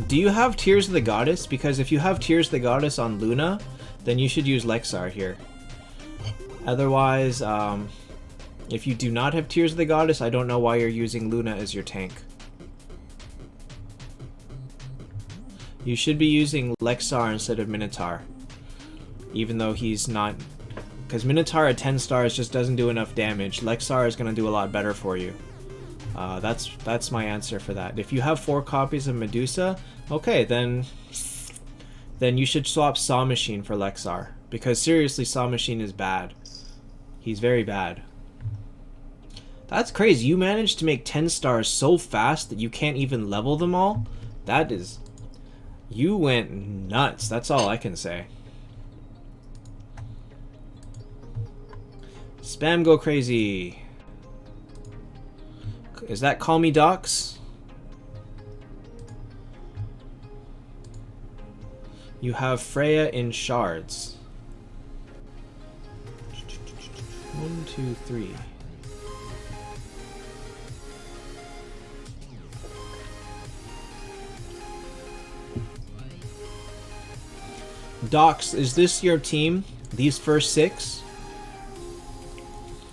Do you have Tears of the Goddess? Because if you have Tears of the Goddess on Luna, then you should use Lexar here. Otherwise, if you do not have Tears of the Goddess, I don't know why you're using Luna as your tank. You should be using Lexar instead of Minotaur. Even though he's not... Because Minotaur at 10 stars just doesn't do enough damage. Lexar is going to do a lot better for you. That's my answer for that. If you have 4 copies of Medusa, okay, then you should swap Saw Machine for Lexar. Because seriously, Saw Machine is bad. He's very bad. That's crazy. You managed to make 10 stars so fast that you can't even level them all? That is... You went nuts. That's all I can say. Spam go crazy. Is that Call Me Docs? You have Freya in shards. 1, 2, 3. Docs, is this your team? These first 6?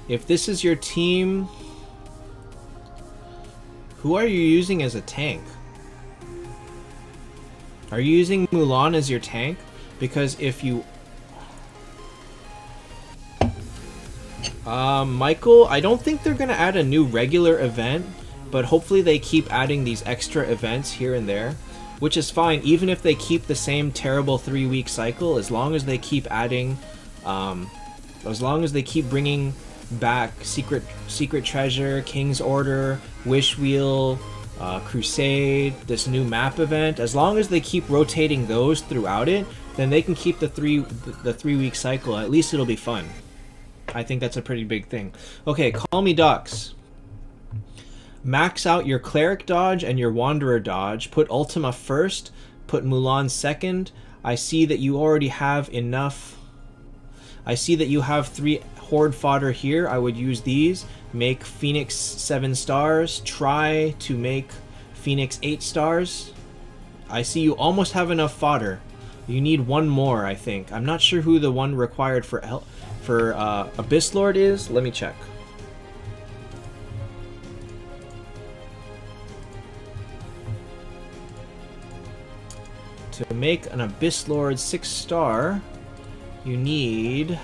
If this is your team, who are you using as a tank? Are you using Mulan as your tank? Because if you... Michael, I don't think they're gonna add a new regular event, but hopefully they keep adding these extra events here and there. Which is fine, even if they keep the same terrible 3-week cycle, as long as they keep adding, as long as they keep bringing back Secret Treasure, King's Order, Wish Wheel, Crusade, this new map event, as long as they keep rotating those throughout it, then they can keep the 3-week cycle. At least it'll be fun. I think that's a pretty big thing. Okay, Call Me Ducks. Max out your Cleric dodge and your Wanderer dodge. Put Ultima first. Put Mulan second. I see that you already have enough. I see that you have 3 Horde fodder here. I would use these. Make Phoenix 7 stars. Try to make Phoenix 8 stars. I see you almost have enough fodder. You need 1 more, I think. I'm not sure who the one required for Abyss Lord is. Let me check. To make an Abyss Lord 6 star, you need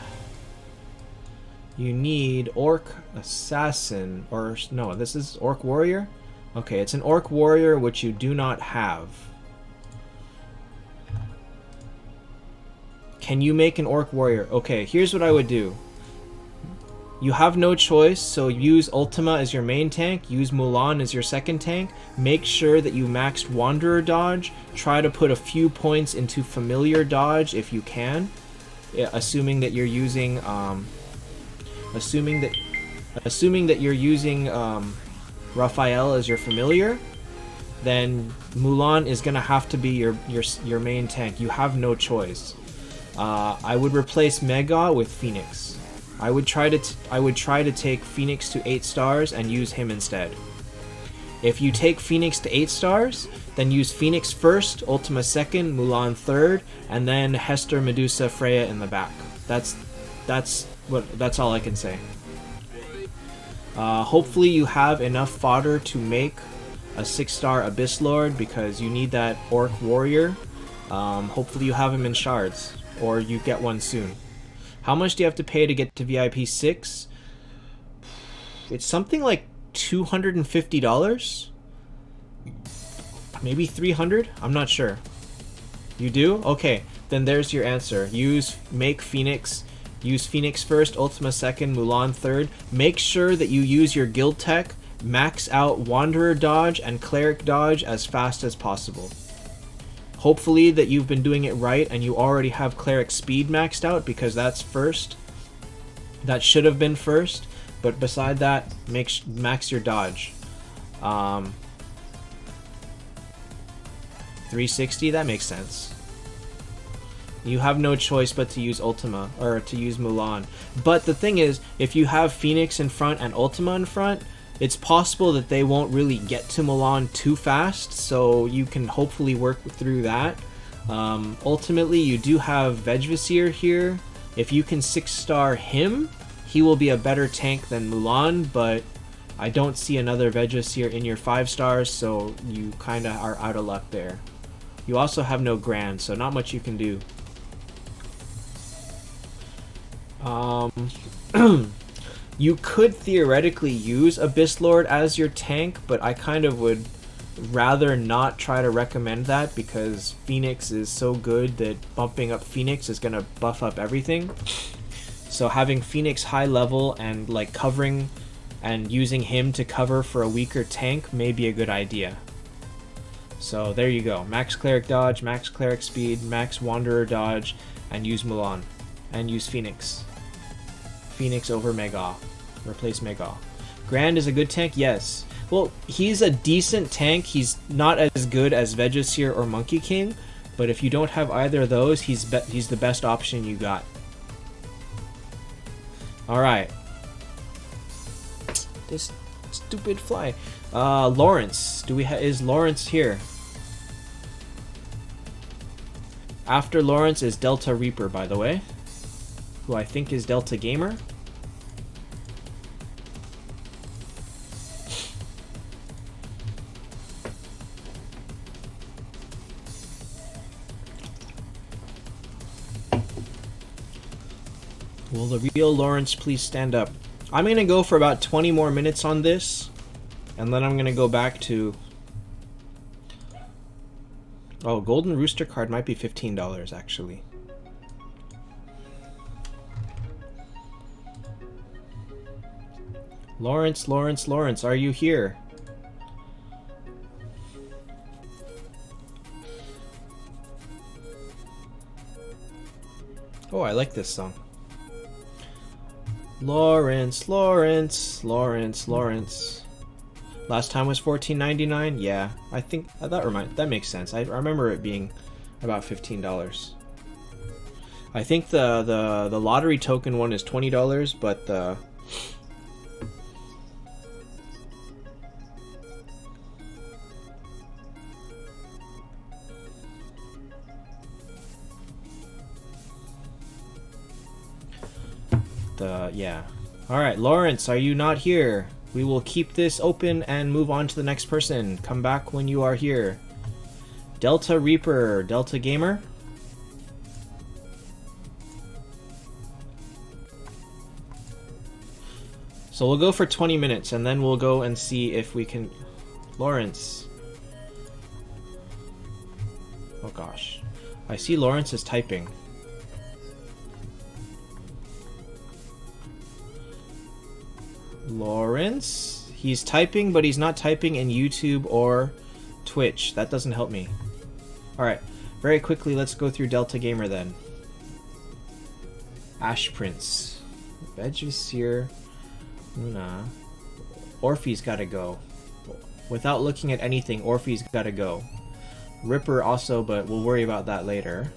Orc Assassin, or no, this is Orc Warrior? Okay, it's an Orc Warrior which you do not have. Can you make an Orc Warrior? Okay, here's what I would do. You have no choice, so use Ultima as your main tank, use Mulan as your second tank. Make sure that you maxed Wanderer dodge. Try to put a few points into Familiar dodge if you can, assuming that you're using Raphael as your Familiar. Then Mulan is gonna have to be your main tank. You have no choice. I would replace Mega with Phoenix. I would try to take Phoenix to 8 stars and use him instead. If you take Phoenix to 8 stars, then use Phoenix first, Ultima second, Mulan third, and then Hester, Medusa, Freya in the back. That's all I can say. Hopefully you have enough fodder to make a 6-star Abyss Lord, because you need that Orc Warrior. Hopefully you have him in shards, or you get one soon. How much do you have to pay to get to VIP 6? It's something like $250? Maybe $300? I'm not sure. You do? Okay, then there's your answer. Make Phoenix. Use Phoenix first, Ultima second, Mulan third. Make sure that you use your guild tech, max out Wanderer dodge and Cleric dodge as fast as possible. Hopefully that you've been doing it right and you already have Cleric speed maxed out, because that's first. That should have been first, but beside that, max your dodge. 360, that makes sense. You have no choice but to use Ultima, or to use Mulan. But the thing is, if you have Phoenix in front and Ultima in front, it's possible that they won't really get to Mulan too fast, so you can hopefully work through that. Ultimately, you do have Vegvasir here. If you can 6-star him, he will be a better tank than Mulan, but I don't see another Vegvasir in your 5 stars, so you kind of are out of luck there. You also have no Grand, so not much you can do. You could theoretically use Abyss Lord as your tank, but I kind of would rather not try to recommend that, because Phoenix is so good that bumping up Phoenix is going to buff up everything. So having Phoenix high level and like covering and using him to cover for a weaker tank may be a good idea. So there you go. Max Cleric dodge, max Cleric speed, max Wanderer dodge, and use Mulan. And use Phoenix. Phoenix over Mega. Replace Mega. Grand is a good tank? Yes. Well, he's a decent tank. He's not as good as Vegvasir or Monkey King, but if you don't have either of those, he's the best option you got. Alright. This stupid fly. Lawrence. Is Lawrence here? After Lawrence is Delta Reaper, by the way, who I think is Delta Gamer. Will the real Lawrence please stand up? I'm gonna go for about 20 more minutes on this, and then I'm gonna go back to... Oh, Golden Rooster card might be $15 actually. Lawrence, Lawrence, Lawrence, are you here? Oh, I like this song. Lawrence, Lawrence, Lawrence, Lawrence. Last time was $14.99. Yeah, I think that makes sense. I remember it being about $15. I think the lottery token one is $20, but yeah. Alright, Lawrence, are you not here? We will keep this open and move on to the next person. Come back when you are here. Delta Reaper, Delta Gamer. So we'll go for 20 minutes and then we'll go and see if we can... Lawrence. Oh gosh. I see Lawrence is typing. Lawrence. He's typing, but he's not typing in YouTube or Twitch. That doesn't help me. Alright, very quickly, let's go through Delta Gamer then. Ash Prince. Vegisir. Luna. Orphe's gotta go. Without looking at anything, Orphe's gotta go. Ripper also, but we'll worry about that later.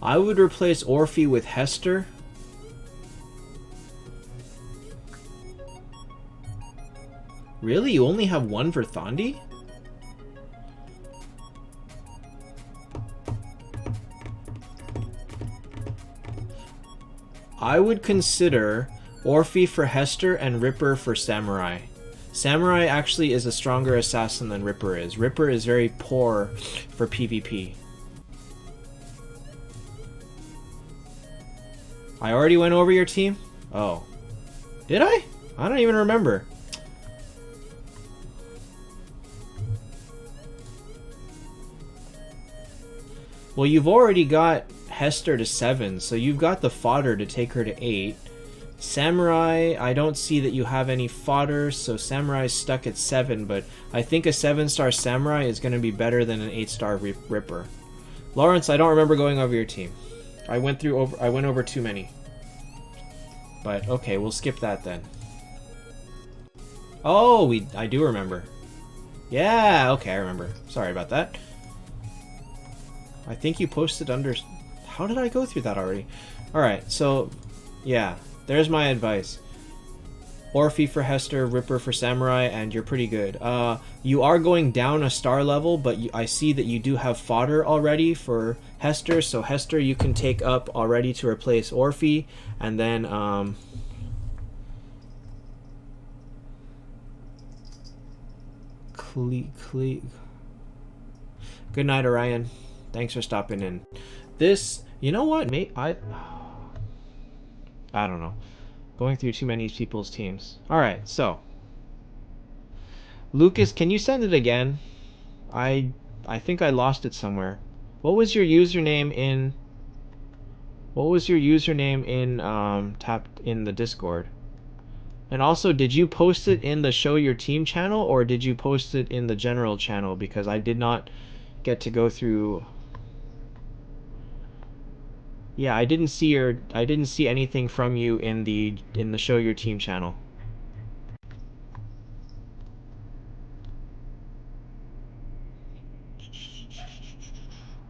I would replace Orphe with Hester. Really? You only have one for Thandi? I would consider Orphe for Hester and Ripper for Samurai. Samurai actually is a stronger assassin than Ripper is. Ripper is very poor for PvP. I already went over your team? Oh. Did I? I don't even remember. Well, you've already got Hester to 7, so you've got the fodder to take her to 8. Samurai, I don't see that you have any fodder, so Samurai's stuck at 7, but I think a 7-star Samurai is going to be better than an 8-star Ripper. Lawrence, I don't remember going over your team. I went over too many. But okay, we'll skip that then. Oh, I do remember. Yeah, okay, I remember. Sorry about that. I think you posted under... How did I go through that already? Alright, so... Yeah, there's my advice. Orphe for Hester, Ripper for Samurai, and you're pretty good. You are going down a star level, but I see that you do have fodder already for Hester, so Hester you can take up already to replace Orphe, and then... Good night, Orion. Thanks for stopping in. This, you know what, mate? I don't know. Going through too many people's teams. Alright, so. Lucas, can you send it again? I think I lost it somewhere. What was your username in... What was your username in the Discord? And also, did you post it in the Show Your Team channel, or did you post it in the general channel? Because I did not get to go through... Yeah, I didn't see anything from you in the Show Your Team channel.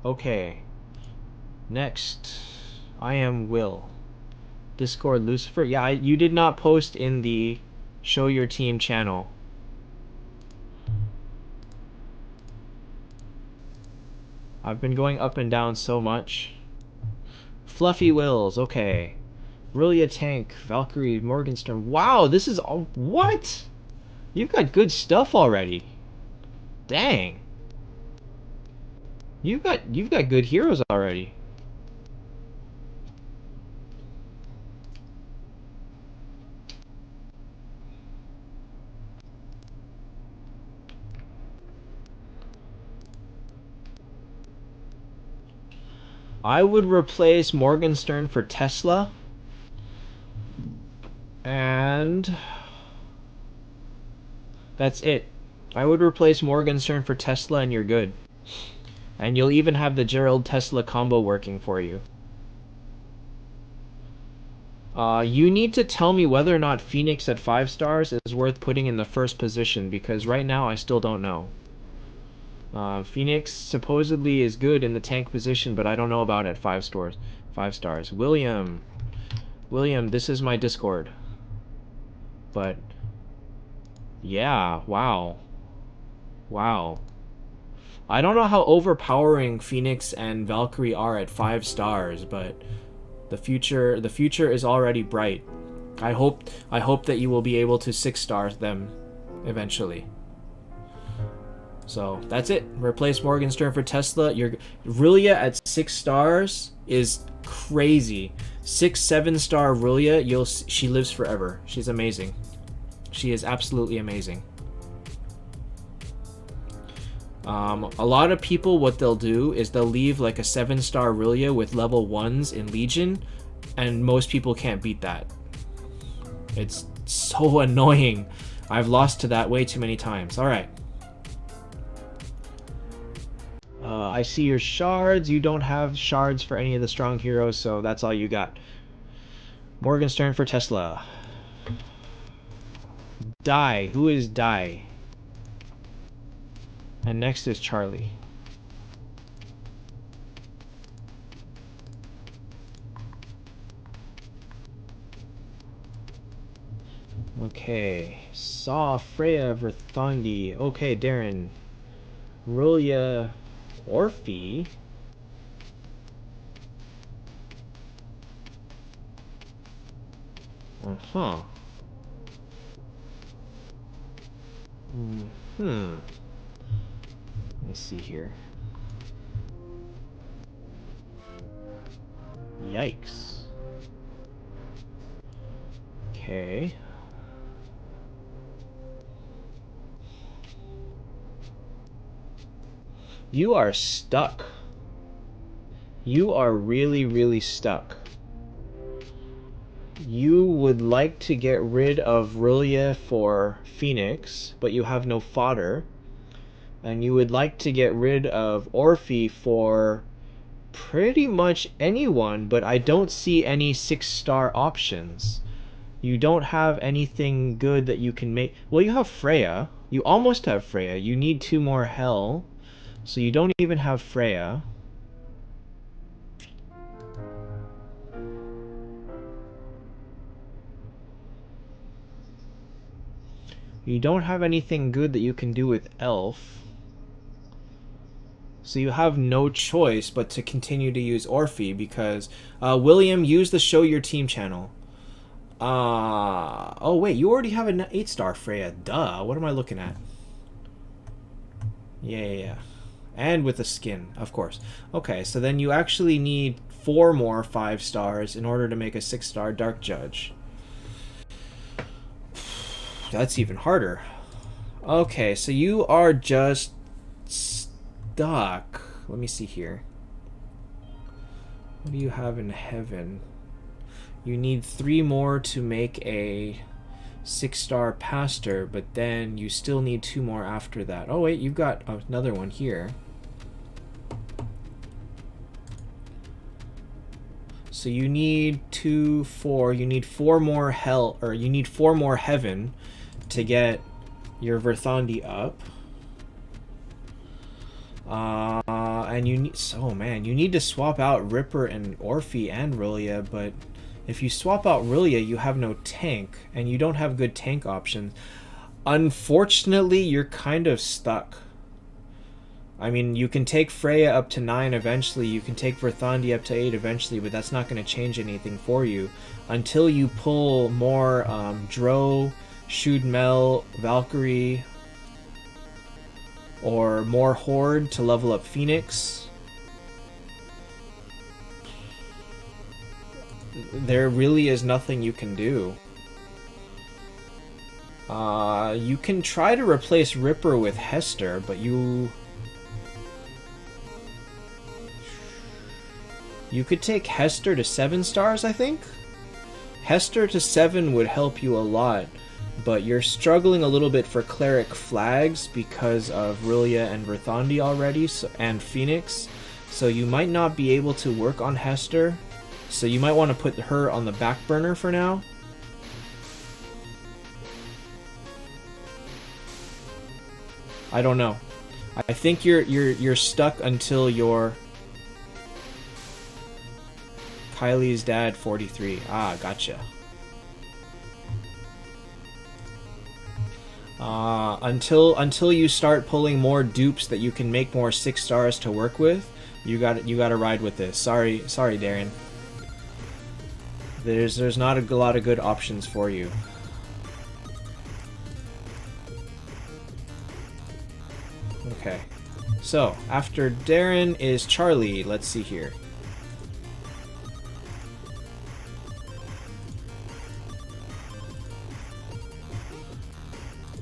Okay. Next, I am Will. Discord Lucifer. Yeah, you did not post in the Show Your Team channel. I've been going up and down so much. Fluffy Wills, okay. Rillia Tank, Valkyrie, Morgenstern. Wow, this is all... What? You've got good stuff already. Dang. You've got good heroes already. I would replace Morgenstern for Tesla. And... that's it. I would replace Morgenstern for Tesla and you're good. And you'll even have the Gerald-Tesla combo working for you. You need to tell me whether or not Phoenix at 5 stars is worth putting in the first position, because right now I still don't know. Phoenix supposedly is good in the tank position, but I don't know about at 5 stars. 5 stars. William, this is my Discord. But yeah, wow. I don't know how overpowering Phoenix and Valkyrie are at 5 stars, but the future is already bright. I hope that you will be able to 6 stars them eventually. So that's it. Replace Morgenstern for Tesla. Rillia at 6 stars is crazy. 6-7 star Rillia, she lives forever. She's amazing. She is absolutely amazing. A lot of people, what they'll do is they'll leave like a 7-star Aurelia with level 1s in Legion, and most people can't beat that. It's so annoying. I've lost to that way too many times. Alright. I see your shards. You don't have shards for any of the strong heroes, so that's all you got. Morgenstern for Tesla. Die. Who is Die? And next is Charlie. Okay. Saw Freya Verthongi. Okay, Darren. Rolia Orphe. Uh-huh. Let me see here. Yikes. Okay. You are stuck. You are really, really stuck. You would like to get rid of Rilia for Phoenix, but you have no fodder. And you would like to get rid of Orphe for pretty much anyone, but I don't see any 6-star options. You don't have anything good that you can make. Well, you have Freya. You almost have Freya. You need 2 more Hell. So you don't even have Freya. You don't have anything good that you can do with Elf. So you have no choice but to continue to use Orphe because William, use the Show Your Team channel. Oh wait, you already have an 8-star Freya. Duh, what am I looking at? Yeah. And with a skin, of course. Okay, so then you actually need 4 more 5 stars in order to make a 6-star Dark Judge. That's even harder. Okay, so you are just stuck. Let me see here. What do you have in heaven? You need 3 more to make a 6-star Pastor, but then you still need 2 more after that. Oh wait, you've got another one here. So you need 2, 4. You need 4 more Hell, or you need 4 more Heaven to get your Verthandi up. And you need, oh man, you need to swap out Ripper and Orphe and Rilia, but if you swap out Rilia, you have no tank, and you don't have good tank options. Unfortunately, you're kind of stuck. I mean, you can take Freya up to 9 eventually, you can take Verthandi up to 8 eventually, but that's not going to change anything for you until you pull more Dro, Shudmel, Valkyrie, or more Horde to level up Phoenix. There really is nothing you can do. You can try to replace Ripper with Hester, but you could take Hester to 7 stars, I think? Hester to 7 would help you a lot, but you're struggling a little bit for Cleric Flags because of Rilia and Verthandi already, and Phoenix, so you might not be able to work on Hester, so you might want to put her on the back burner for now. I don't know. I think you're stuck until you're Kylie's dad 43. Ah, gotcha. Until you start pulling more dupes that you can make more 6 stars to work with, you gotta ride with this. Sorry, Darren. There's not a lot of good options for you. Okay, so after Darren is Charlie. Let's see here.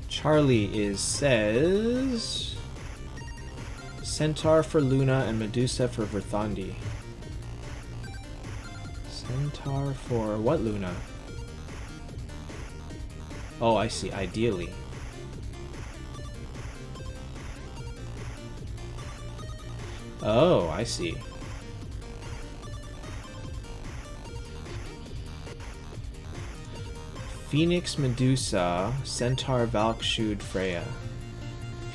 Charlie says Centaur for Luna and Medusa for Verthandi. Centaur for what Luna? Oh, I see. Ideally. Oh, I see. Phoenix, Medusa, Centaur, Valkshud, Freya.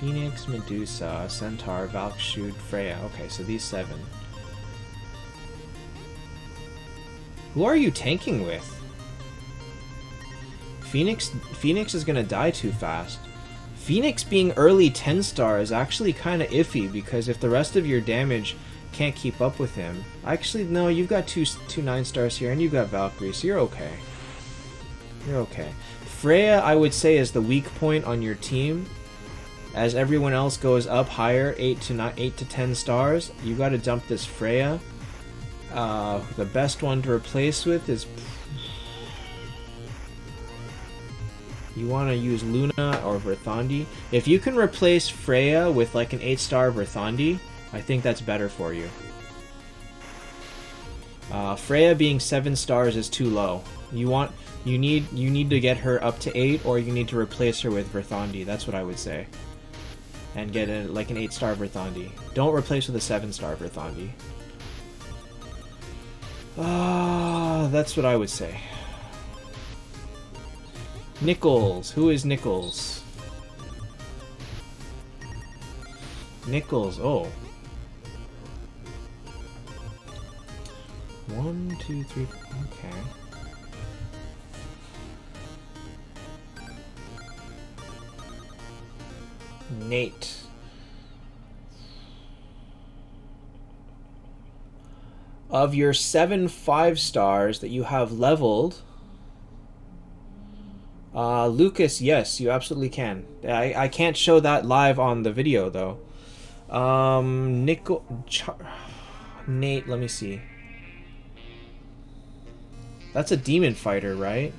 Phoenix, Medusa, Centaur, Valkshud, Freya. Okay, so these 7. Who are you tanking with? Phoenix is gonna die too fast. Phoenix being early 10 star is actually kind of iffy, because if the rest of your damage can't keep up with him... Actually, no, you've got two 9 stars here, and you've got Valkyrie, so you're okay. You're okay. Freya, I would say, is the weak point on your team. As everyone else goes up higher, 8 to 10 stars, you got to dump this Freya. The best one to replace with is... You want to use Luna or Verthandi. If you can replace Freya with like an 8-star Verthandi, I think that's better for you. Freya being 7 stars is too low. You need to get her up to 8, or you need to replace her with Verthandi. That's what I would say. And get like an 8-star Verthandi. Don't replace with a 7-star Verthandi. That's what I would say. Nichols. Who is Nichols? Nichols. Oh. 1, 2, 3. Okay. Nate. Of your 7 5-stars that you have leveled, Lucas, yes, you absolutely can. I can't show that live on the video though. Nate, let me see. That's a demon fighter, right?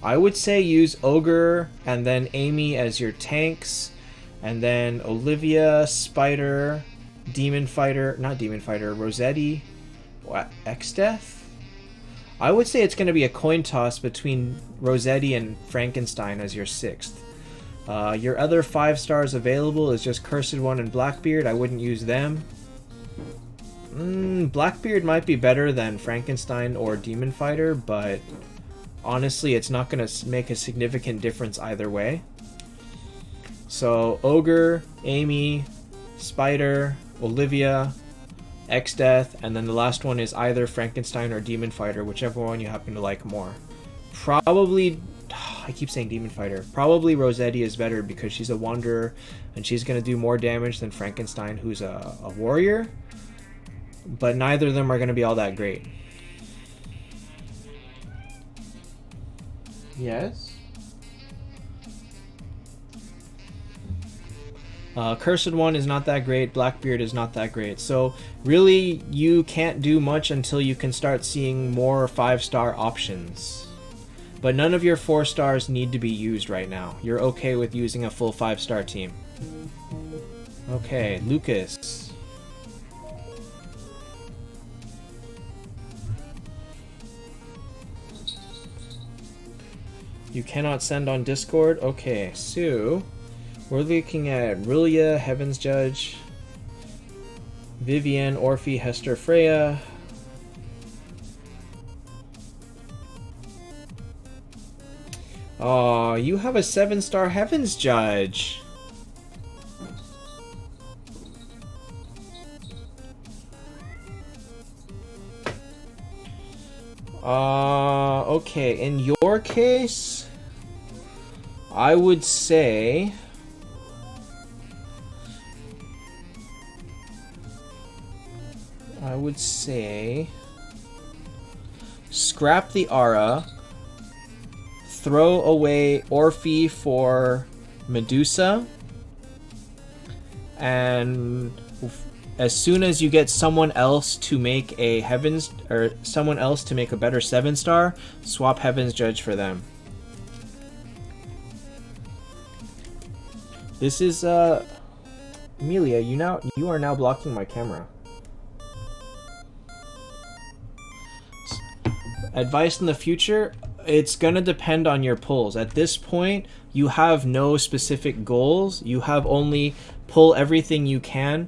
I would say use Ogre and then Amy as your tanks, and then Olivia, Spider, Demon Fighter, not Demon Fighter, Rossetti, what, X-Death? I would say it's going to be a coin toss between Rossetti and Frankenstein as your 6th. Your other 5 stars available is just Cursed One and Blackbeard. I wouldn't use them. Blackbeard might be better than Frankenstein or Demon Fighter, but honestly, it's not going to make a significant difference either way. So, Ogre, Amy, Spider, Olivia, X-Death, and then the last one is either Frankenstein or Demon Fighter, whichever one you happen to like more. Probably, I keep saying Demon Fighter, probably Rossetti is better because she's a Wanderer, and she's going to do more damage than Frankenstein, who's a Warrior, but neither of them are going to be all that great. Yes? Cursed One is not that great, Blackbeard is not that great, so really you can't do much until you can start seeing more 5-star options. But none of your 4 stars need to be used right now. You're okay with using a full 5-star team. Okay, Lucas. You cannot send on Discord? Okay, so we're looking at Rilia, Heaven's Judge, Vivienne, Orphe, Hester, Freya. Oh, you have a 7-star Heaven's Judge. Okay, in your case, I would say scrap the Aura, throw away Orphe for Medusa, and as soon as you get someone else to make a Heavens, or someone else to make a better 7-star, swap Heaven's Judge for them. This is Amelia, you are now blocking my camera. Advice in the future, it's gonna depend on your pulls. At this point, you have no specific goals. You have only pull everything you can.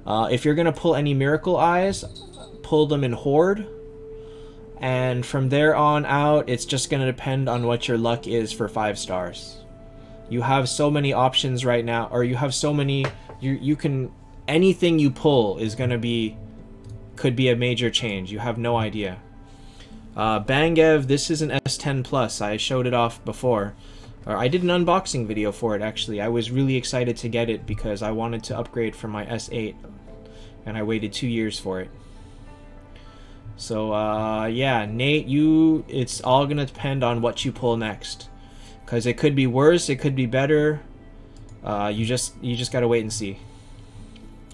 If you're gonna pull any Miracle Eyes, pull them in Horde. And from there on out, it's just gonna depend on what your luck is for 5 stars. You have so many options right now, or you have so many, you can, anything you pull is gonna be, could be a major change. You have no idea. Bangev, this is an S10 Plus. I showed it off before. Or I did an unboxing video for it, actually. I was really excited to get it because I wanted to upgrade from my S8. And I waited 2 years for it. So, yeah, Nate, it's all gonna depend on what you pull next. Because it could be worse, it could be better. You just gotta wait and see.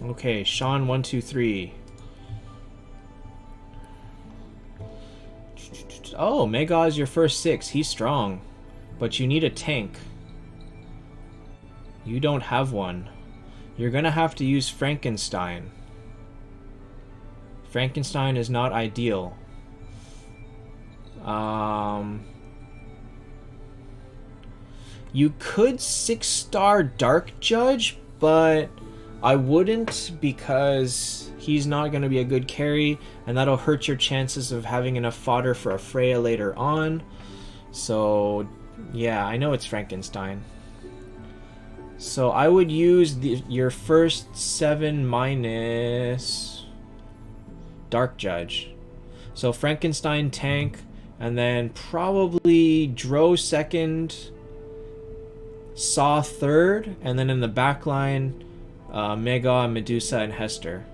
Okay, Sean123. Oh, Mega is your first 6. He's strong. But you need a tank. You don't have one. You're gonna have to use Frankenstein. Frankenstein is not ideal. You could 6-star Dark Judge, but I wouldn't, because he's not going to be a good carry, and that'll hurt your chances of having enough fodder for a Freya later on. So, yeah, I know it's Frankenstein. So I would use your first 7 minus Dark Judge. So Frankenstein tank, and then probably Dro second, Saw third, and then in the back line, Mega, Medusa, and Hester.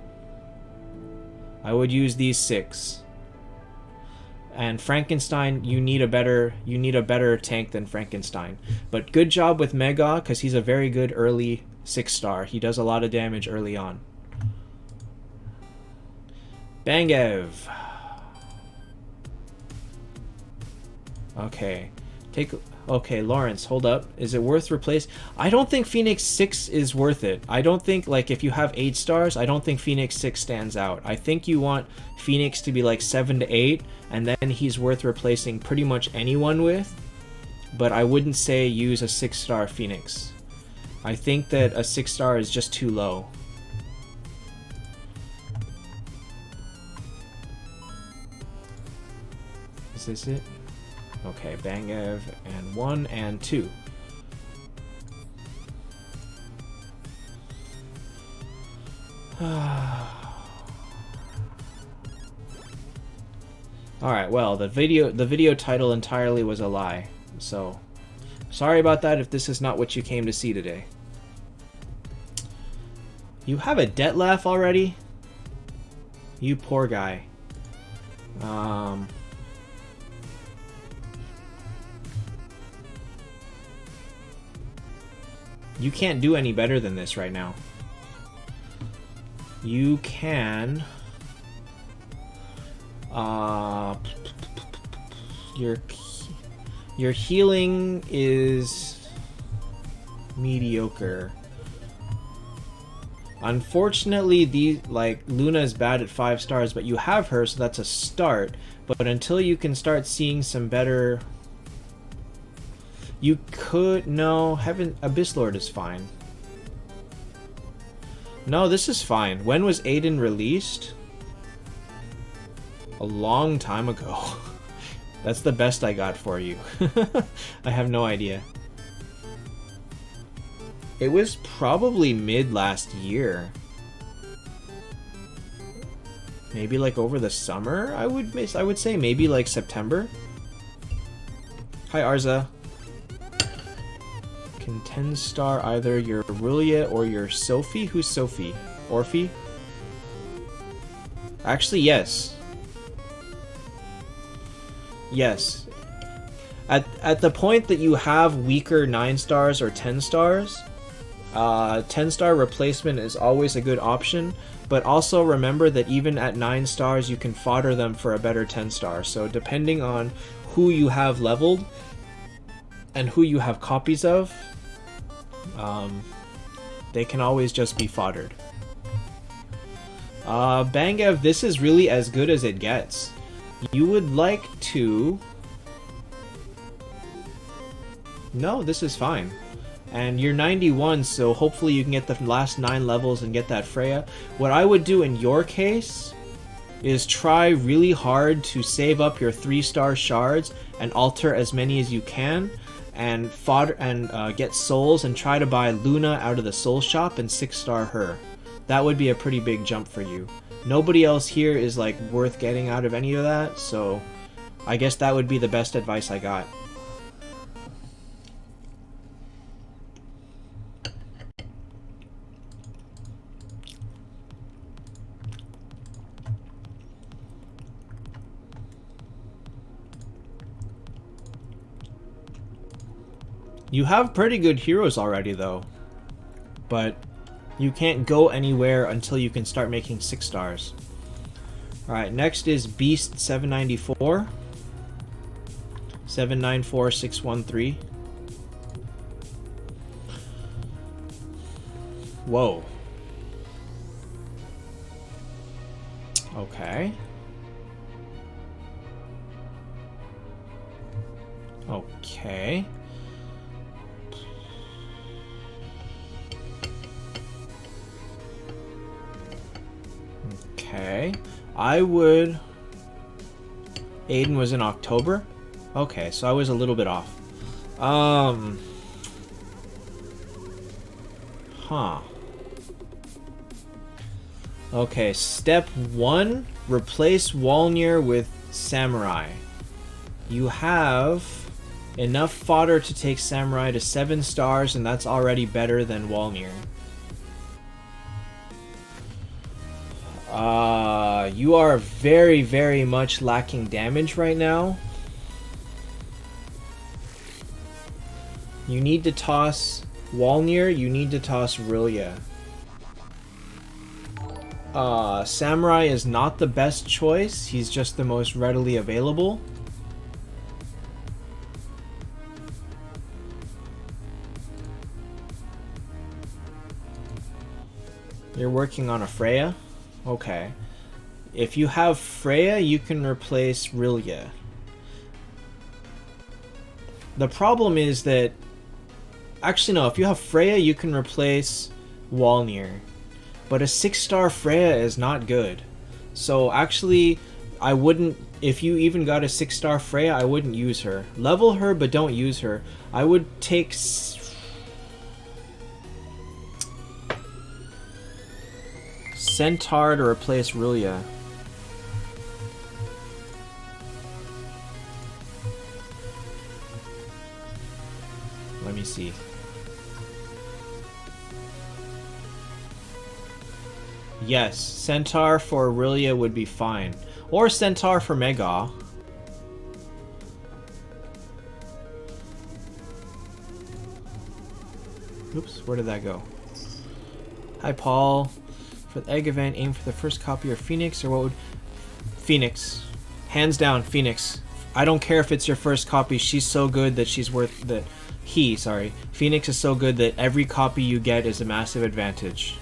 I would use these 6. And Frankenstein, you need a better tank than Frankenstein. But good job with Mega, because he's a very good early 6-star. He does a lot of damage early on. Bangev. Okay. Okay, Lawrence, hold up. Is it worth replace? I don't think Phoenix 6 is worth it. I don't think, like, if you have 8 stars, I don't think Phoenix 6 stands out. I think you want Phoenix to be like 7 to 8, and then he's worth replacing pretty much anyone with. But I wouldn't say use a 6-star Phoenix. I think that a 6-star is just too low. Is this it? Okay, Bangev, and 1 and 2. Alright, well, the video title entirely was a lie, so sorry about that if this is not what you came to see today. You have a Detlef already? You poor guy. You can't do any better than this right now. You can... Your healing is mediocre. Unfortunately, Luna is bad at 5 stars, but you have her, so that's a start. But until you can start seeing some better... You could... No, Abyss Lord is fine. No, this is fine. When was Aiden released? A long time ago. That's the best I got for you. I have no idea. It was probably mid last year. Maybe like over the summer, I would say maybe like September. Hi Arza. Can 10-star either your Aurelia or your Sophie? Who's Sophie? Orphe? Actually, yes. Yes. At the point that you have weaker 9 stars or 10 stars, 10-star replacement is always a good option, but also remember that even at 9 stars you can fodder them for a better 10-star. So depending on who you have leveled and who you have copies of, They can always just be foddered. Bangev, this is really as good as it gets. You would like to... No, this is fine. And you're 91, so hopefully you can get the last 9 levels and get that Freya. What I would do in your case is try really hard to save up your 3-star shards and alter as many as you can, and get souls and try to buy Luna out of the soul shop and 6-star her. That would be a pretty big jump for you. Nobody else here is like worth getting out of any of that, so I guess that would be the best advice I got. You have pretty good heroes already though, but you can't go anywhere until you can start making 6 stars. Alright, next is Beast 794. 794613. Whoa. Okay. Okay. Okay, I would... Aiden was in October? Okay, so I was a little bit off. Huh. Okay, step 1, replace Walnir with Samurai. You have enough fodder to take Samurai to 7 stars, and that's already better than Walnir. You are very, very much lacking damage right now. You need to toss Walnir, you need to toss Rillia. Samurai is not the best choice, he's just the most readily available. You're working on a Freya? Okay. If you have Freya, you can replace Rillia. The problem is that... Actually, no. If you have Freya, you can replace Walnir. But a 6-star Freya is not good. So, actually, I wouldn't... If you even got a 6-star Freya, I wouldn't use her. Level her, but don't use her. I would take... Centaur to replace Rillia. Let me see. Yes, Centaur for Rillia would be fine. Or Centaur for Mega. Oops, where did that go? Hi, Paul. For the egg event, aim for the first copy of Phoenix, or what would... Phoenix. Hands down, Phoenix. I don't care if it's your first copy, she's so good that she's worth... Phoenix is so good that every copy you get is a massive advantage.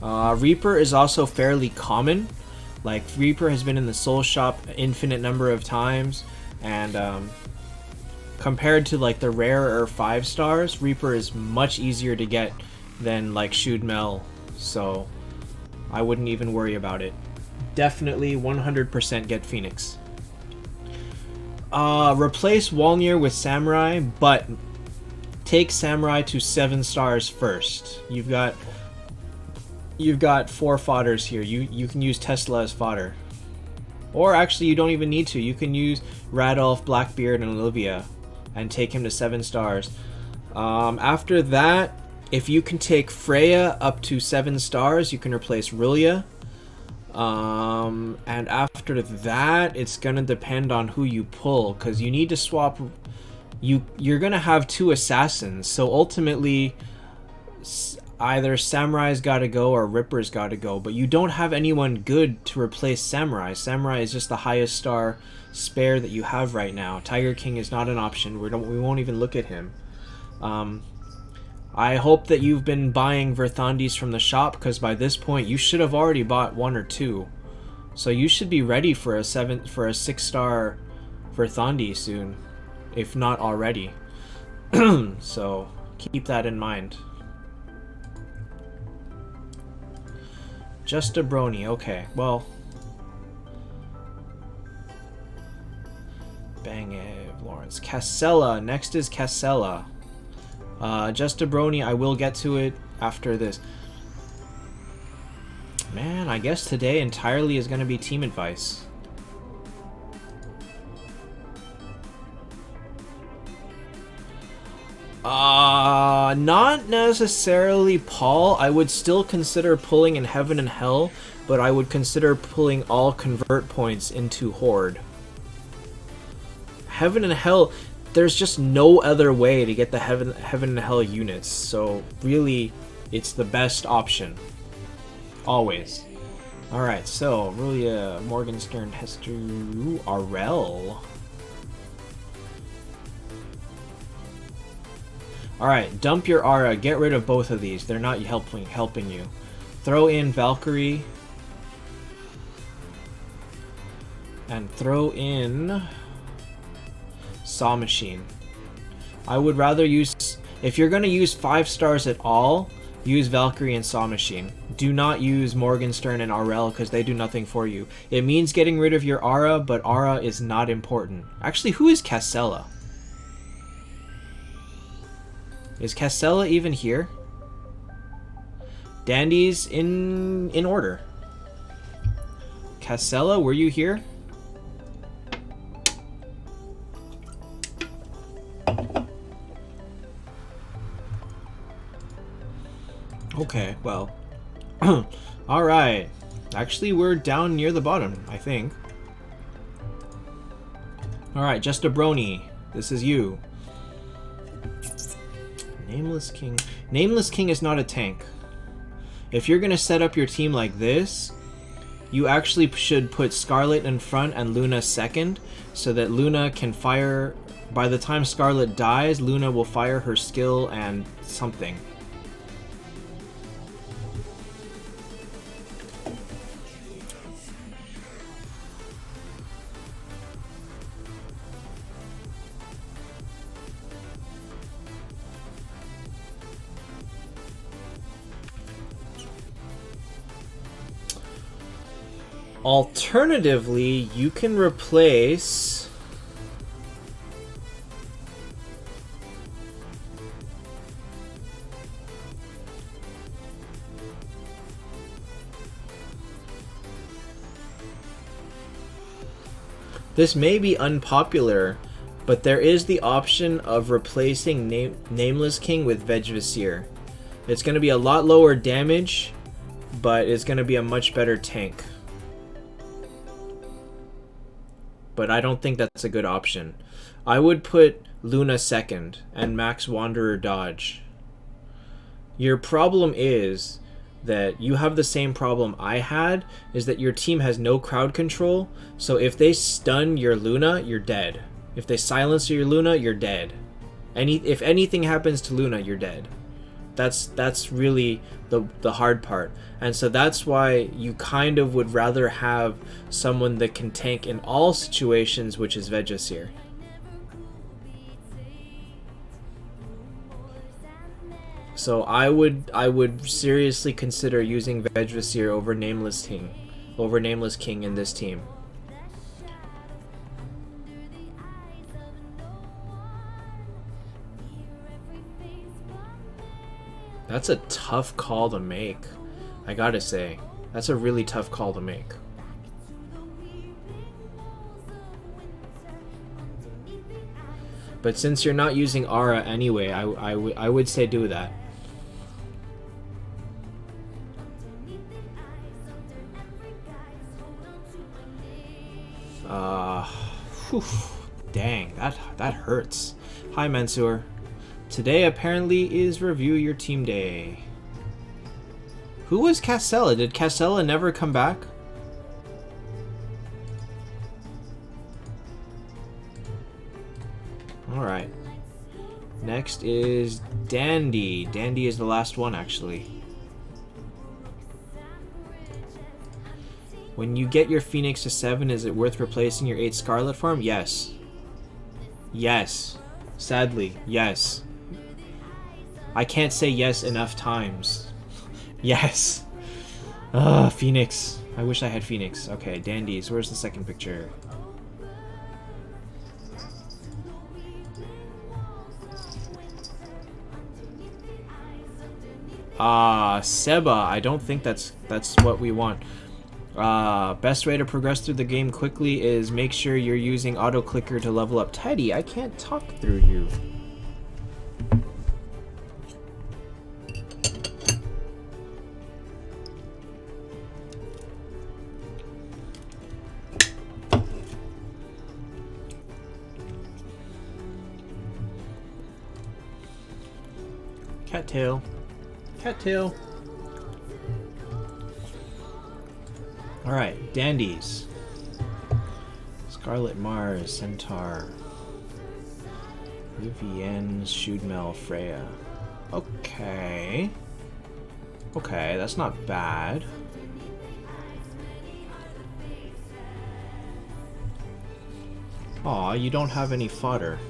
Reaper is also fairly common. Like, Reaper has been in the Soul Shop an infinite number of times, and compared to like the rarer 5 stars, Reaper is much easier to get than like Shudmel, so I wouldn't even worry about it. Definitely 100% get Phoenix. Replace Walnir with Samurai, but take Samurai to 7 stars first. You've got 4 fodders here. You can use Tesla as fodder. Or actually, you don't even need to. You can use Radolf, Blackbeard, and Olivia and take him to 7 stars. After that, if you can take Freya up to 7 stars, you can replace Rillia. And after that, it's gonna depend on who you pull, because you need to swap. You're gonna have 2 assassins, so ultimately, either Samurai's gotta go or Ripper's gotta go, but you don't have anyone good to replace Samurai. Samurai is just the highest star spare that you have right now. Tiger King is not an option. We won't even look at him. I hope that you've been buying Verthandis from the shop, because by this point you should have already bought 1 or 2. So you should be ready for a 6-star Verthandi soon, if not already. So keep that in mind. Just a brony, okay. Well, Bang Lawrence. Casella. Next is Casella. Just a brony. I will get to it after this. Man, I guess today entirely is going to be team advice. Not necessarily Paul. I would still consider pulling in Heaven and Hell, but I would consider pulling all convert points into Horde. Heaven and Hell, there's just no other way to get the Heaven and Hell units, so really, it's the best option. Always. Alright, so, Rulia, Morgenstern, Hester, Arel. Alright, dump your Aura, get rid of both of these, they're not helping you. Throw in Valkyrie. And throw in Saw Machine. I would rather use, if you're going to use 5 stars at all, use Valkyrie and Saw Machine. Do not use Morgenstern and Arel because they do nothing for you. It means getting rid of your Aura, but Aura is not important. Actually, who is Casella? Is Casella even here? Dandy's in order. Casella, were you here? Okay, well. Alright. Actually, we're down near the bottom, I think. Alright, just a brony. This is you. Nameless King. Nameless King is not a tank. If you're gonna set up your team like this, you actually should put Scarlet in front and Luna second, so that Luna can fire. By the time Scarlet dies, Luna will fire her skill and something. Alternatively, you can replace this may be unpopular, but there is the option of replacing Nameless King with Vegvisir. It's going to be a lot lower damage, but it's going to be a much better tank. But I don't think that's a good option. I would put Luna second and Max Wanderer dodge. Your problem is that you have the same problem I had, is that your team has no crowd control, so if they stun your Luna, you're dead. If they silence your Luna, you're dead. If anything happens to Luna, you're dead. That's really the hard part. And so that's why you kind of would rather have someone that can tank in all situations, which is Vegvisir. So I would seriously consider using Vegvisir over Nameless King in this team. That's a tough call to make, I gotta say. That's a really tough call to make. But since you're not using Aura anyway, I would say do that. Whew, dang, that hurts. Hi, Mansoor. Today apparently is review your team day. Who was Casella? Did Casella never come back? Alright. Next is Dandy. Dandy is the last one, actually. When you get your Phoenix to 7, is it worth replacing your 8 Scarlet farm? Yes. Yes. Sadly, yes. I can't say yes enough times. Yes. Phoenix. I wish I had Phoenix. Okay, Dandies. Where's the second picture? Seba. I don't think that's what we want. Best way to progress through the game quickly is make sure you're using auto clicker to level up. Teddy, I can't talk through you. Cattail. Cattail. Alright, Dandies. Scarlet Mars, Centaur. Vivienne, Shudmel, Freya. Okay. Okay, that's not bad. Aw, you don't have any fodder.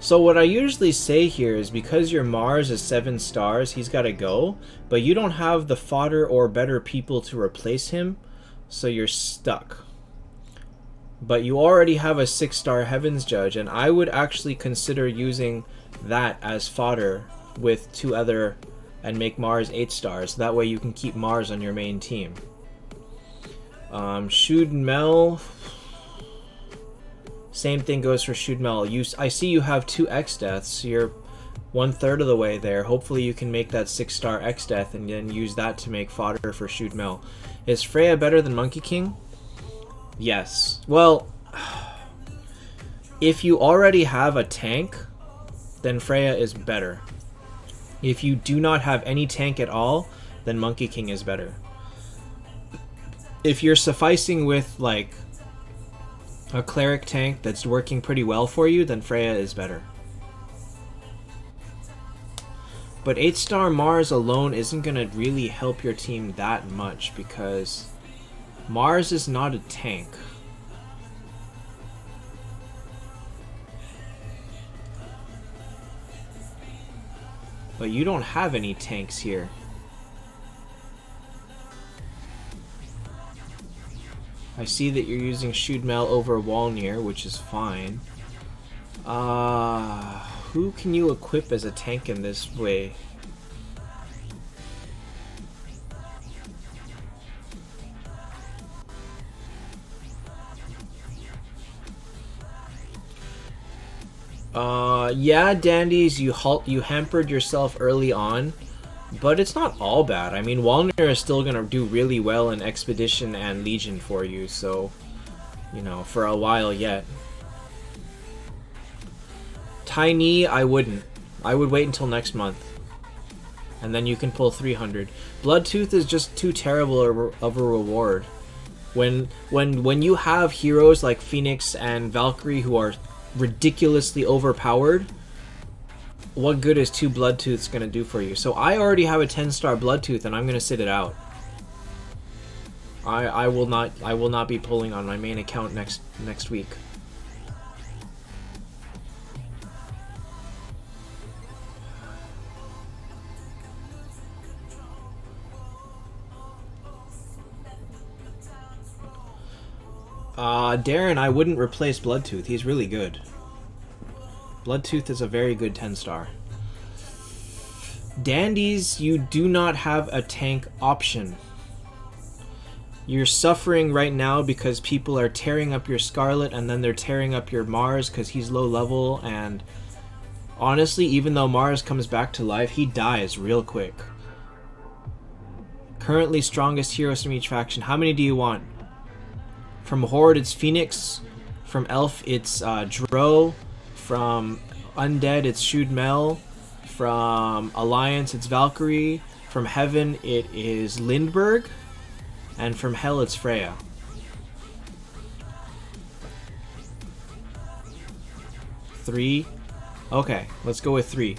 So what I usually say here is because your Mars is 7 stars, he's got to go, but you don't have the fodder or better people to replace him, so you're stuck. But you already have a 6-star Heavens Judge, and I would actually consider using that as fodder with 2 other and make Mars 8 stars. That way you can keep Mars on your main team. Shudmel. Same thing goes for Shudmel. I see you have 2 X-Deaths, so you're 1/3 of the way there. Hopefully you can make that 6-star X-Death and then use that to make fodder for Shudmel. Is Freya better than Monkey King? Yes. Well, if you already have a tank, then Freya is better. If you do not have any tank at all, then Monkey King is better. If you're sufficing with, like, a cleric tank that's working pretty well for you, then Freya is better. But 8-star Mars alone isn't going to really help your team that much because Mars is not a tank. But you don't have any tanks here. I see that you're using Shudmel over Walnir, which is fine. Who can you equip as a tank in this way? Yeah, Dandies, you hampered yourself early on. But it's not all bad. I mean, Walnir is still going to do really well in Expedition and Legion for you, so, you know, for a while yet. Tiny, I wouldn't. I would wait until next month. And then you can pull 300. Bloodtooth is just too terrible of a reward. When you have heroes like Phoenix and Valkyrie who are ridiculously overpowered, what good is 2 Bloodtooths going to do for you? So I already have a 10-star Bloodtooth and I'm going to sit it out. I will not be pulling on my main account next week. Darren, I wouldn't replace Bloodtooth. He's really good. Bloodtooth is a very good 10-star. Dandies, you do not have a tank option. You're suffering right now because people are tearing up your Scarlet and then they're tearing up your Mars because he's low level, and honestly, even though Mars comes back to life, he dies real quick. Currently strongest heroes from each faction. How many do you want? From Horde, it's Phoenix. From Elf, it's Dro. From Undead, it's Shud Mel. From Alliance, it's Valkyrie. From Heaven, it is Lindbergh. And from Hell, it's Freya. Three. Okay, let's go with 3.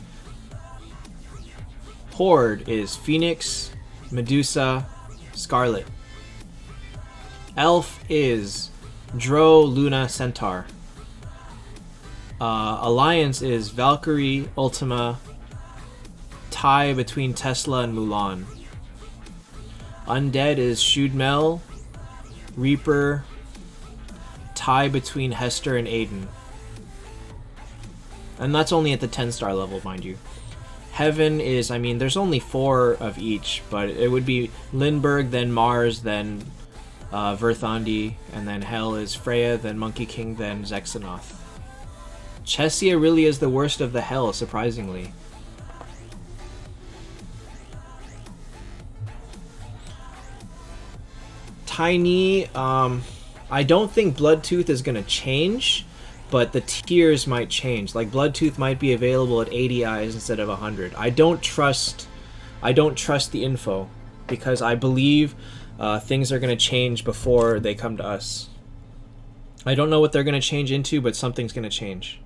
Horde is Phoenix, Medusa, Scarlet. Elf is Dro, Luna, Centaur. Alliance is Valkyrie, Ultima. Tie between Tesla and Mulan. Undead is Shudmel, Reaper. Tie between Hester and Aiden. And that's only at the 10-star level, mind you. Heaven is, I mean, there's only 4 of each, but it would be Lindbergh, then Mars, then Verthandi, and then Hell is Freya, then Monkey King, then Zexanoth. Chessia really is the worst of the Hell, surprisingly. Tiny, I don't think Bloodtooth is going to change, but the tiers might change. Like Bloodtooth might be available at 80 eyes instead of 100. I don't trust the info because I believe things are going to change before they come to us. I don't know what they're going to change into, but something's going to change.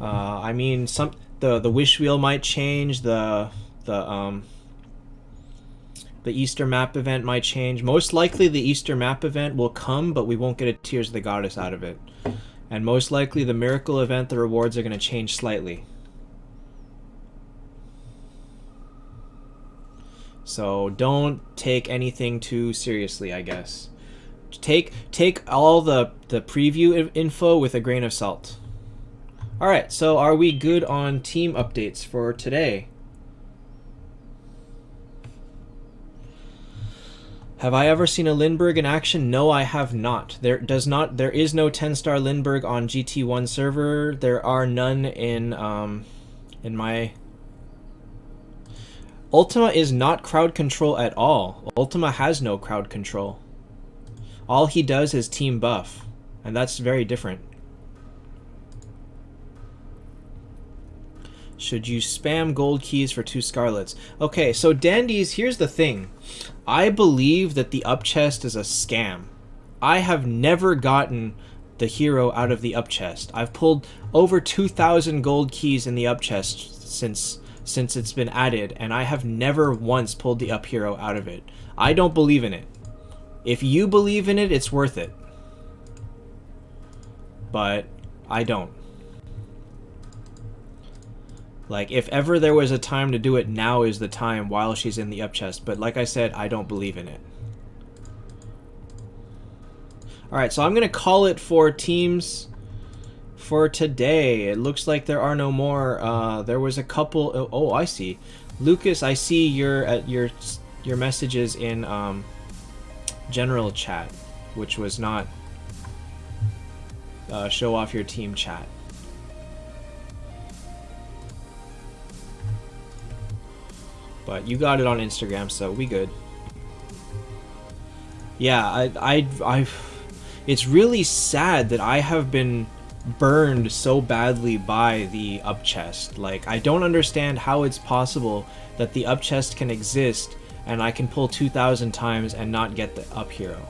I mean, the wish wheel might change. The Easter map event might change. Most likely the Easter map event will come, but we won't get a Tears of the Goddess out of it. And most likely the miracle event, the rewards are going to change slightly. So don't take anything too seriously, I guess. Take all the preview info with a grain of salt. Alright, so are we good on team updates for today? Have I ever seen a Lindbergh in action? No, I have not. There is no 10-star Lindbergh on GT1 server. There are none in my... Ultima is not crowd control at all. Ultima has no crowd control. All he does is team buff, and that's very different. Should you spam gold keys for 2 Scarlets? Okay, so Dandies, here's the thing. I believe that the up chest is a scam. I have never gotten the hero out of the up chest. I've pulled over 2,000 gold keys in the up chest since it's been added, and I have never once pulled the up hero out of it. I don't believe in it. If you believe in it, it's worth it. But I don't. Like, if ever there was a time to do it, now is the time while she's in the up chest. But like I said, I don't believe in it. Alright, so I'm going to call it for teams for today. It looks like there are no more. There was a couple... Oh, I see. Lucas, I see your messages in general chat, which was not show off your team chat. But you got it on Instagram, so we good. Yeah, it's really sad that I have been burned so badly by the up chest. Like, I don't understand how it's possible that the up chest can exist and I can pull 2,000 times and not get the up hero.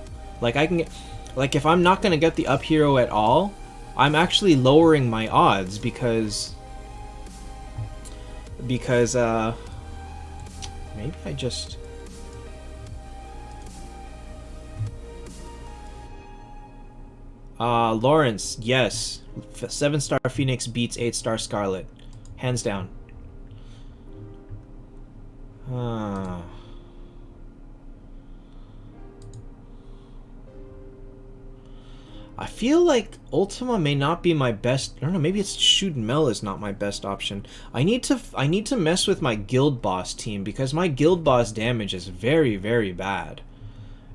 Like, I can get, like, if I'm not gonna get the up hero at all, I'm actually lowering my odds because maybe I just... Lawrence, yes. 7-star Phoenix beats 8-star Scarlet. Hands down. I feel like Ultima may not be my best. I don't know, maybe it's Shoot Mel is not my best option. I need to mess with my guild boss team because my guild boss damage is very, very bad.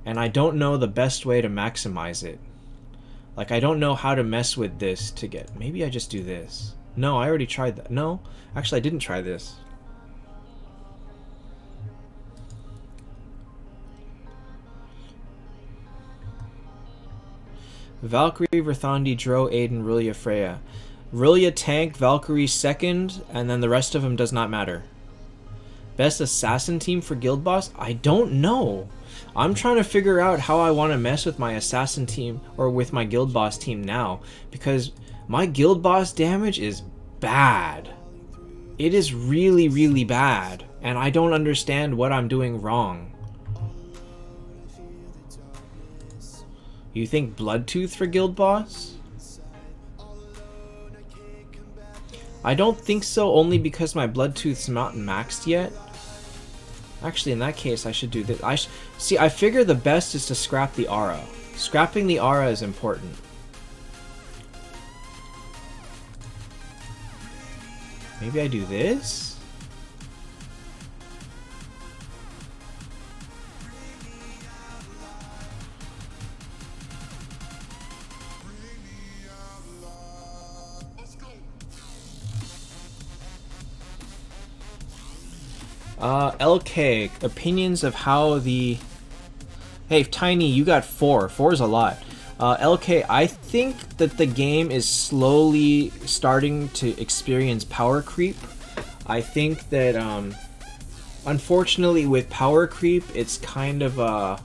And I don't know the best way to maximize it. Like, I don't know how to mess with this to get... Maybe I just do this. No, I already tried that. No, actually I didn't try this. Valkyrie, Verthandi, Dro, Aiden, Rulia, Freya. Rulia tank, Valkyrie second, and then the rest of them does not matter. Best assassin team for guild boss? I don't know. I'm trying to figure out how I want to mess with my assassin team or with my guild boss team now, because my guild boss damage is bad. It is really, really bad, and I don't understand what I'm doing wrong. You think Bloodtooth for guild boss? I don't think so, only because my Bloodtooth's not maxed yet. Actually, in that case, I should do this. See, I figure the best is to scrap the aura. Scrapping the aura is important. Maybe I do this? LK, opinions of how the... Hey, Tiny, you got 4. 4 is a lot. LK, I think that the game is slowly starting to experience power creep. I think that, unfortunately with power creep, it's kind of,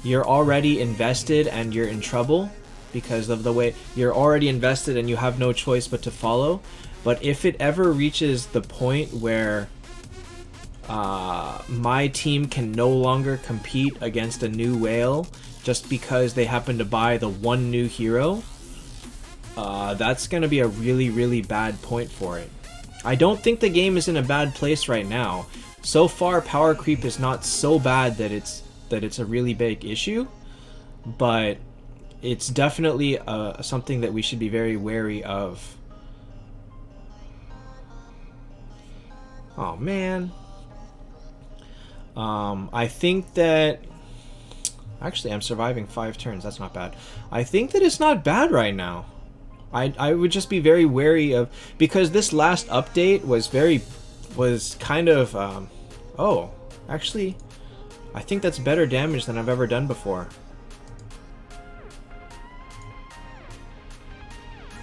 you're already invested and you're in trouble because of the way you're already invested and you have no choice but to follow. But if it ever reaches the point where my team can no longer compete against a new whale just because they happen to buy the one new hero, that's gonna be a really, really bad point for it. I don't think the game is in a bad place right now. So far, power creep is not so bad that it's a really big issue, but it's definitely something that we should be very wary of. Oh man. I think that... Actually, I'm surviving 5 turns. That's not bad. I think that it's not bad right now. I would just be very wary of... Because this last update was kind of... oh, actually, I think that's better damage than I've ever done before.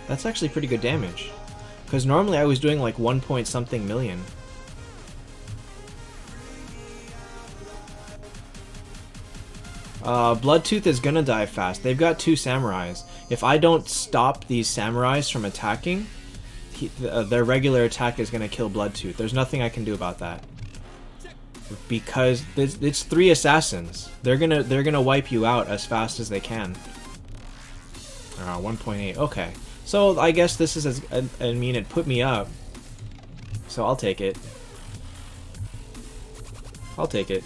That's actually pretty good damage. Because normally I was doing like 1 point something million. Bloodtooth is gonna die fast. They've got 2 samurais. If I don't stop these samurais from attacking, their regular attack is gonna kill Bloodtooth. There's nothing I can do about that. Because it's 3 assassins. They're gonna wipe you out as fast as they can. 1.8. Okay. So I guess this is I mean, it put me up. So I'll take it. I'll take it.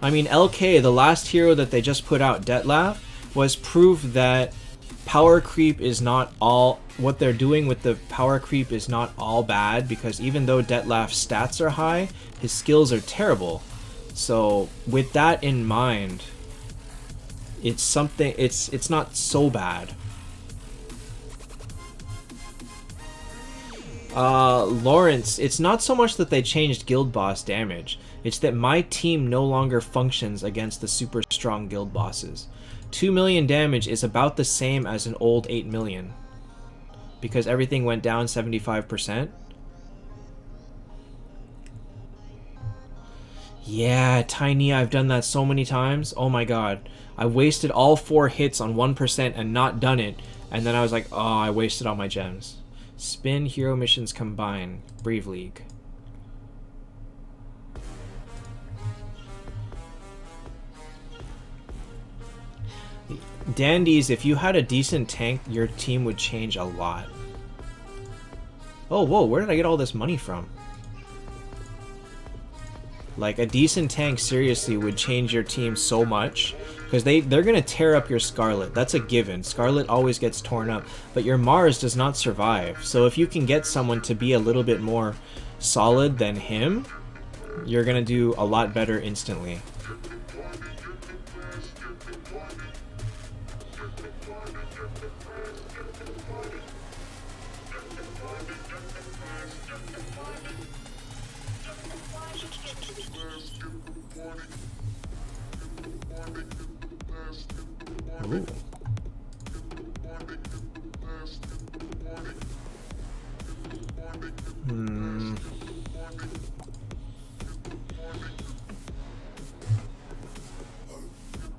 I mean, LK, the last hero that they just put out, Detlaf, was proof that power creep is not all... What they're doing with the power creep is not all bad, because even though Detlaf's stats are high, his skills are terrible. So, with that in mind, it's something... It's not so bad. Lawrence, it's not so much that they changed guild boss damage. It's that my team no longer functions against the super strong guild bosses. 2 million damage is about the same as an old 8 million. Because everything went down 75%. Yeah, Tiny, I've done that so many times. Oh my god. I wasted all 4 hits on 1% and not done it. And then I was like, oh, I wasted all my gems. Spin, hero missions combine. Brave League. Dandies, if you had a decent tank, your team would change a lot. Oh, whoa, where did I get all this money from? Like, a decent tank, seriously, would change your team so much. Because they're going to tear up your Scarlet. That's a given. Scarlet always gets torn up. But your Mars does not survive. So if you can get someone to be a little bit more solid than him, you're going to do a lot better instantly. Ooh.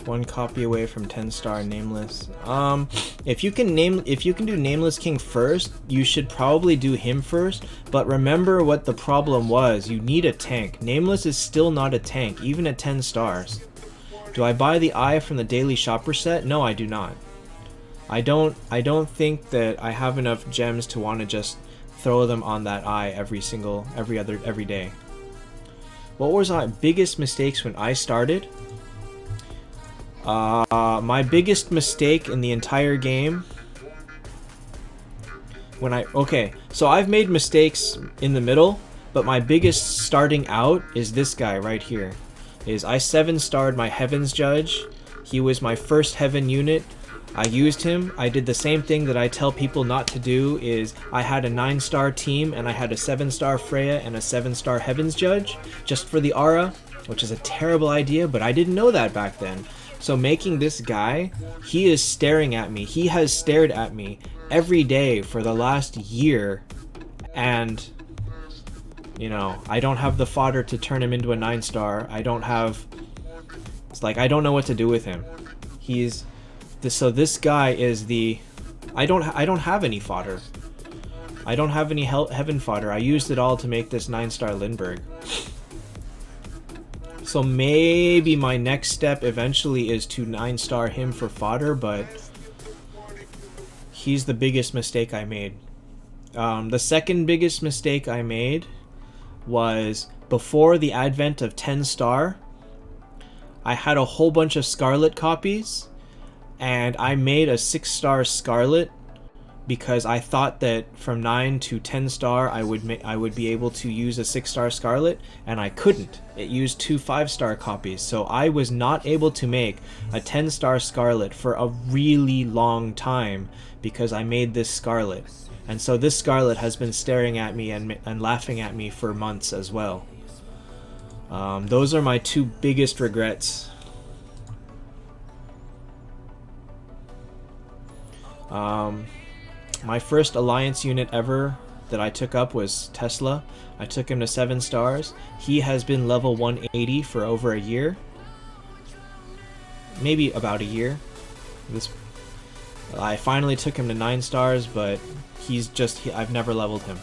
One copy away from 10-star Nameless. If you can do Nameless King first, you should probably do him first. But remember what the problem was. You need a tank. Nameless is still not a tank, even at 10 stars. Do I buy the eye from the daily shopper set? No, I do not. I don't think that I have enough gems to want to just throw them on that eye every day. What was my biggest mistakes when I started? My biggest mistake in the entire game so I've made mistakes in the middle, but my biggest starting out is this guy right here. I 7-starred my Heavens Judge. He was my first Heaven unit. I used him. I did the same thing that I tell people not to do. I had a 9-star team and I had a 7-star Freya and a 7-star Heavens Judge just for the aura, which is a terrible idea, but I didn't know that back then. So making this guy, he is staring at me. He has stared at me every day for the last year, and you know, I don't have the fodder to turn him into a 9-star. It's like I don't know what to do with him. So this guy is I don't have any fodder. I don't have any heaven fodder. I used it all to make this 9-star Lindbergh. So maybe my next step eventually is to 9-star him for fodder, but he's the biggest mistake I made. The second biggest mistake I made was before the advent of 10-star. I had a whole bunch of Scarlet copies, and I made a 6-star Scarlet because I thought that from 9 to 10-star I would be able to use a 6-star Scarlet, and I couldn't. It used 2 5-star copies, so I was not able to make a 10-star Scarlet for a really long time because I made this Scarlet. And so this Scarlet has been staring at me and laughing at me for months as well. Those are my 2 biggest regrets. My first Alliance unit ever that I took up was Tesla. I took him to 7 stars. He has been level 180 for over a year. Maybe about a year. I finally took him to 9 stars, but I've never leveled him.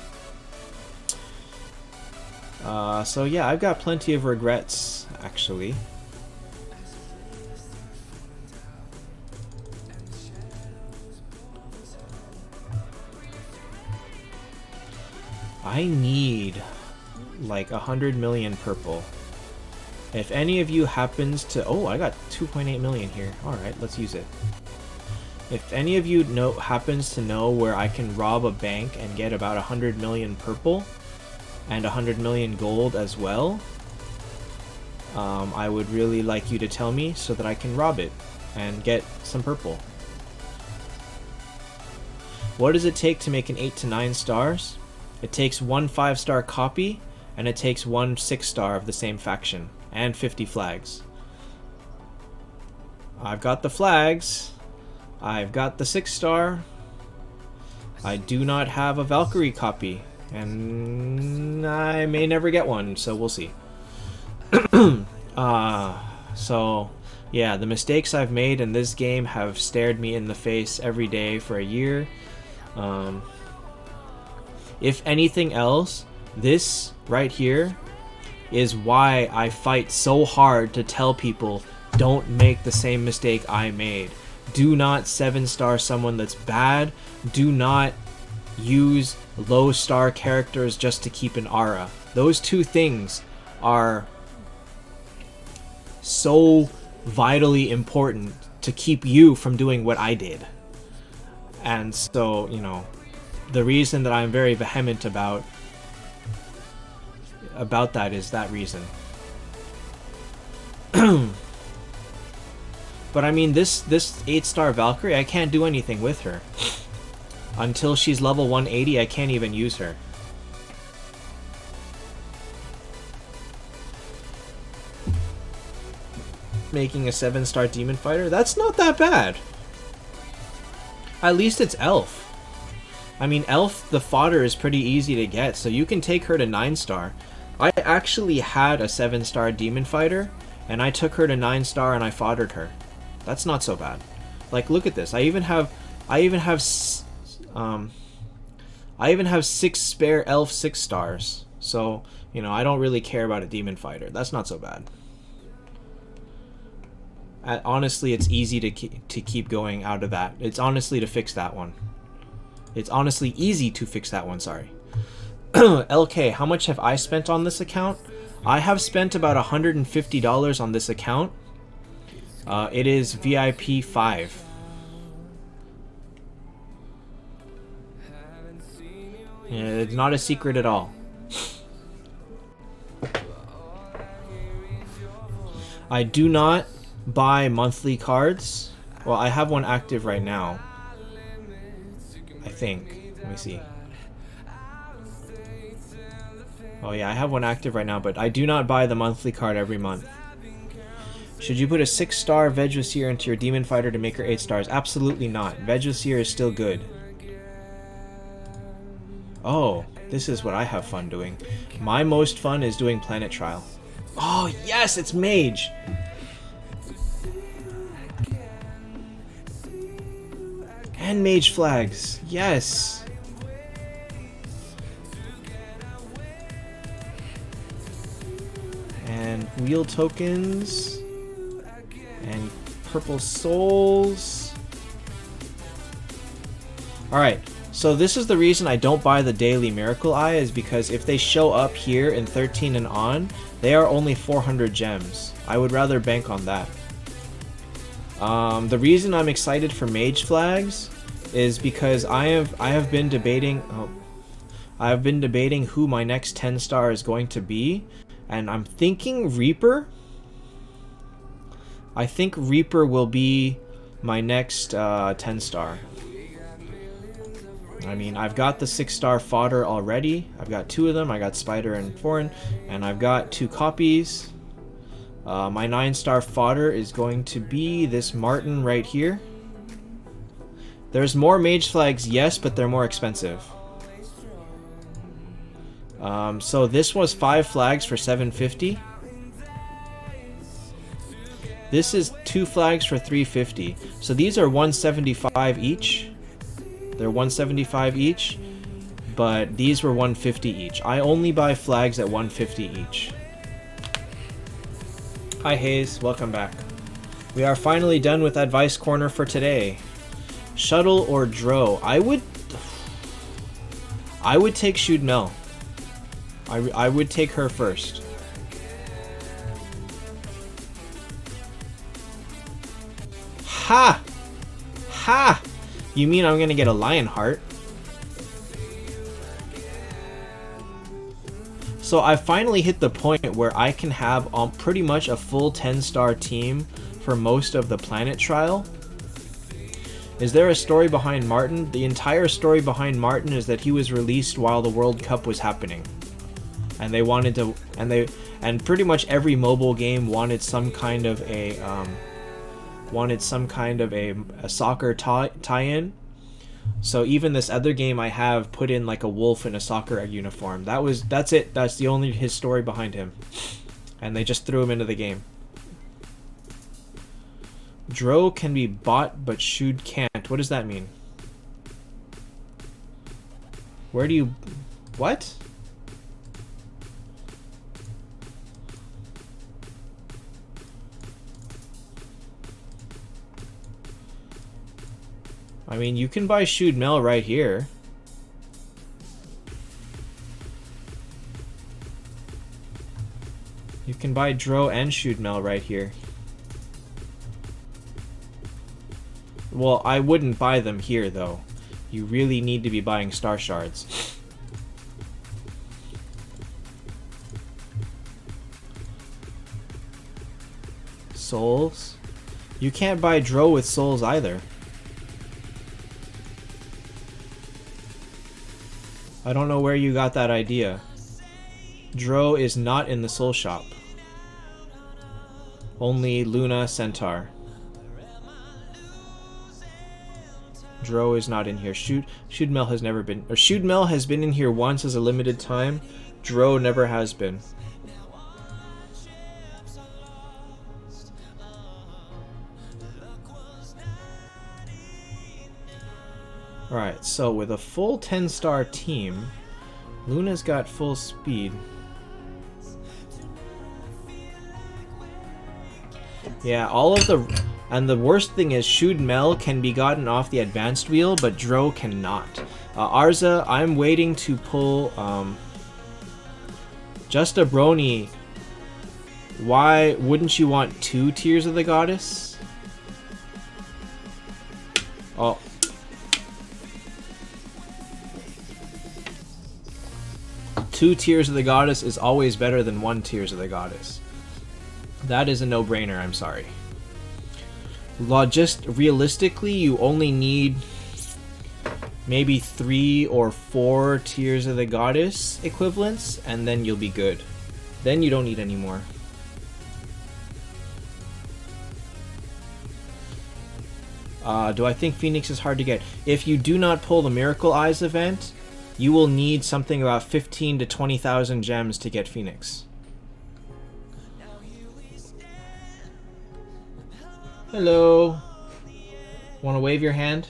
So yeah, I've got plenty of regrets, actually. I need like 100 million purple. If any of you happens to... Oh, I got 2.8 million here. Alright, let's use it. If any of you happens to know where I can rob a bank and get about 100 million purple and 100 million gold as well, I would really like you to tell me so that I can rob it and get some purple. What does it take to make an 8 to 9 stars? It takes 1 5-star copy, and it takes 1 6-star of the same faction, and 50 flags. I've got the flags. I've got the 6-star. I do not have a Valkyrie copy, and I may never get one, so we'll see. So, yeah, the mistakes I've made in this game have stared me in the face every day for a year. If anything else, this right here is why I fight so hard to tell people don't make the same mistake I made. Do not 7-star someone that's bad. Do not use low-star characters just to keep an aura. Those 2 things are so vitally important to keep you from doing what I did. And so, you know, the reason that I'm very vehement about that is that reason. But I mean, this 8-star Valkyrie, I can't do anything with her. Until she's level 180, I can't even use her. Making a 7-star Demon Fighter? That's not that bad. At least it's Elf. I mean, Elf, the fodder is pretty easy to get, so you can take her to 9-star. I actually had a 7-star demon fighter, and I took her to 9-star and I foddered her. That's not so bad. Like, look at this. I even have 6 spare Elf 6-stars. So, you know, I don't really care about a demon fighter. That's not so bad. Honestly, it's easy to keep going out of that. It's honestly to fix that one. It's honestly easy to fix that one, sorry. LK, how much have I spent on this account? I have spent about $150 on this account. It is VIP 5. Yeah, it's not a secret at all. I do not buy monthly cards. Well, I have one active right now. I think. Let me see. Oh yeah, I have one active right now, but I do not buy the monthly card every month. Should you put a 6-star Vegetaseer into your Demon Fighter to make her 8 stars? Absolutely not. Vegetaseer is still good. Oh, this is what I have fun doing. My most fun is doing Planet Trial. Oh yes, it's Mage! And Mage Flags, yes! And wheel tokens. And purple souls. Alright, so this is the reason I don't buy the daily Miracle Eye, is because if they show up here in 13 and on, they are only 400 gems. I would rather bank on that. The reason I'm excited for Mage Flags is because I have been debating who my next 10-star is going to be, and I'm thinking Reaper. I think Reaper will be my next 10-star. I mean, I've got the 6-star fodder already. I've got 2 of them. I got Spider and Foreign, and I've got 2 copies. My 9-star fodder is going to be this Martin right here. There's more Mage Flags, yes, but they're more expensive. So this was 5 flags for $750. This is 2 flags for $350. So these are $175 each. They're $175 each, but these were $150 each. I only buy flags at $150 each. Hi Hayes, welcome back. We are finally done with Advice Corner for today. Shuttle or Dro? I would take Shoot Mel. I would take her first. Ha! Ha! You mean I'm gonna get a Lionheart? So I finally hit the point where I can have pretty much a full 10-star team for most of the Planet Trial. Is there a story behind Martin? The entire story behind Martin is that he was released while the World Cup was happening. And they wanted to, and pretty much every mobile game wanted some kind of a soccer tie-in. So even this other game I have put in like a wolf in a soccer uniform. That's it. That's the only his story behind him. And they just threw him into the game. Dro can be bought, but Shoot can't. What does that mean? Where do you... What? I mean, you can buy Shoot Mel right here. You can buy Dro and Shoot Mel right here. Well, I wouldn't buy them here, though. You really need to be buying Star Shards. Souls? You can't buy Dro with souls either. I don't know where you got that idea. Dro is not in the soul shop. Only Luna Centaur. Dro is not in here. Shootmel has never been, or Shootmel has been in here once as a limited time. Dro never has been. Alright, so with a full 10-star team, Luna's got full speed. Yeah, all of the... And the worst thing is Shootmel can be gotten off the advanced wheel, but Dro cannot. Arza, I'm waiting to pull... Just a Brony. Why wouldn't you want 2 Tears of the Goddess? Oh. Two Tears of the Goddess is always better than 1 Tears of the Goddess. That is a no-brainer, I'm sorry. Just realistically, you only need maybe 3 or 4 Tears of the Goddess equivalents, and then you'll be good. Then you don't need any more. Do I think Phoenix is hard to get? If you do not pull the Miracle Eyes event, you will need something about 15 to 20,000 gems to get Phoenix. Hello. Want to wave your hand?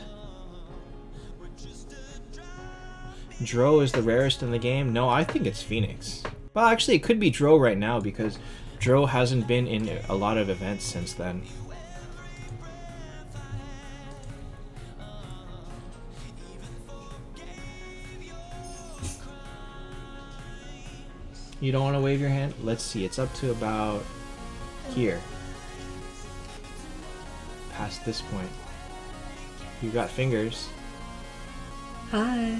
Dro is the rarest in the game? No, I think it's Phoenix. Well, actually, it could be Dro right now because Dro hasn't been in a lot of events since then. You don't want to wave your hand? Let's see, it's up to about here. Past this point. You got fingers. Hi.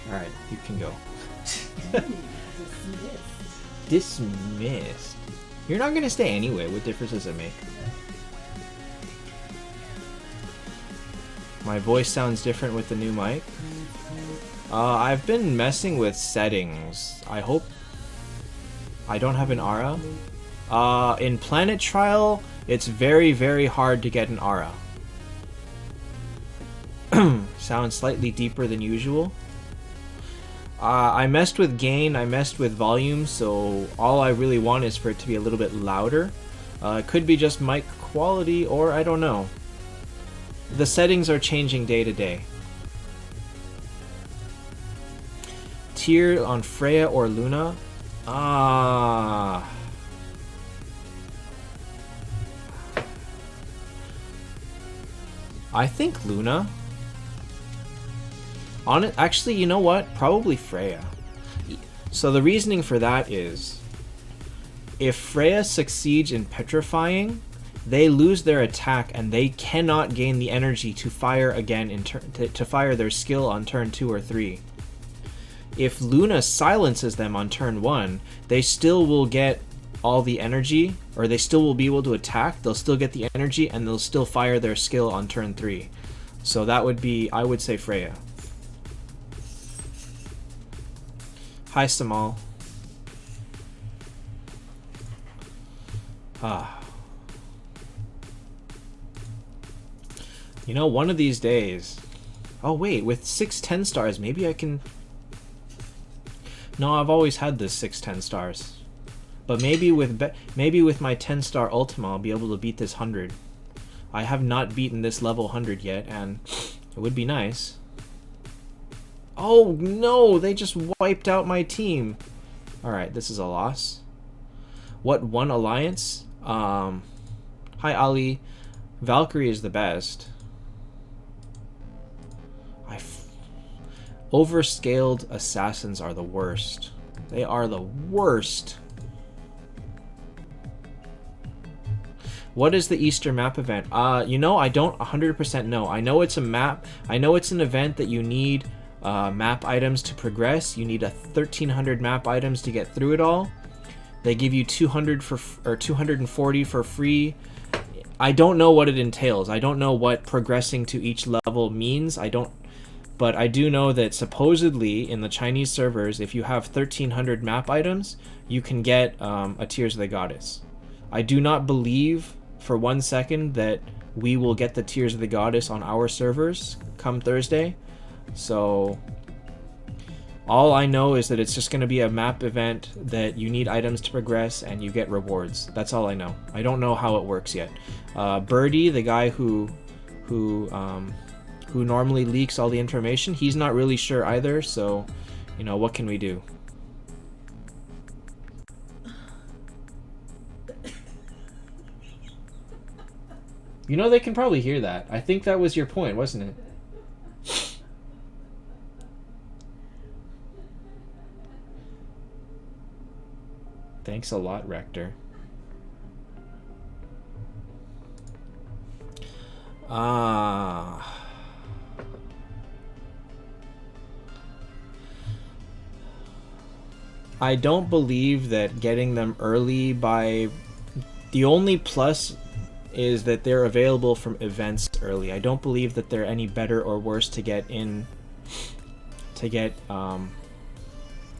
Alright, you can go. Dismissed. You're not gonna stay anyway. What difference does it make? My voice sounds different with the new mic. I've been messing with settings. I hope I don't have an aura. In Planet Trial, it's very, very hard to get an aura. Sounds slightly deeper than usual. I messed with gain, I messed with volume, so all I really want is for it to be a little bit louder. It could be just mic quality, or I don't know. The settings are changing day to day. Tier on Freya or Luna? I think Luna. Actually, you know what? Probably Freya. So the reasoning for that is, if Freya succeeds in petrifying, they lose their attack and they cannot gain the energy to fire again to fire their skill on turn 2 or 3. If Luna silences them on turn 1, they still will get all the energy, or they still will be able to attack, they'll still get the energy, and they'll still fire their skill on turn 3. So that would be, I would say Freya. Hi, Samal. You know, one of these days... Oh wait, with 6 10 stars, maybe I can... No, I've always had this 6 10 stars. But maybe with my 10-star Ultima, I'll be able to beat this 100. I have not beaten this level 100 yet, and it would be nice. Oh no, they just wiped out my team. Alright, this is a loss. What one alliance? Hi Ali. Valkyrie is the best. Overscaled assassins are the worst. They are the worst. What is the Easter map event? You know, I don't 100% know. I know it's a map. I know it's an event that you need map items to progress. You need 1,300 map items to get through it all. They give you 200 or 240 for free. I don't know what it entails. I don't know what progressing to each level means. But I do know that supposedly in the Chinese servers, if you have 1,300 map items, you can get a Tears of the Goddess. I do not believe for 1 second that we will get the Tears of the Goddess on our servers come Thursday. So all I know is that it's just going to be a map event that you need items to progress and you get rewards. That's all I know. I don't know how it works yet. Birdie, the guy who normally leaks all the information, he's not really sure either, so, you know, what can we do? You know, they can probably hear that. I think that was your point, wasn't it? Thanks a lot, Rector. I don't believe that getting them early by... The only plus is that they're available from events early. I don't believe that they're any better or worse to get in... To get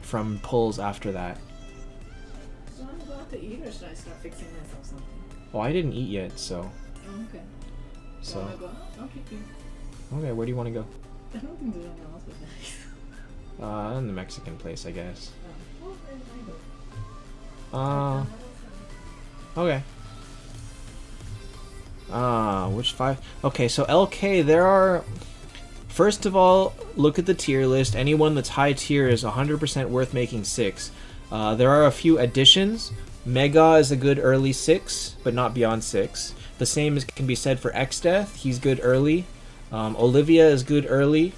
from pulls after that. So I'm about to eat, or should I start fixing myself something? Oh, I didn't eat yet, so... Oh, okay. So... Wanna go out? I'll keep you. Okay, where do you want to go? I don't think there's anyone else but nice. In the Mexican place, I guess. Oh, well, Okay. Which 5? Okay, so LK, there are... First of all, look at the tier list. Anyone that's high tier is 100% worth making 6. There are a few additions. Mega is a good early 6, but not beyond 6. The same can be said for Xdeath. He's good early. Olivia is good early.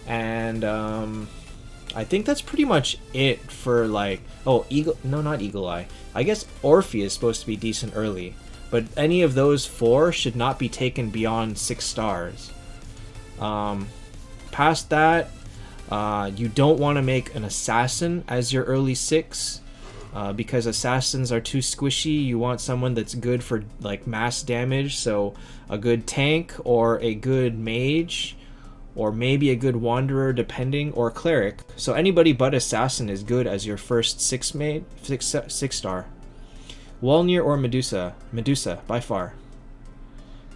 And I think that's pretty much it for, like... Oh, Eagle... No, not Eagle Eye. I guess Orphe is supposed to be decent early. But any of those 4 should not be taken beyond 6 stars. Past that, you don't want to make an Assassin as your early 6. Because Assassins are too squishy. You want someone that's good for, like, mass damage. So a good tank or a good mage... Or maybe a good wanderer, depending, or cleric. So anybody but assassin is good as your first 6 star. Walnir or Medusa? Medusa, by far.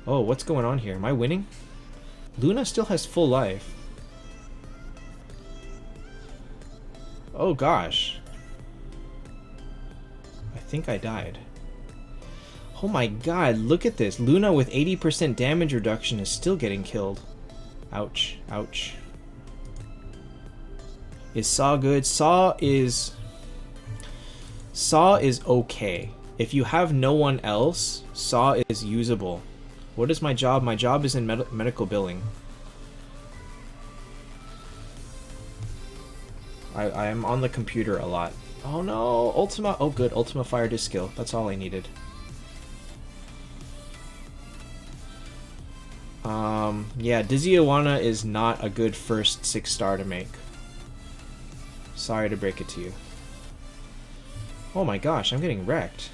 Oh, what's going on here? Am I winning? Luna still has full life. Oh gosh. I think I died. Oh my god, look at this. Luna with 80% damage reduction is still getting killed. Ouch, ouch. Is Saw good? Saw is okay. If you have no one else, Saw is usable. What is my job? My job is in medical billing. I am on the computer a lot. Oh no, Ultima. Oh good, Ultima fired his skill. That's all I needed. Yeah, Dizzy Awana is not a good first 6 star to make. Sorry to break it to you. Oh my gosh, I'm getting wrecked.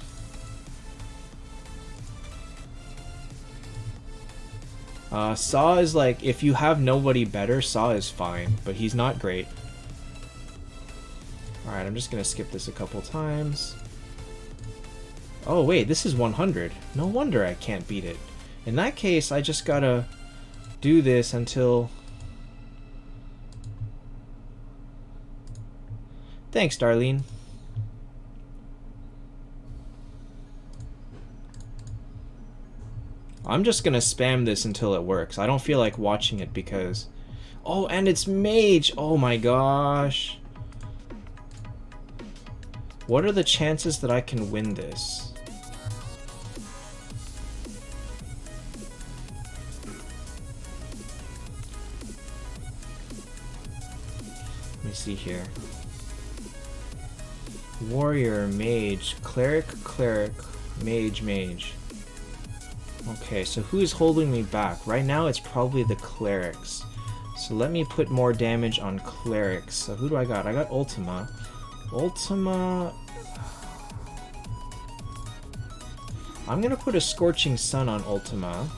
Saw is like, if you have nobody better, Saw is fine, but he's not great. Alright, I'm just gonna skip this a couple times. Oh wait, this is 100. No wonder I can't beat it. In that case, I just gotta do this until... Thanks, Darlene. I'm just gonna spam this until it works. I don't feel like watching it because... Oh, and it's Mage! Oh my gosh. What are the chances that I can win this? Let me see here. Warrior, mage, cleric, cleric, mage, mage. Okay, so who's holding me back? Right now it's probably the clerics. So let me put more damage on clerics. So who do I got? I got Ultima. Ultima... I'm gonna put a Scorching Sun on Ultima.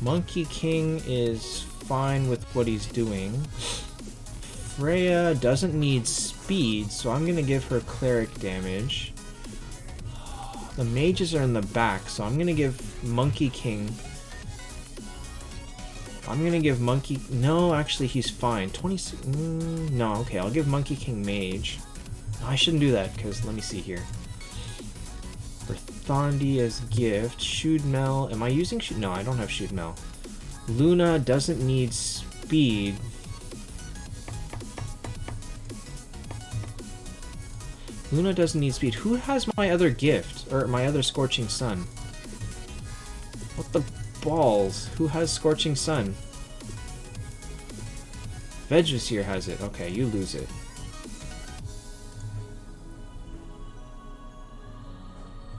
Monkey King is fine with what he's doing. Freya doesn't need speed, so I'm gonna give her cleric damage. The mages are in the back, so I'm gonna give Monkey King. I'm gonna give Monkey. No, actually, he's fine. 20. No, okay, I'll give Monkey King Mage. No, I shouldn't do that because let me see here. For Thondi as gift, Shoot Mel. Am I using Shoot? No, I don't have Shoot Mel. Luna doesn't need speed. Luna doesn't need speed. Who has my other gift? Or my other Scorching Sun? What the balls? Who has Scorching Sun? Vegasier has it. Okay, you lose it.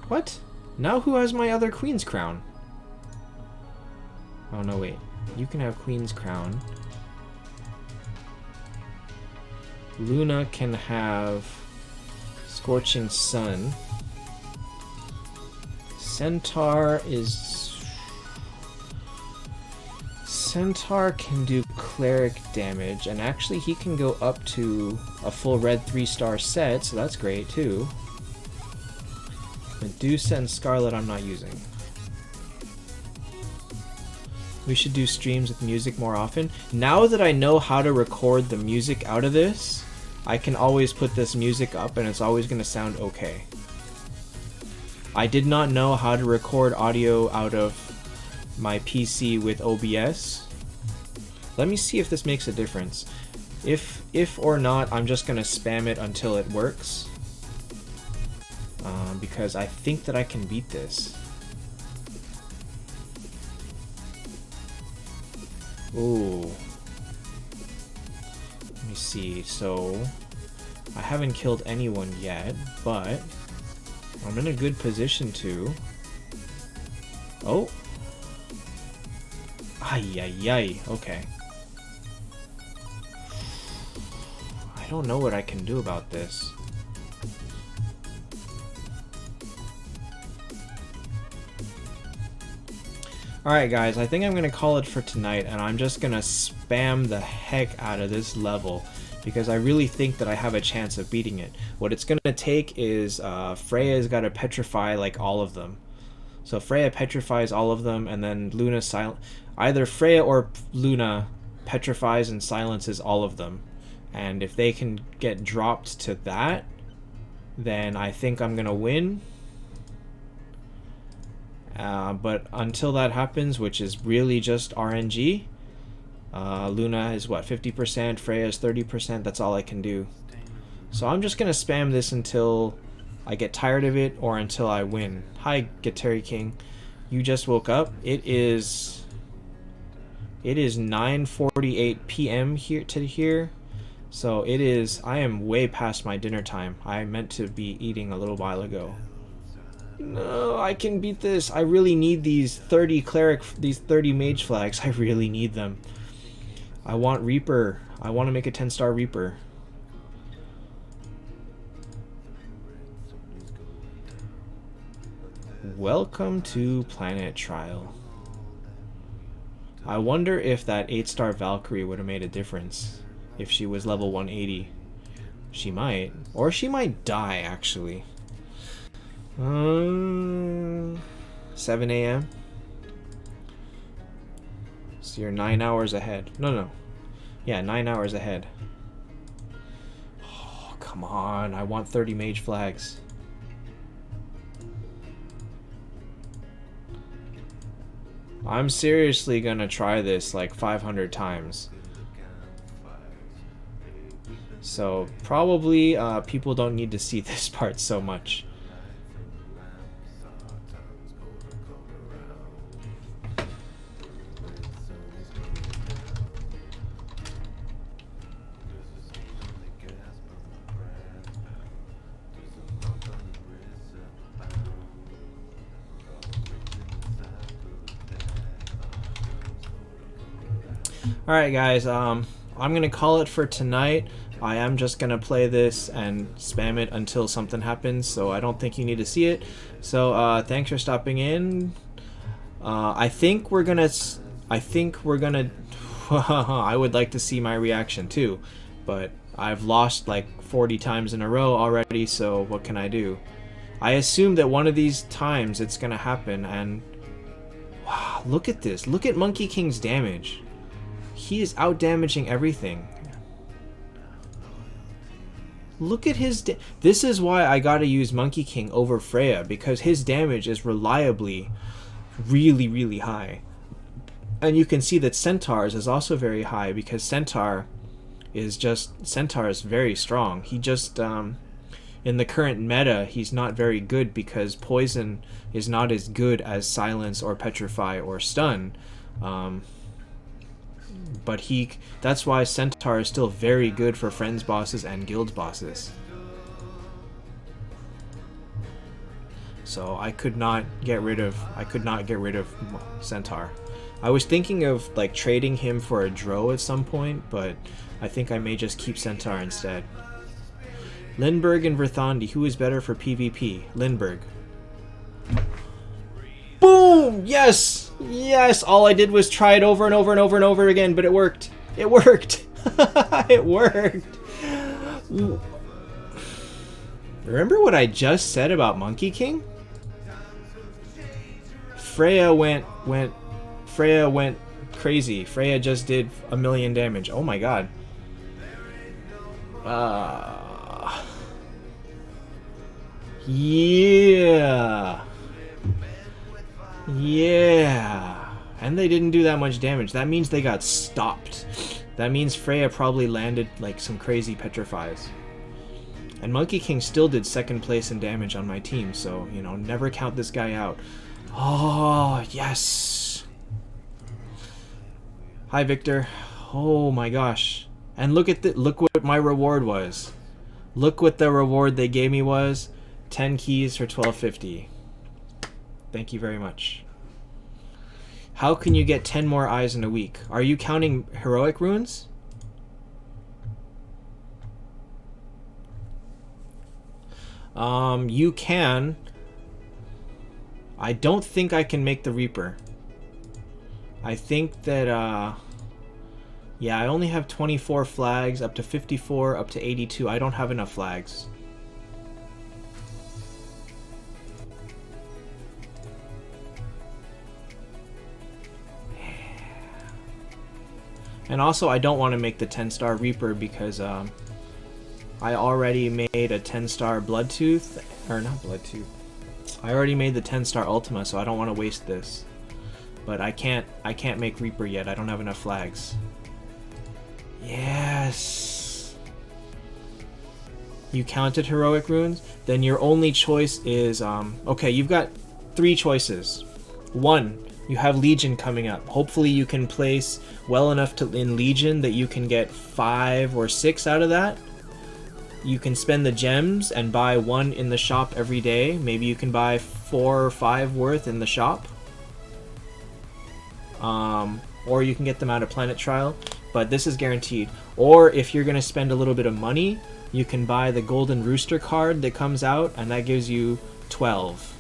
What? Now who has my other Queen's Crown? Oh no, wait. You can have Queen's Crown. Luna can have Scorching Sun. Centaur can do cleric damage, and actually he can go up to a full red 3-star set, so that's great too. Medusa and Scarlet I'm not using. We should do streams with music more often. Now that I know how to record the music out of this, I can always put this music up and it's always going to sound okay. I did not know how to record audio out of my PC with OBS. Let me see if this makes a difference. If or not, I'm just going to spam it until it works. Because I think that I can beat this. Ooh. Let me see. So, I haven't killed anyone yet, but I'm in a good position to. Oh. Ay, ay, ay. Okay. I don't know what I can do about this. Alright guys, I think I'm going to call it for tonight, and I'm just going to spam the heck out of this level, because I really think that I have a chance of beating it. What it's going to take is Freya's got to petrify like all of them. So Freya petrifies all of them, and then Luna either Freya or Luna petrifies and silences all of them. And if they can get dropped to that, then I think I'm going to win. But until that happens, which is really just RNG, Luna is what, 50%, Freya is 30%, that's all I can do. So I'm just going to spam this until I get tired of it or until I win. Hi, Gatari King. You just woke up. It is 9:48 p.m. here. So I am way past my dinner time. I meant to be eating a little while ago. No, I can beat this. I really need these 30 cleric, these 30 mage flags. I really need them. I want Reaper. I want to make a 10-star Reaper. Welcome to Planet Trial. I wonder if that 8-star Valkyrie would have made a difference if she was level 180. She might. Or she might die, actually. 7 a.m. So you're 9 hours ahead. No. Yeah, 9 hours ahead. Oh, come on. I want 30 mage flags. I'm seriously gonna try this like 500 times. So probably people don't need to see this part so much. Alright guys, I'm gonna call it for tonight. I am just gonna play this and spam it until something happens, so I don't think you need to see it. So thanks for stopping in. I think we're gonna I would like to see my reaction too. But I've lost like 40 times in a row already, so what can I do? I assume that one of these times it's gonna happen, and wow, look at this. Look at Monkey King's damage. He is out-damaging everything. Look at his this is why I gotta use Monkey King over Freya, because his damage is reliably really, really high. And you can see that Centaur's is also very high, because Centaur is very strong. He just, in the current meta, he's not very good because Poison is not as good as Silence or Petrify or Stun. But that's why Centaur is still very good for Friends bosses and Guild bosses. So I could not get rid of Centaur. I was thinking of like trading him for a Drow at some point, but I think I may just keep Centaur instead. Lindbergh and Verthandi, who is better for PvP? Lindbergh. Boom! Yes! Yes! All I did was try it over and over and over and over again, but it worked. It worked! It worked! Remember what I just said about Monkey King? Freya went crazy. Freya just did 1,000,000 damage. Oh my god. Yeah. Yeah. And they didn't do that much damage. That means they got stopped. That means Freya probably landed like some crazy petrifies. And Monkey King still did second place in damage on my team, so, you know, never count this guy out. Oh, yes. Hi, Victor. Oh my gosh. And look what my reward was. Look what the reward they gave me was. 10 keys for 1250. Thank you very much. How can you get 10 more eyes in a week? Are you counting heroic runes? You can. I don't think I can make the Reaper. I think that, yeah, I only have 24 flags, up to 54, up to 82. I don't have enough flags. And also, I don't want to make the 10-star Reaper because, I already made a 10-star Bloodtooth, or not Bloodtooth. I already made the 10-star Ultima, so I don't want to waste this. But I can't make Reaper yet. I don't have enough flags. Yes. You counted heroic runes? Then your only choice is okay, you've got 3 choices. 1, you have Legion coming up. Hopefully you can place well enough in Legion that you can get 5 or 6 out of that. You can spend the gems and buy 1 in the shop every day. Maybe you can buy 4 or 5 worth in the shop. Or you can get them out of Planet Trial, but this is guaranteed. Or if you're going to spend a little bit of money, you can buy the Golden Rooster card that comes out, and that gives you 12.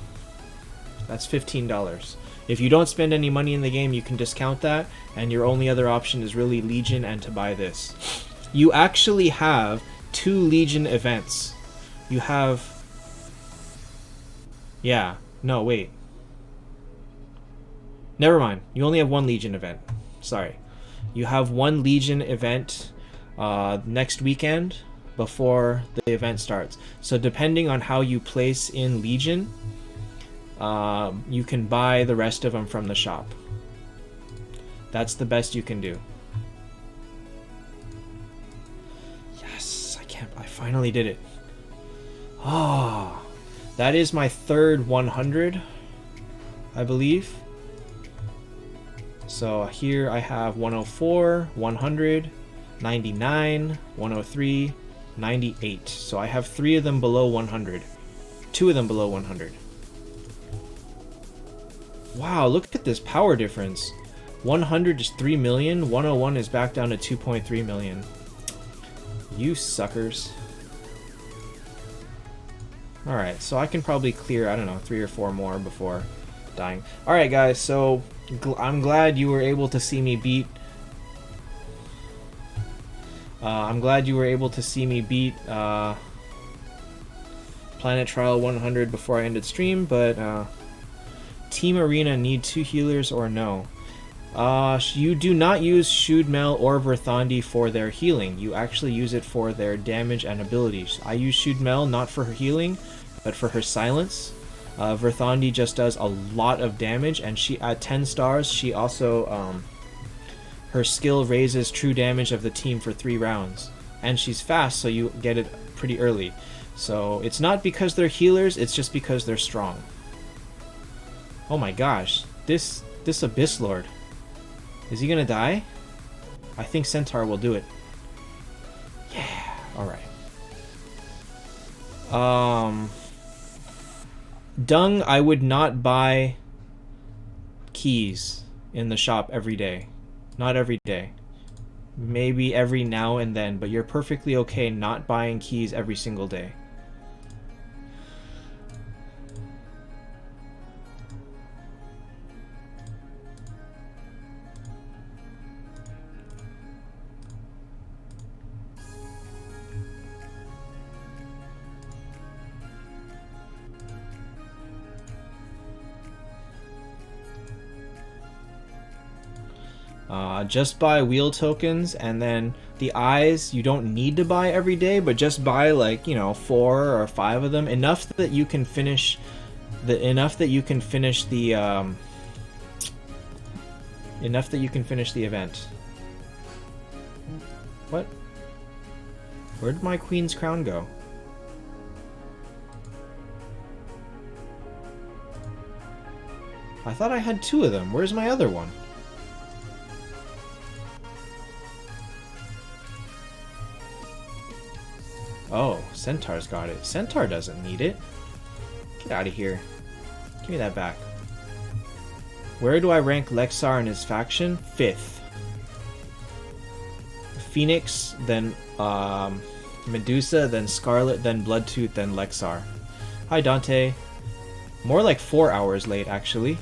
That's $15. If you don't spend any money in the game, you can discount that, and your only other option is really Legion and to buy this. You actually have 2 Legion events. You have... Yeah. No, wait. Never mind. You only have 1 Legion event. Sorry. You have 1 Legion event next weekend before the event starts. So depending on how you place in Legion, you can buy the rest of them from the shop. That's the best you can do. I finally did it. Ah, oh, that is my 3rd 100, I believe. So here I have 104, 100, 99, 103, 98. So I have 3 of them below 100. 2 of them below 100. Wow, look at this power difference. 100 is 3 million, 101 is back down to 2.3 million. You suckers. Alright, so I can probably clear, I don't know, 3 or 4 more before dying. Alright guys, so I'm glad you were able to see me beat I'm glad you were able to see me beat Planet Trial 100 before I ended stream, but Team Arena need 2 healers or no? You do not use Shudmel or Verthandi for their healing. You actually use it for their damage and abilities. I use Shudmel not for her healing, but for her silence. Verthandi just does a lot of damage, and she at 10 stars, she also her skill raises true damage of the team for 3 rounds. And she's fast, so you get it pretty early. So it's not because they're healers, it's just because they're strong. Oh my gosh, this Abyss Lord. Is he gonna die? I think Centaur will do it. Yeah, alright. Dung, I would not buy keys in the shop every day. Not every day. Maybe every now and then, but you're perfectly okay not buying keys every single day. Just buy wheel tokens, and then the eyes you don't need to buy every day, but just buy like, you know, 4 or 5 of them, enough that you can finish the event. What? Where did my queen's crown go? I thought I had 2 of them. Where's my other one? Oh, Centaur's got it. Centaur doesn't need it. Get out of here. Give me that back. Where do I rank Lexar in his faction? 5th. Phoenix, then Medusa, then Scarlet, then Bloodtooth, then Lexar. Hi, Dante. More like 4 hours late, actually.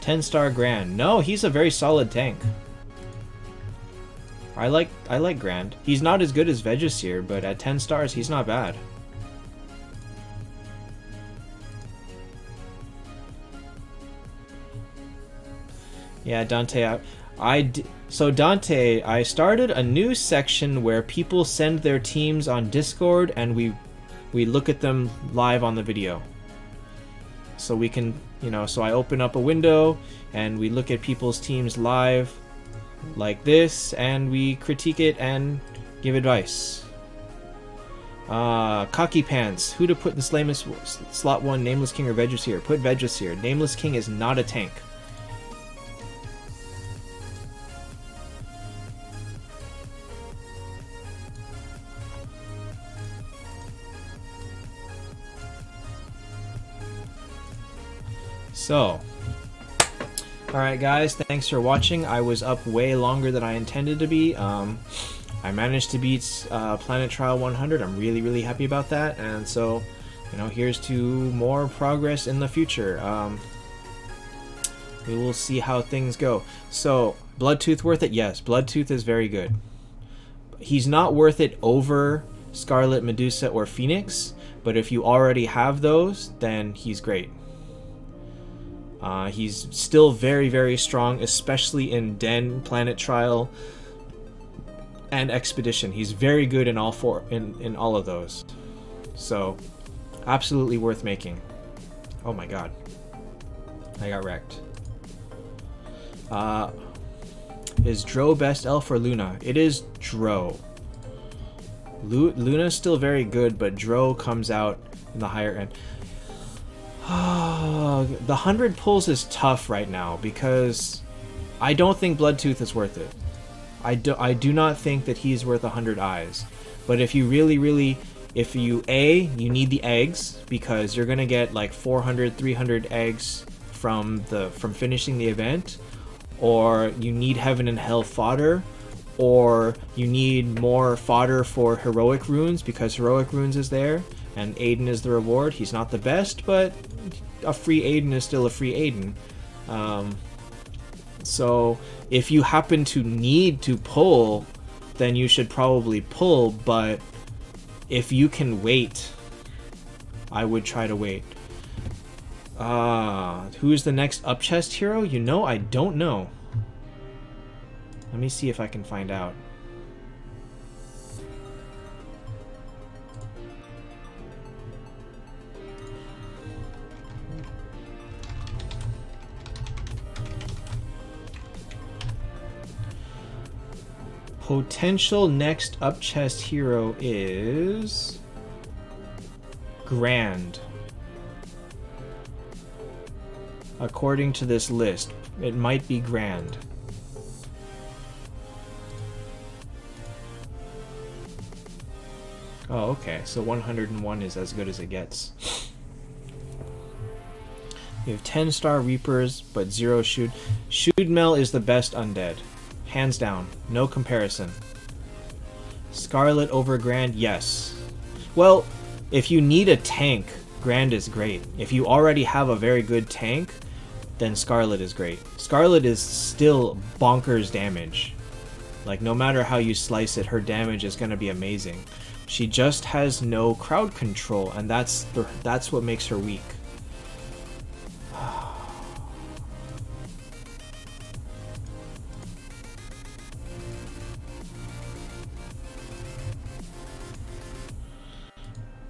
Ten-star Grand. No, he's a very solid tank. I like Grand. He's not as good as Vegisir, but at 10 stars, he's not bad. Yeah, Dante, so Dante, I started a new section where people send their teams on Discord, and we look at them live on the video. So we can, you know, so I open up a window and we look at people's teams live like this, and we critique it and give advice. Cocky Pants, who to put in slot 1, Nameless King or Vegisir? Put Vegisir. Nameless King is not a tank. So, alright guys, thanks for watching. I was up way longer than I intended to be. I managed to beat Planet Trial 100. I'm really happy about that, and so, you know, here's to more progress in the future. We will see how things go. So, Bloodtooth worth it? Yes, Bloodtooth is very good. He's not worth it over Scarlet, Medusa, or Phoenix, but if you already have those, then he's great. He's still very strong, especially in Den, Planet Trial, and Expedition. He's very good in all 4, in all of those. So, absolutely worth making. Oh my god. I got wrecked. Is Dro best elf or Luna? It is Dro. Luna's still very good, but Dro comes out in the higher end. The 100 pulls is tough right now because I don't think Bloodtooth is worth it. I do not think that he's worth 100 eyes. But if you really, if you need the eggs, because you're gonna get like 400, 300 eggs from finishing the event, or you need Heaven and Hell fodder, or you need more fodder for Heroic Runes because Heroic Runes is there, and Aiden is the reward. He's not the best, but a free Aiden is still a free Aiden. So if you happen to need to pull, then you should probably pull, but if you can wait, I would try to wait. Who's the next up chest hero? You know, I don't know. Let me see if I can find out. Potential next up chest hero is Grand. According to this list, it might be Grand. Oh, okay. So 101 is as good as it gets. You have 10-star Reapers, but 0 Shoot. Shootmel is the best undead. Hands down. No comparison. Scarlet over Grand? Yes. Well, if you need a tank, Grand is great. If you already have a very good tank, then Scarlet is great. Scarlet is still bonkers damage. Like, no matter how you slice it, her damage is going to be amazing. She just has no crowd control, and that's what makes her weak.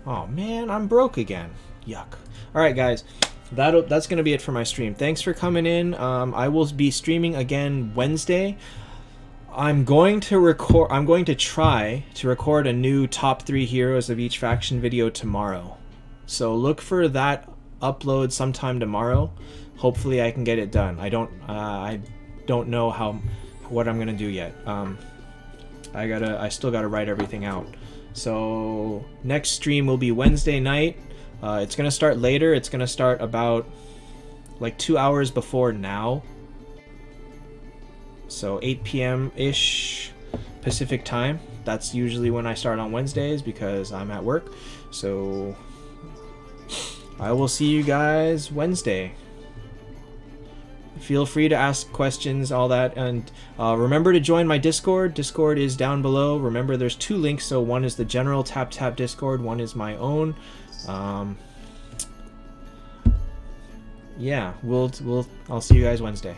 Oh man, I'm broke again. Yuck. Alright guys, that's going to be it for my stream. Thanks for coming in. I will be streaming again Wednesday. I'm going to try to record a new top 3 heroes of each faction video tomorrow. So look for that upload sometime tomorrow. Hopefully I can get it done. I don't know what I'm going to do yet. I still got to write everything out. So next stream will be Wednesday night. It's gonna start later. It's gonna start about like 2 hours before now. So 8 p.m. ish Pacific time. That's usually when I start on Wednesdays because I'm at work. So I will see you guys Wednesday. Feel free to ask questions, all that, and remember to join my Discord. Discord is down below. Remember, there's 2 links, so one is the general Taptap Discord, one is my own. Yeah, I'll see you guys Wednesday.